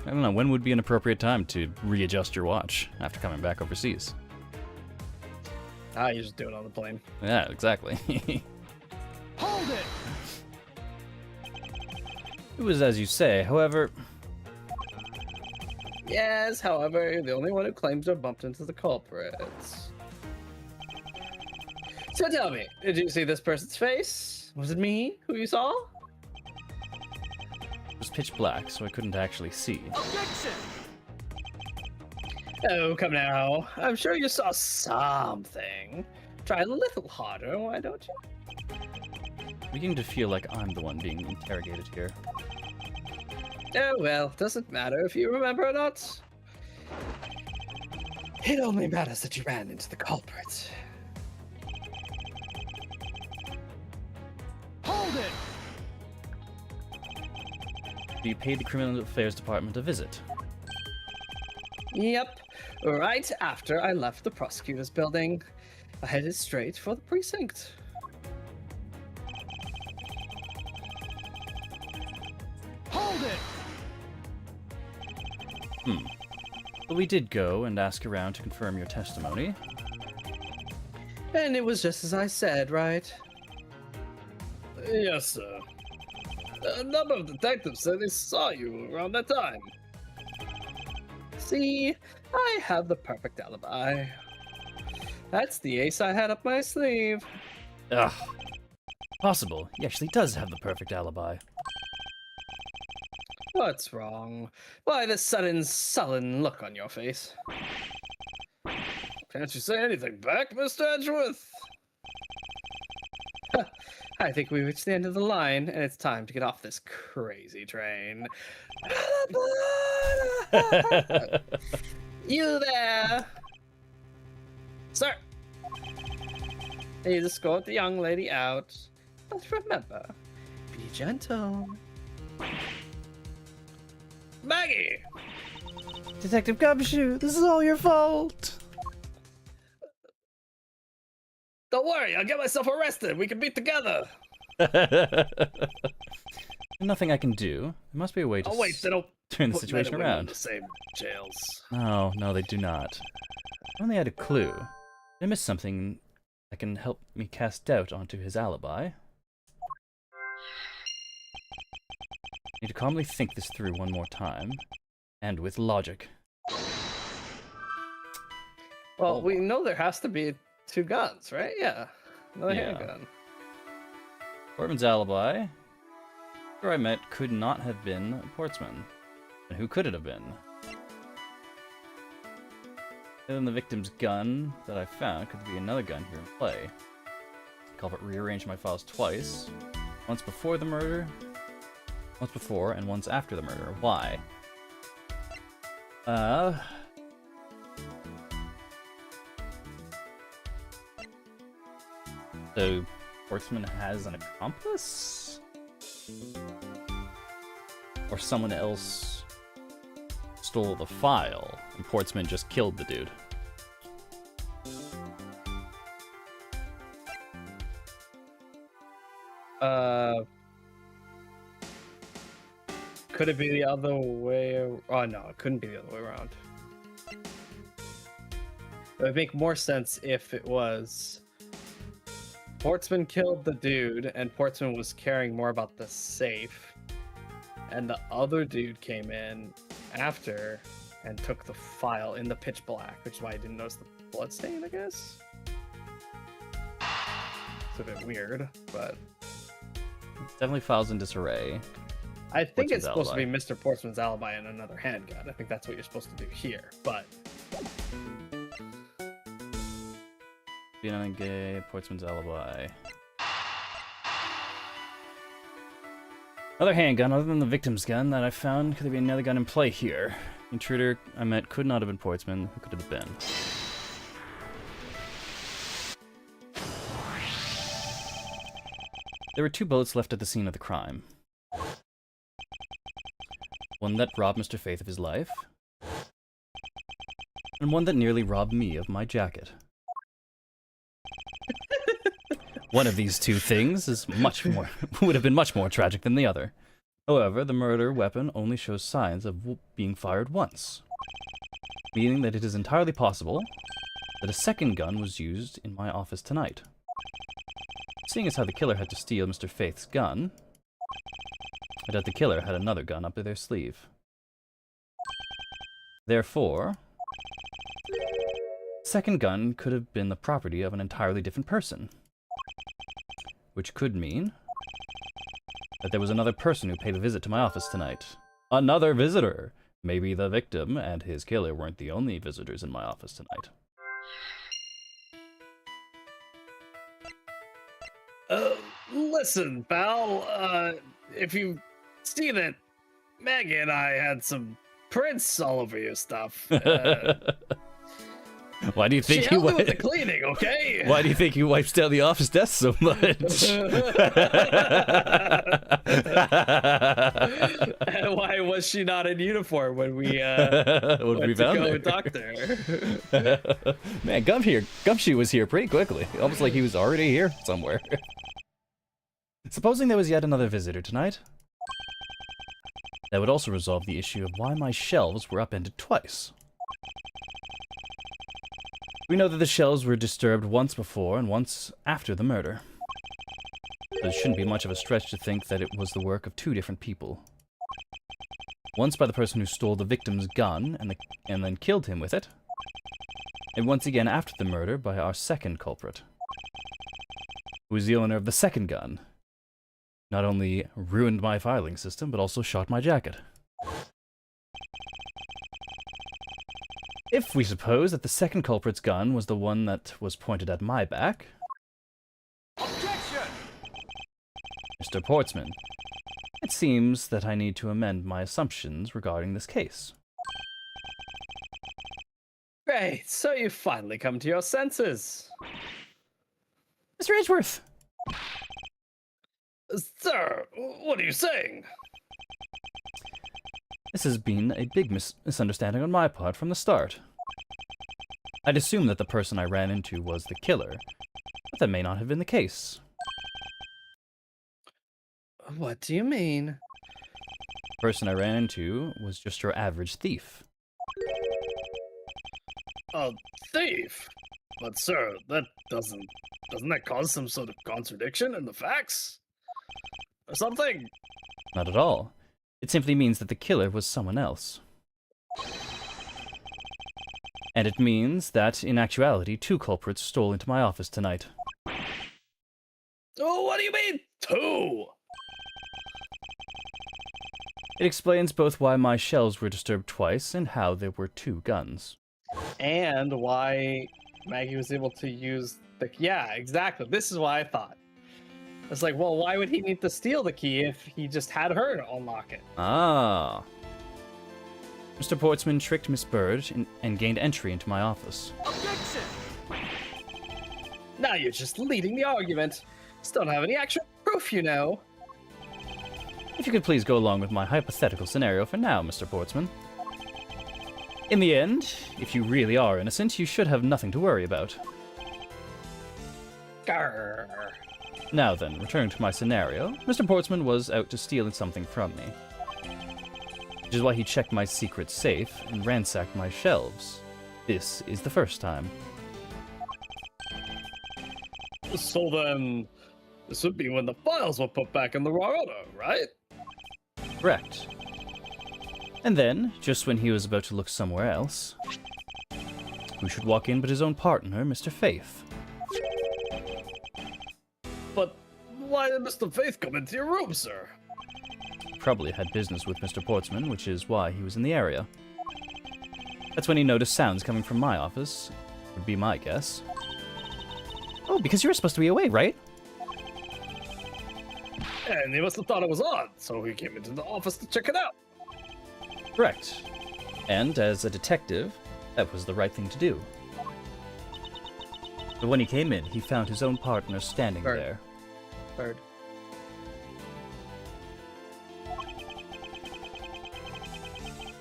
don't know, when would be an appropriate time to readjust your watch after coming back overseas? You just do it on the plane. Yeah, exactly. Hold it! It was as you say, however... Yes, however, you're the only one who claims to have bumped into the culprits. So tell me, did you see this person's face? Was it me who you saw? It was pitch black, so I couldn't actually see. Objection! Oh, come now. I'm sure you saw something. Try a little harder, why don't you? I'm beginning to feel like I'm the one being interrogated here. Oh, well, doesn't matter if you remember or not. It only matters that you ran into the culprit. Hold it! You paid the Criminal Affairs Department a visit. Yep, right after I left the prosecutor's building. I headed straight for the precinct. Hold it! But we did go and ask around to confirm your testimony. And it was just as I said, right? Yes, sir. A number of detectives said they saw you around that time. See, I have the perfect alibi. That's the ace I had up my sleeve. Ugh. Possible. He actually does have the perfect alibi. What's wrong? Why this sudden sullen look on your face? Can't you say anything back, Mr. Edgeworth? I think we reached the end of the line, and it's time to get off this crazy train. You there? Sir! Please escort the young lady out. But remember, be gentle. Maggie! Detective Gumshoe, this is all your fault. Don't worry, I'll get myself arrested. We can be together. Nothing I can do. There must be a way to Oh wait, they don't turn the put men situation and women in around. the same jails. No, no, they do not. I only had a clue. I missed something that can help me cast doubt onto his alibi. Need to calmly think this through one more time, and with logic. Well, we know there has to be 2 guns, right? Yeah. Another Yeah. handgun. Portman's alibi, who I met, could not have been Portsman. And who could it have been? Other than the victim's gun that I found, could there be another gun here in play? Culprit rearranged my files twice. Once before the murder, once before, and once after the murder. Why? So, Portsman has an accomplice? Or someone else stole the file, and Portsman just killed the dude? Could it be the other way? Oh no, it couldn't be the other way around. It would make more sense if it was Portsman killed the dude, and Portsman was caring more about the safe, and the other dude came in after and took the file in the pitch black, which is why I didn't notice the blood stain, I guess. It's a bit weird, but Definitely files in disarray. I think Portsman's it's supposed alibi. to be Mr. Portsman's alibi and another handgun. I think that's what you're supposed to do here, but Being gay, Portsman's alibi. Another handgun other than the victim's gun that I found. Could there be another gun in play here? Intruder I met could not have been Portsman. Who could it have been? There were 2 bullets left at the scene of the crime. One that robbed Mr. Faith of his life, and one that nearly robbed me of my jacket. One of these 2 things is much more would have been much more tragic than the other. However, the murder weapon only shows signs of being fired once, meaning that it is entirely possible that a second gun was used in my office tonight. Seeing as how the killer had to steal Mr. Faith's gun, I doubt the killer had another gun up their sleeve. Therefore, second gun could have been the property of an entirely different person, which could mean that there was another person who paid a visit to my office tonight. Another visitor! Maybe the victim and his killer weren't the only visitors in my office tonight. listen, pal. If you see that Maggie and I had some prints all over your stuff, Why do you she think you helped me with the cleaning, okay? Why do you think you wipes down the office desk so much? And why was she not in uniform when we When we went to found go her. and talk to her? Man, Gumshoe was here pretty quickly. Almost like he was already here somewhere. Supposing there was yet another visitor tonight, that would also resolve the issue of why my shelves were upended twice. We know that the shelves were disturbed once before and once after the murder. But it shouldn't be much of a stretch to think that it was the work of 2 different people. Once by the person who stole the victim's gun and then killed him with it, and once again after the murder by our second culprit, who was the owner of the second gun. Not only ruined my filing system, but also shot my jacket. If we suppose that the second culprit's gun was the one that was pointed at my back, Objection! Mr. Portsman, it seems that I need to amend my assumptions regarding this case. Great, so you finally come to your senses. Mr. Edgeworth! Sir, what are you saying? This has been a big misunderstanding on my part from the start. I'd assumed that the person I ran into was the killer, but that may not have been the case. What do you mean? The person I ran into was just your average thief. A thief? But sir, doesn't that cause some sort of contradiction in the facts? Or something? Not at all. It simply means that the killer was someone else. And it means that, in actuality, 2 culprits stole into my office tonight. Oh, what do you mean, 2? It explains both why my shelves were disturbed twice and how there were 2 guns. And why Maggie was able to use the... Yeah, exactly. This is why I thought. It's like, well, why would he need to steal the key if he just had her unlock it? Ah. Mr. Portsman tricked Miss Bird and gained entry into my office. Objection! Now you're just leading the argument. Still don't have any actual proof, you know. If you could please go along with my hypothetical scenario for now, Mr. Portsman. In the end, if you really are innocent, you should have nothing to worry about. Grr. Now then, returning to my scenario, Mr. Portsman was out to steal something from me. Which is why he checked my secret safe and ransacked my shelves. This is the first time. So then, this would be when the files were put back in the raw order, right? Correct. And then, just when he was about to look somewhere else, who should walk in but his own partner, Mr. Faith? But why did Mr. Faith come into your room, sir? Probably had business with Mr. Portsman, which is why he was in the area. That's when he noticed sounds coming from my office, would be my guess. Oh, because you were supposed to be away, right? And he must have thought it was odd, so he came into the office to check it out. Correct. And as a detective, that was the right thing to do. But when he came in, he found his own partner standing Bird. there. Bird.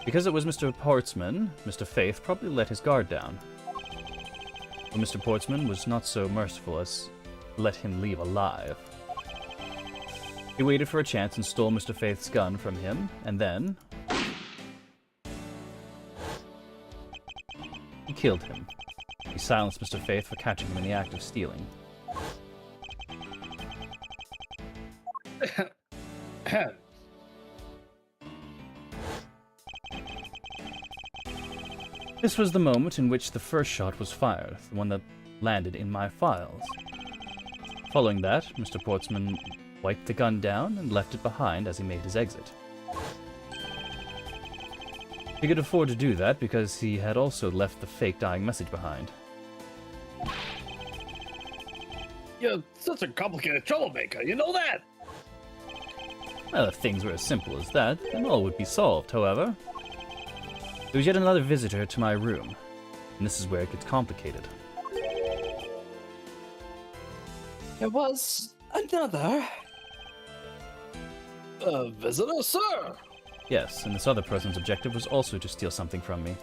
Because it was Mr. Portsman, Mr. Faith probably let his guard down. But Mr. Portsman was not so merciful as let him leave alive. He waited for a chance and stole Mr. Faith's gun from him, and then... he killed him. He silenced Mr. Faith for catching him in the act of stealing. This was the moment in which the first shot was fired, the one that landed in my files. Following that, Mr. Portsman wiped the gun down and left it behind as he made his exit. He could afford to do that because he had also left the fake dying message behind. You're such a complicated troublemaker, you know that? Well, if things were as simple as that, then all would be solved, however. There was yet another visitor to my room, and this is where it gets complicated. It was another. A visitor, sir? Yes, and this other person's objective was also to steal something from me.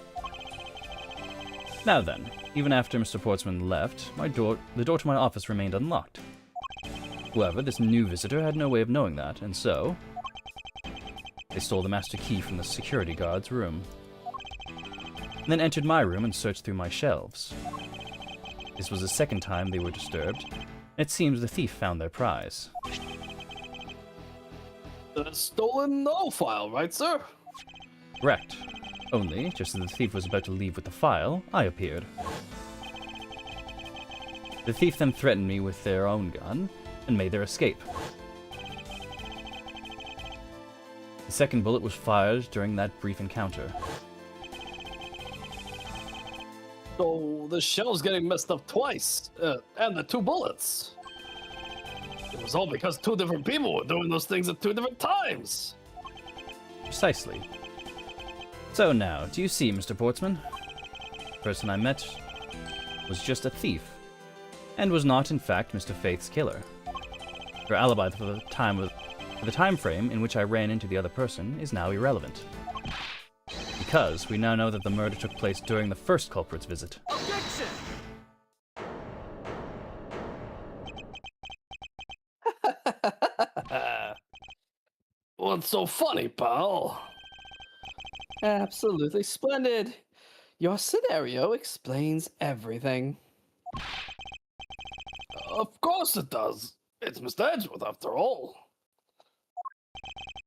Now then, even after Mr. Portsman left, the door to my office remained unlocked. However, this new visitor had no way of knowing that, and so... they stole the master key from the security guard's room. And then entered my room and searched through my shelves. This was the second time they were disturbed, and it seems the thief found their prize. The stolen no file, right, sir? Correct. Only, just as the thief was about to leave with the file, I appeared. The thief then threatened me with their own gun, and made their escape. The second bullet was fired during that brief encounter. So the shell's getting messed up twice, and the 2 bullets. It was all because 2 different people were doing those things at 2 different times. Precisely. So now, do you see, Mr. Portsman? The person I met was just a thief, and was not, in fact, Mr. Faith's killer. Your alibi for the time frame in which I ran into the other person is now irrelevant. Because we now know that the murder took place during the first culprit's visit. Objection! What's so funny, pal? Absolutely splendid. Your scenario explains everything. Of course it does. It's Mr. Edgeworth, after all.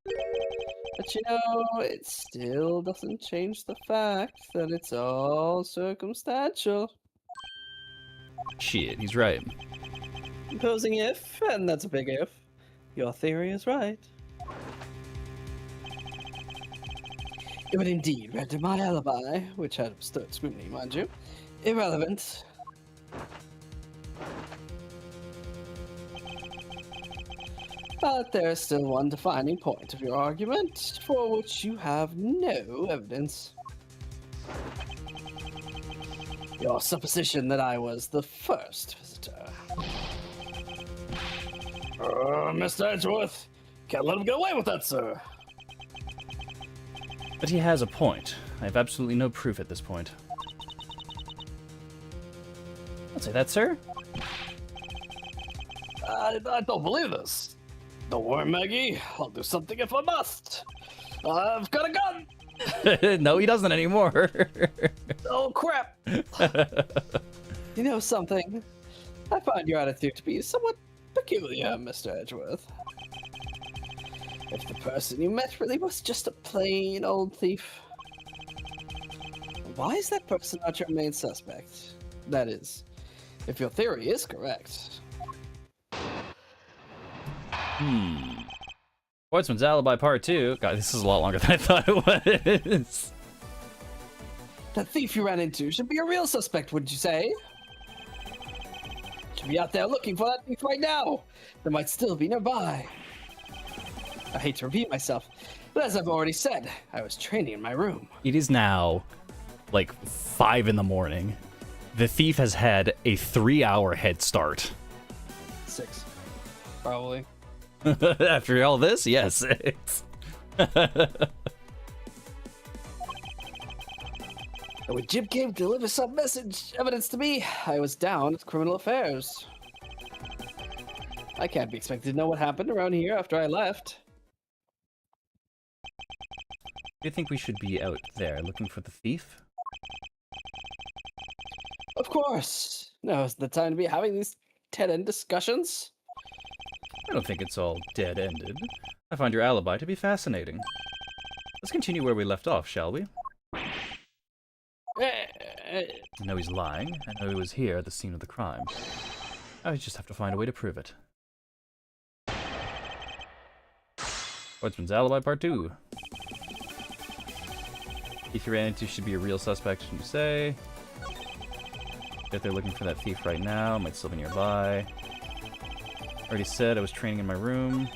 But you know, it still doesn't change the fact that it's all circumstantial. Shit, he's right. Imposing if, and that's a big if, your theory is right. It would indeed render my alibi, which had stood scrutiny, mind you, irrelevant. But there is still one defining point of your argument, for which you have no evidence. Your supposition that I was the first visitor. Mr. Edgeworth, can't let him get away with that, sir. But he has a point. I have absolutely no proof at this point. Don't say that, sir. I don't believe this. Don't worry, Maggie. I'll do something if I must. I've got a gun. No, he doesn't anymore. Oh, crap. You know something? I find your attitude to be somewhat peculiar, Mr. Edgeworth. If the person you met really was just a plain old thief, why is that person not your main suspect? That is, if your theory is correct. Sportsman's Alibi Part 2. God, this is a lot longer than I thought it was. That thief you ran into should be a real suspect, wouldn't you say? Should be out there looking for that thief right now. That might still be nearby. I hate to repeat myself, but as I've already said, I was training in my room. It is now, like, 5 in the morning. The thief has had a 3-hour head start. 6, probably. After all this, yes. When Jim came to deliver some evidence to me, I was down at Criminal Affairs. I can't be expected to know what happened around here after I left. Do you think we should be out there looking for the thief? Of course. Now is the time to be having these dead-end discussions. I don't think it's all dead-ended. I find your alibi to be fascinating. Let's continue where we left off, shall we? I know he's lying. I know he was here at the scene of the crime. I just have to find a way to prove it. Sportsman's Alibi Part 2. If you ran into should be a real suspect, shouldn't you say? If they're looking for that thief right now, might still be nearby. Already said I was training in my room.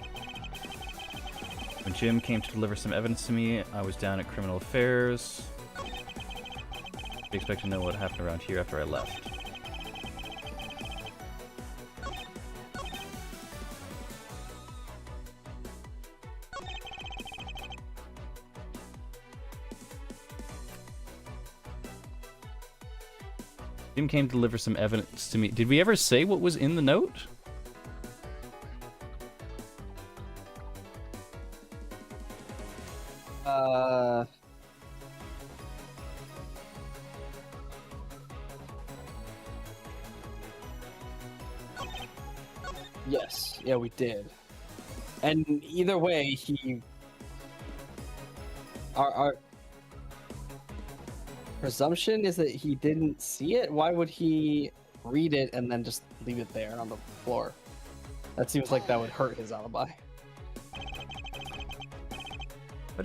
When Jim came to deliver some evidence to me, I was down at Criminal Affairs. I expect to know what happened around here after I left. Jim came to deliver some evidence to me. Did we ever say what was in the note? Yes, yeah, we did. And either way, our presumption is that he didn't see it. Why would he read it and then just leave it there on the floor? That seems like that would hurt his alibi. Why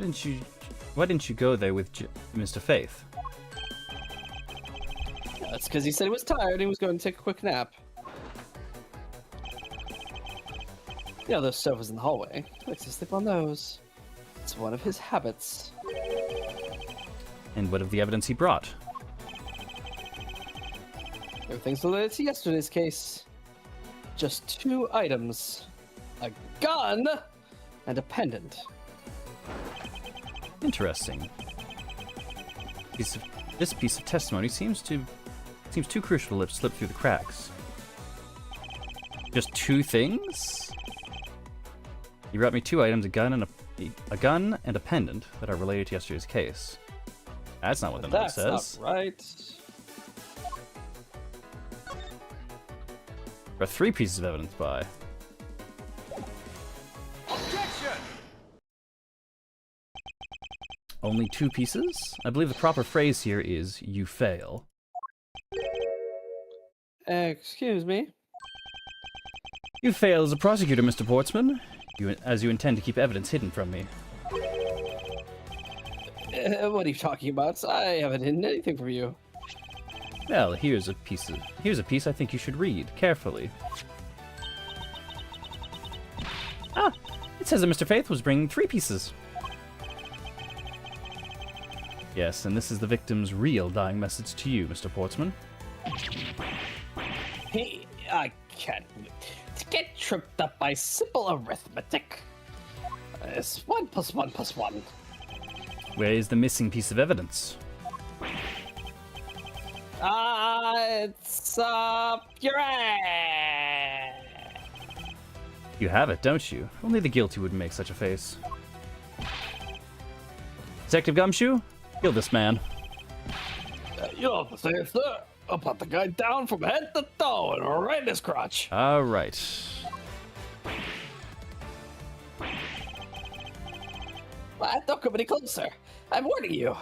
didn't you go there with Mr. Faith? Yeah, that's because he said he was tired and he was going to take a quick nap. You know those sofas in the hallway. He likes to sleep on those. It's one of his habits. And what of the evidence he brought? Everything's related to yesterday's case. Just 2 items. a gun, and a pendant. Interesting. This piece of testimony seems too crucial to let slip through the cracks. Just 2 things? You brought me 2 items, a gun and a pendant that are related to yesterday's case. That's not what the note says. Not right. There are 3 pieces of evidence by. Objection! Only 2 pieces? I believe the proper phrase here is, you fail. Excuse me? You fail as a prosecutor, Mr. Portsman, as you intend to keep evidence hidden from me. What are you talking about? I haven't hidden anything from you. Well, here's a piece I think you should read carefully. Ah, it says that Mr. Faith was bringing 3 pieces. Yes, and this is the victim's real dying message to you, Mr. Portsman. Hey, I can't get tripped up by simple arithmetic. It's 1 + 1 + 1. Where is the missing piece of evidence? It's your ass. You have it, don't you? Only the guilty would make such a face. Detective Gumshoe, kill this man. You know what to say, sir. I'll put the guy down from head to toe and right in his crotch. All right. Don't come any closer. I'm warning you.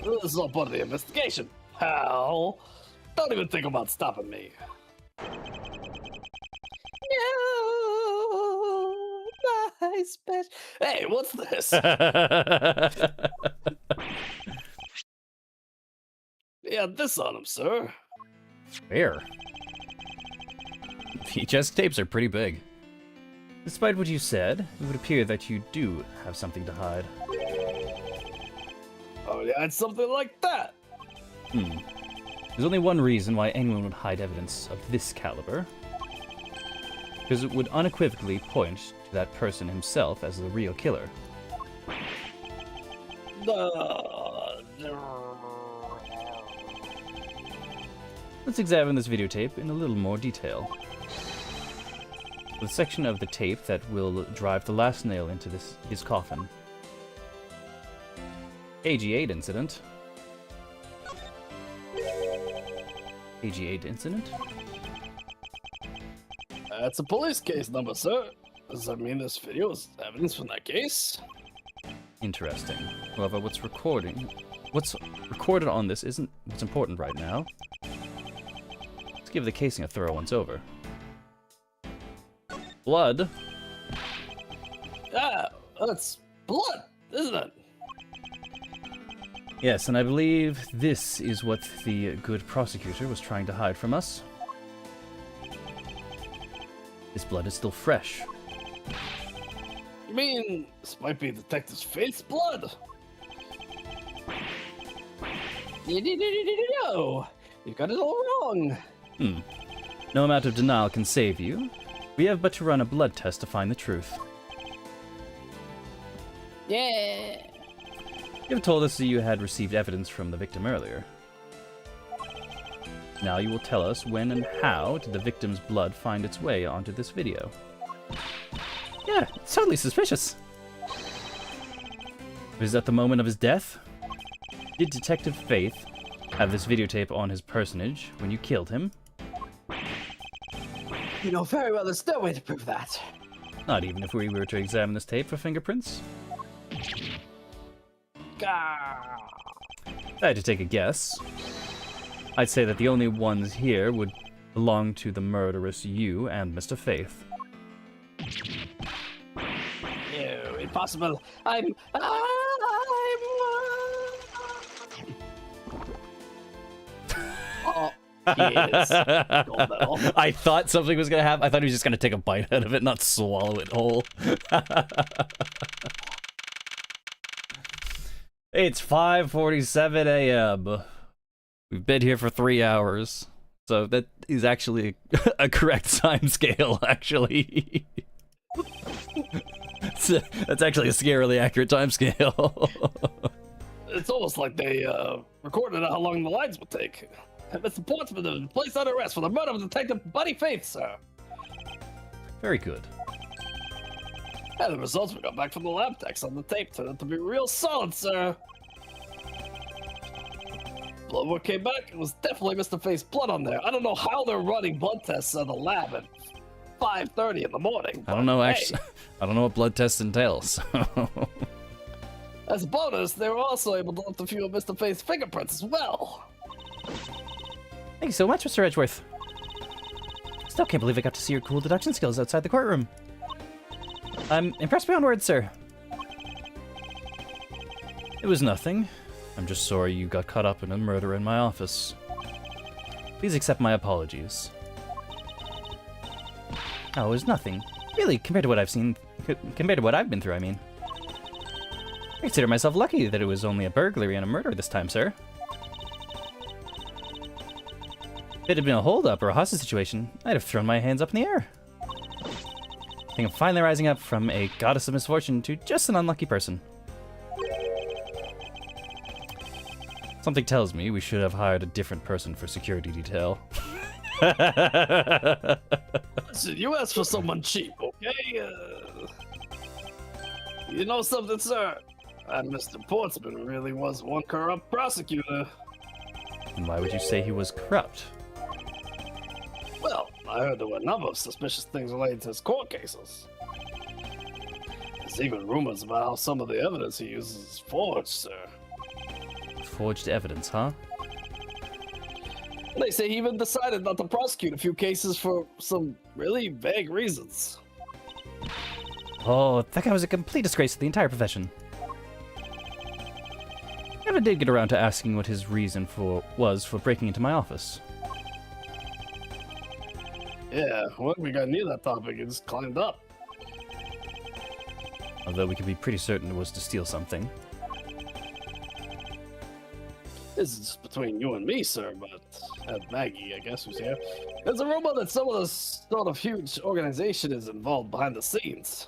This is all part of the investigation. Hell, don't even think about stopping me. No, nice bitch. Hey, what's this? Yeah, this on him, sir. Fair. VHS tapes are pretty big. Despite what you said, it would appear that you do have something to hide. Oh, yeah, it's something like that. There's only one reason why anyone would hide evidence of this caliber. Because it would unequivocally point to that person himself as the real killer. Let's examine this videotape in a little more detail. The section of the tape that will drive the last nail into his coffin. AG8 incident. AG8 incident? That's a police case number, sir. Does that mean this video is evidence from that case? Interesting. However, what's recorded on this isn't what's important right now. Let's give the casing a thorough once over. Blood. Ah, that's blood, isn't it? Yes, and I believe this is what the good prosecutor was trying to hide from us. This blood is still fresh. You mean this might be Detective Faith's blood? No, you got it all wrong. No amount of denial can save you. We have but to run a blood test to find the truth. Yeah. You have told us that you had received evidence from the victim earlier. Now you will tell us when and how did the victim's blood find its way onto this video. Yeah, it's totally suspicious. Is that the moment of his death? Did Detective Faith have this videotape on his personage when you killed him? You know very well there's no way to prove that. Not even if we were to examine this tape for fingerprints? Gah. If I had to take a guess, I'd say that the only ones here would belong to the murderous you and Mr. Faith. No, impossible. Oh, yes. Gold medal. I thought something was gonna happen. I thought he was just gonna take a bite out of it, not swallow it whole. It's 5:47 a.m. We've been here for 3 hours. So that is actually a correct time scale, actually. That's actually a scarily accurate time scale. It's almost like they recorded how long the lines would take. Mr. Portsmouth is placed under arrest for the murder of Detective Buddy Faith, sir. Very good. And the results we got back from the lab techs on the tape turned out to be real solid, sir. Blood work came back. It was definitely Mr. Faith's blood on there. I don't know how they're running blood tests at the lab at 5:30 in the morning. I don't know, hey, actually. I don't know what blood tests entails. As a bonus, they were also able to lift a few of Mr. Faith's fingerprints as well. Thank you so much, Mr. Edgeworth. Still can't believe I got to see your cool deduction skills outside the courtroom. I'm impressed beyond words, sir. It was nothing. I'm just sorry you got caught up in a murder in my office. Please accept my apologies. Oh, it was nothing. Really, compared to what I've been through, I mean. I consider myself lucky that it was only a burglary and a murder this time, sir. If it had been a hold-up or a hostage situation, I'd have thrown my hands up in the air. I think I'm finally rising up from a goddess of misfortune to just an unlucky person. Something tells me we should have hired a different person for security detail. Listen, you asked for someone cheap, okay? You know something, sir? Mr. Portsmouth really was one corrupt prosecutor. And why would you say he was corrupt? Well, I heard there were a number of suspicious things related to his court cases. There's even rumors about how some of the evidence he uses is forged, sir. Forged evidence, huh? They say he even decided not to prosecute a few cases for some really vague reasons. Oh, that guy was a complete disgrace to the entire profession. Never did get around to asking what his reason was for breaking into my office. Yeah, when we got near that topic, it just climbed up. Although we could be pretty certain it was to steal something. This is just between you and me, sir, but Maggie, I guess, who's here. There's a rumor that some of this sort of huge organization is involved behind the scenes.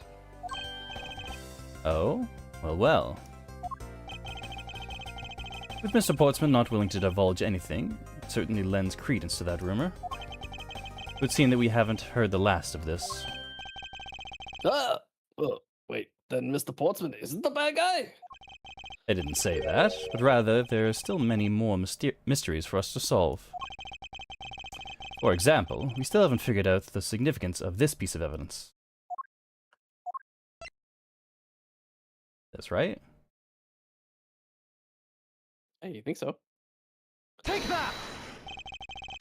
Oh? Well. With Mr. Portsmouth not willing to divulge anything, it certainly lends credence to that rumor. It would seem that we haven't heard the last of this. Oh, wait, then Mr. Portsmouth isn't the bad guy? I didn't say that, but rather there are still many more mysteries for us to solve. For example, we still haven't figured out the significance of this piece of evidence. That's right. Hey, you think so? Take that!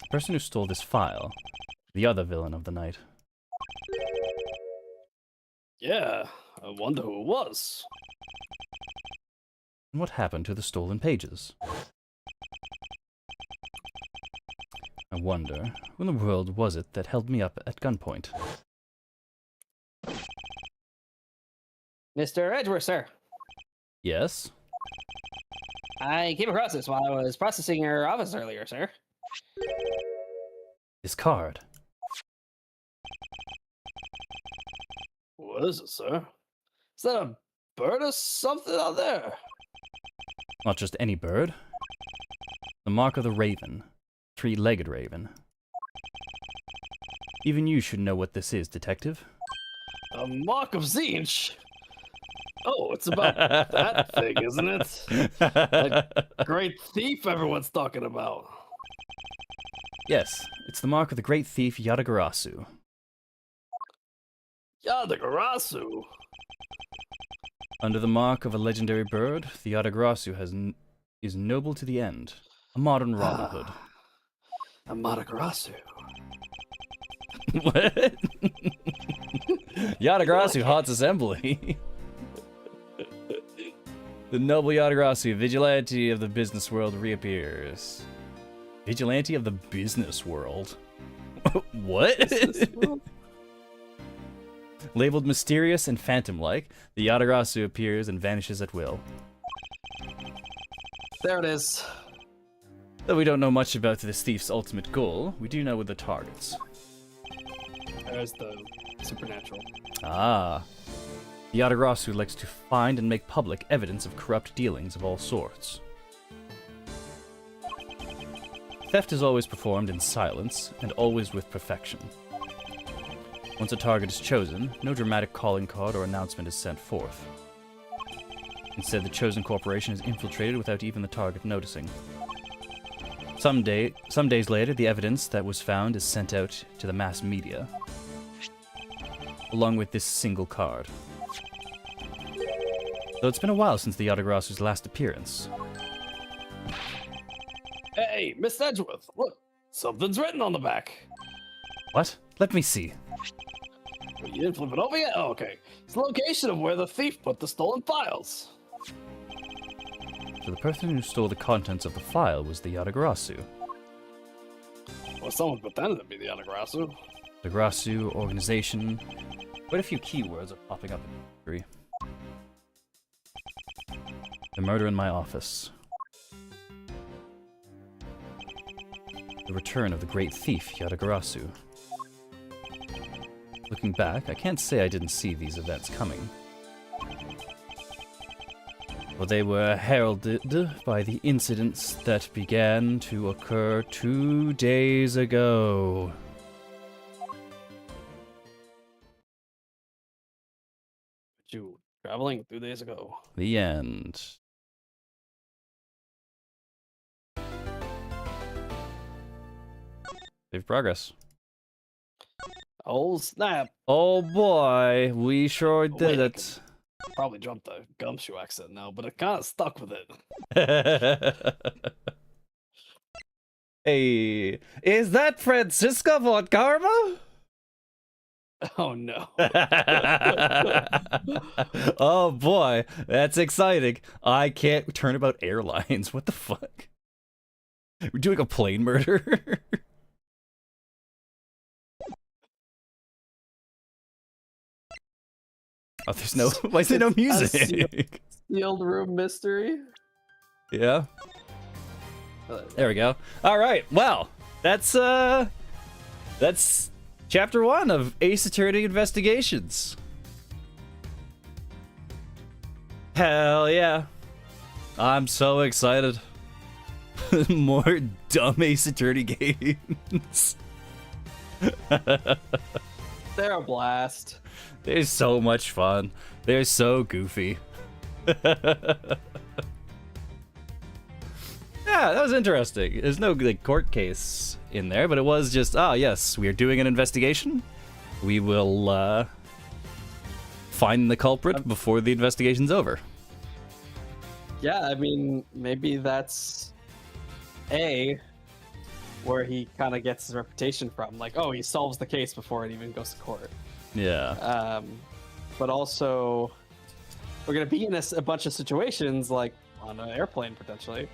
The person who stole this file, the other villain of the night. Yeah, I wonder who it was. And what happened to the stolen pages? I wonder, who in the world was it that held me up at gunpoint? Mr. Edgeworth, sir. Yes? I came across this while I was processing your office earlier, sir. This card. What is it, sir? Is that a bird or something out there? Not just any bird. The mark of the raven. Three-legged raven. Even you should know what this is, detective. A mark of Zinch? Oh, it's about that thing, isn't it? That great thief everyone's talking about. Yes, it's the mark of the great thief Yadagarasu. Yadagarasu? Under the mark of a legendary bird, the Yadagarasu is noble to the end. A modern Robin Hood. A Yadagarasu. What? Yadagarasu haunts assembly. The noble Yadagarasu, vigilante of the business world, reappears. Vigilante of the business world? What? Labeled mysterious and phantom-like, the Yadagarasu appears and vanishes at will. There it is. Though we don't know much about this thief's ultimate goal, we do know the targets. There's the supernatural. Ah. The Yatagarasu likes to find and make public evidence of corrupt dealings of all sorts. Theft is always performed in silence, and always with perfection. Once a target is chosen, no dramatic calling card or announcement is sent forth. Instead, the chosen corporation is infiltrated without even the target noticing. Some days later, the evidence that was found is sent out to the mass media, along with this single card. Though it's been a while since the Yatagarasu's last appearance. Hey, Miss Edgeworth, look, something's written on the back. What? Let me see. You didn't flip it over yet? Oh, okay. It's the location of where the thief put the stolen files. So the person who stole the contents of the file was the Yatagarasu. Well, someone pretended to be the Yatagarasu. The Yatagarasu organization. Quite a few keywords are popping up in history. The murder in my office. The return of the great thief, Yatagarasu. Looking back, I can't say I didn't see these events coming. But they were heralded by the incidents that began to occur 2 days ago. You traveling 2 days ago. The end. Save progress. Oh, snap. Oh boy, we sure did Wait, it. Probably jumped the gumshoe accent now, but it kind of stuck with it. Hey, is that Francisca von Karma? Oh, no. Oh boy, that's exciting. I can't turn about airlines. What the fuck? We're doing a plane murder? Oh, there's no. Why is there no music? Sealed room mystery. Yeah. There we go. All right. Well, that's chapter 1 of Ace Attorney Investigations. Hell yeah. I'm so excited. More dumb Ace Attorney games. They're a blast. They're so much fun. They're so goofy. Yeah, that was interesting. There's no like court case in there, but it was just, oh yes, we are doing an investigation. We will find the culprit before the investigation's over. Yeah, I mean, maybe that's where he kind of gets his reputation from. Like, oh, he solves the case before it even goes to court. Yeah. But also, we're gonna be in a bunch of situations, like on an airplane potentially,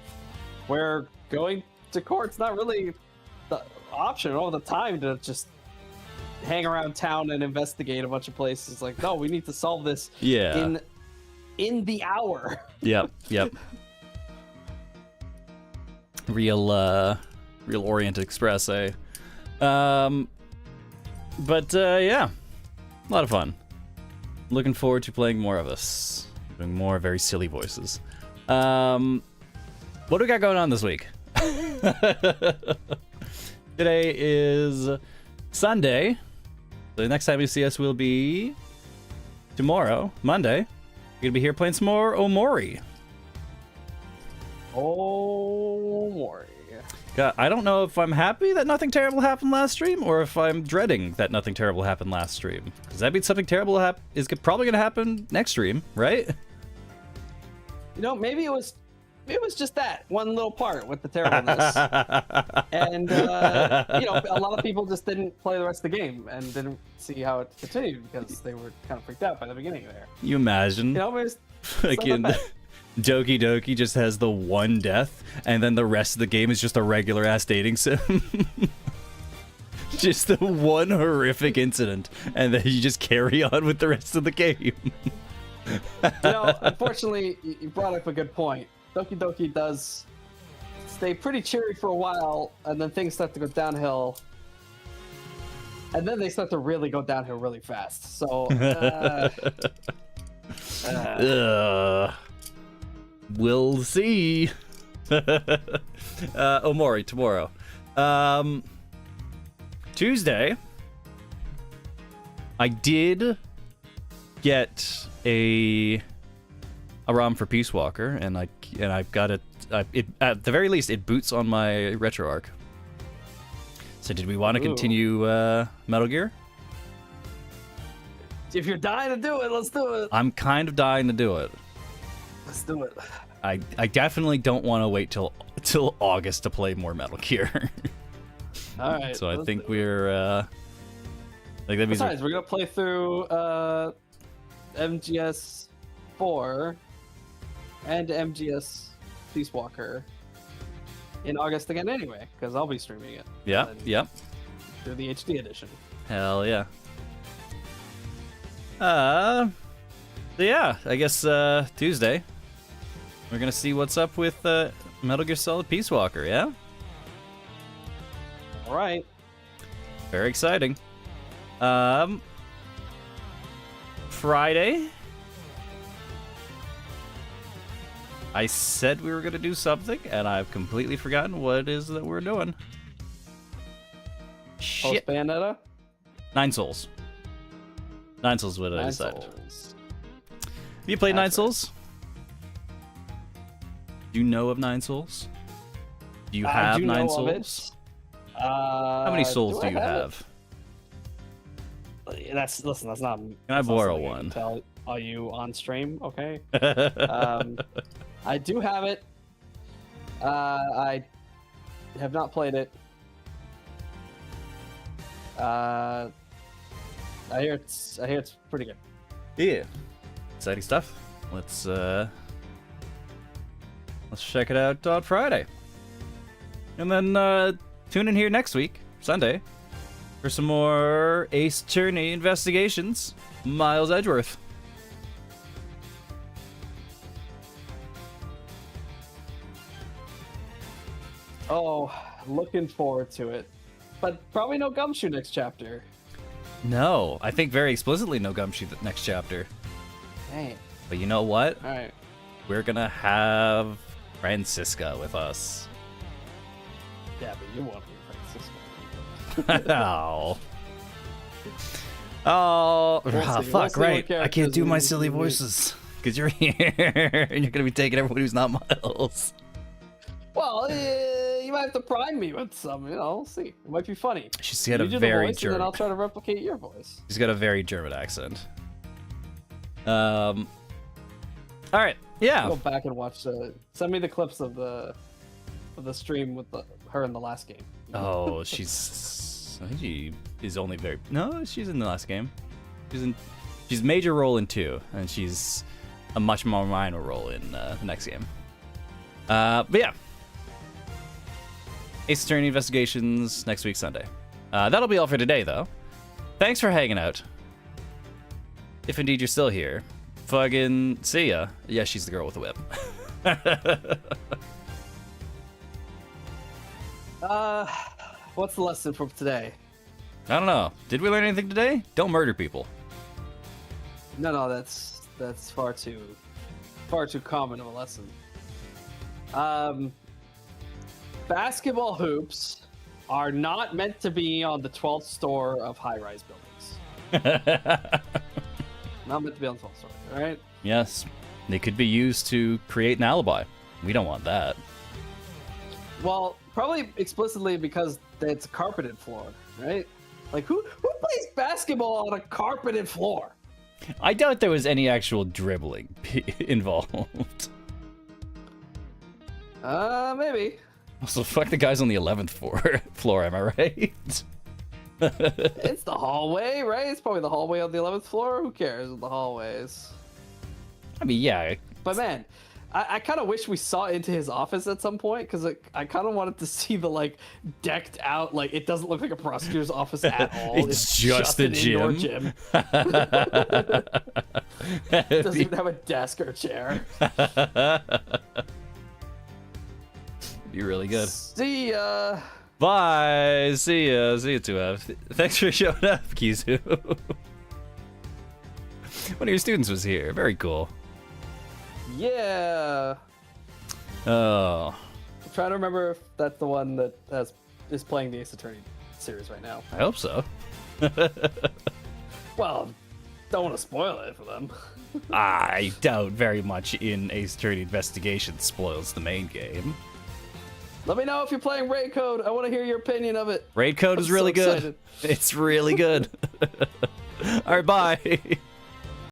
where going to court's not really the option all the time to just hang around town and investigate a bunch of places. Like, no, we need to solve this Yeah. in the hour. Yep. Real Orient Express, eh? Yeah, a lot of fun. Looking forward to playing more of this. Doing more very silly voices. What do we got going on this week? Today is Sunday. The next time you see us will be tomorrow, Monday. We're gonna be here playing some more Omori. Omori. God, I don't know if I'm happy that nothing terrible happened last stream, or if I'm dreading that nothing terrible happened last stream. Because that means something terrible is probably going to happen next stream, right? You know, maybe it was just that one little part with the terribleness, and you know, a lot of people just didn't play the rest of the game and didn't see how it continued because they were kind of freaked out by the beginning there. You imagine? You know, it was Like in Doki Doki just has the one death, and then the rest of the game is just a regular ass dating sim. Just the one horrific incident, and then you just carry on with the rest of the game. You know, unfortunately, you brought up a good point. Doki Doki does stay pretty cheery for a while, and then things start to go downhill. And then they start to really go downhill really fast. So, we'll see. Omori tomorrow. Tuesday, I did get a ROM for Peace Walker, and I've got it. It at the very least it boots on my RetroArch. So did we want to continue Metal Gear? if you're dying to do it, let's do it. I'm kind of dying to do it. Let's do it. I definitely don't want to wait till August to play more Metal Gear. All right. So I think we're like that means Besides, we're gonna play through MGS 4 and MGS Peace Walker in August again anyway, because I'll be streaming it. yeah, And yep. through the HD edition. Hell yeah. So yeah, I guess Tuesday we're gonna see what's up with Metal Gear Solid Peace Walker. Yeah, All right. very exciting. Friday, I said we were gonna do something, and I've completely forgotten what it is that we're doing. Shit. Post Bayonetta. 9 Souls. 9 Souls is what I Nine decided. Souls. Have you played 9 That's right. Souls? Do you know of 9 Souls? Do you I have do 9 know of it. Souls? How many souls do I you have? That's not. Can I that's not borrow something I can one? Tell all you on stream, okay? I do have it. I have not played it. I hear it's pretty good. Yeah. Exciting stuff. Let's check it out on Friday. And then tune in here next week, Sunday, for some more Ace Attorney investigations. Miles Edgeworth. Oh, looking forward to it. But probably no Gumshoe next chapter. No, I think very explicitly no Gumshoe the next chapter. Dang. But you know what? All right. We're gonna have Francisca with us. Yeah, but you want to be Francisco. Oh. Oh, We'll see. We'll fuck, see what right. I can't characters do my we- silly we- voices. Because you're here, and you're going to be taking everyone who's not Miles. Well, you might have to prime me with some, we'll see. It might be funny. She's got You a do the very voice, and then German. I'll try to replicate your voice. She's got a very German accent. All right, yeah. Go back and watch. Send me the clips of the stream with her in the last game. Oh, I think she is only very. No, she's in the last game. She's major role in 2, and she's a much more minor role in the next game. But yeah, Ace Attorney investigations next week Sunday. That'll be all for today, though. Thanks for hanging out. If indeed you're still here, fucking see ya. Yeah, she's the girl with the whip. What's the lesson from today? I don't know. Did we learn anything today? Don't murder people. No, that's far too common of a lesson. Basketball hoops are not meant to be on the 12th floor of high-rise buildings. Not meant to be on the 12th floor, all right? Yes, they could be used to create an alibi. We don't want that. Well, probably explicitly because it's a carpeted floor, right? Like who plays basketball on a carpeted floor? I doubt there was any actual dribbling involved. Maybe. Also, fuck the guys on the 11th floor, am I right? It's the hallway, right? It's probably the hallway on the 11th floor. Who cares with the hallways? I mean, yeah. But man, I kind of wish we saw into his office at some point because I kind of wanted to see the decked out, it doesn't look like a prosecutor's office at all. It's just a an indoor gym. It doesn't even have a desk or a chair. Be really good. See ya. Bye. See ya. See you, 2F. Thanks for showing up, Kizu. One of your students was here. Very cool. Yeah. Oh. I'm trying to remember if that's the one that is playing the Ace Attorney series right now. I hope so. Well, don't want to spoil it for them. I doubt very much in Ace Attorney Investigation spoils the main game. Let me know if you're playing Raid Code. I want to hear your opinion of it. Raid Code is I'm so really good. excited. It's really good. All right, bye.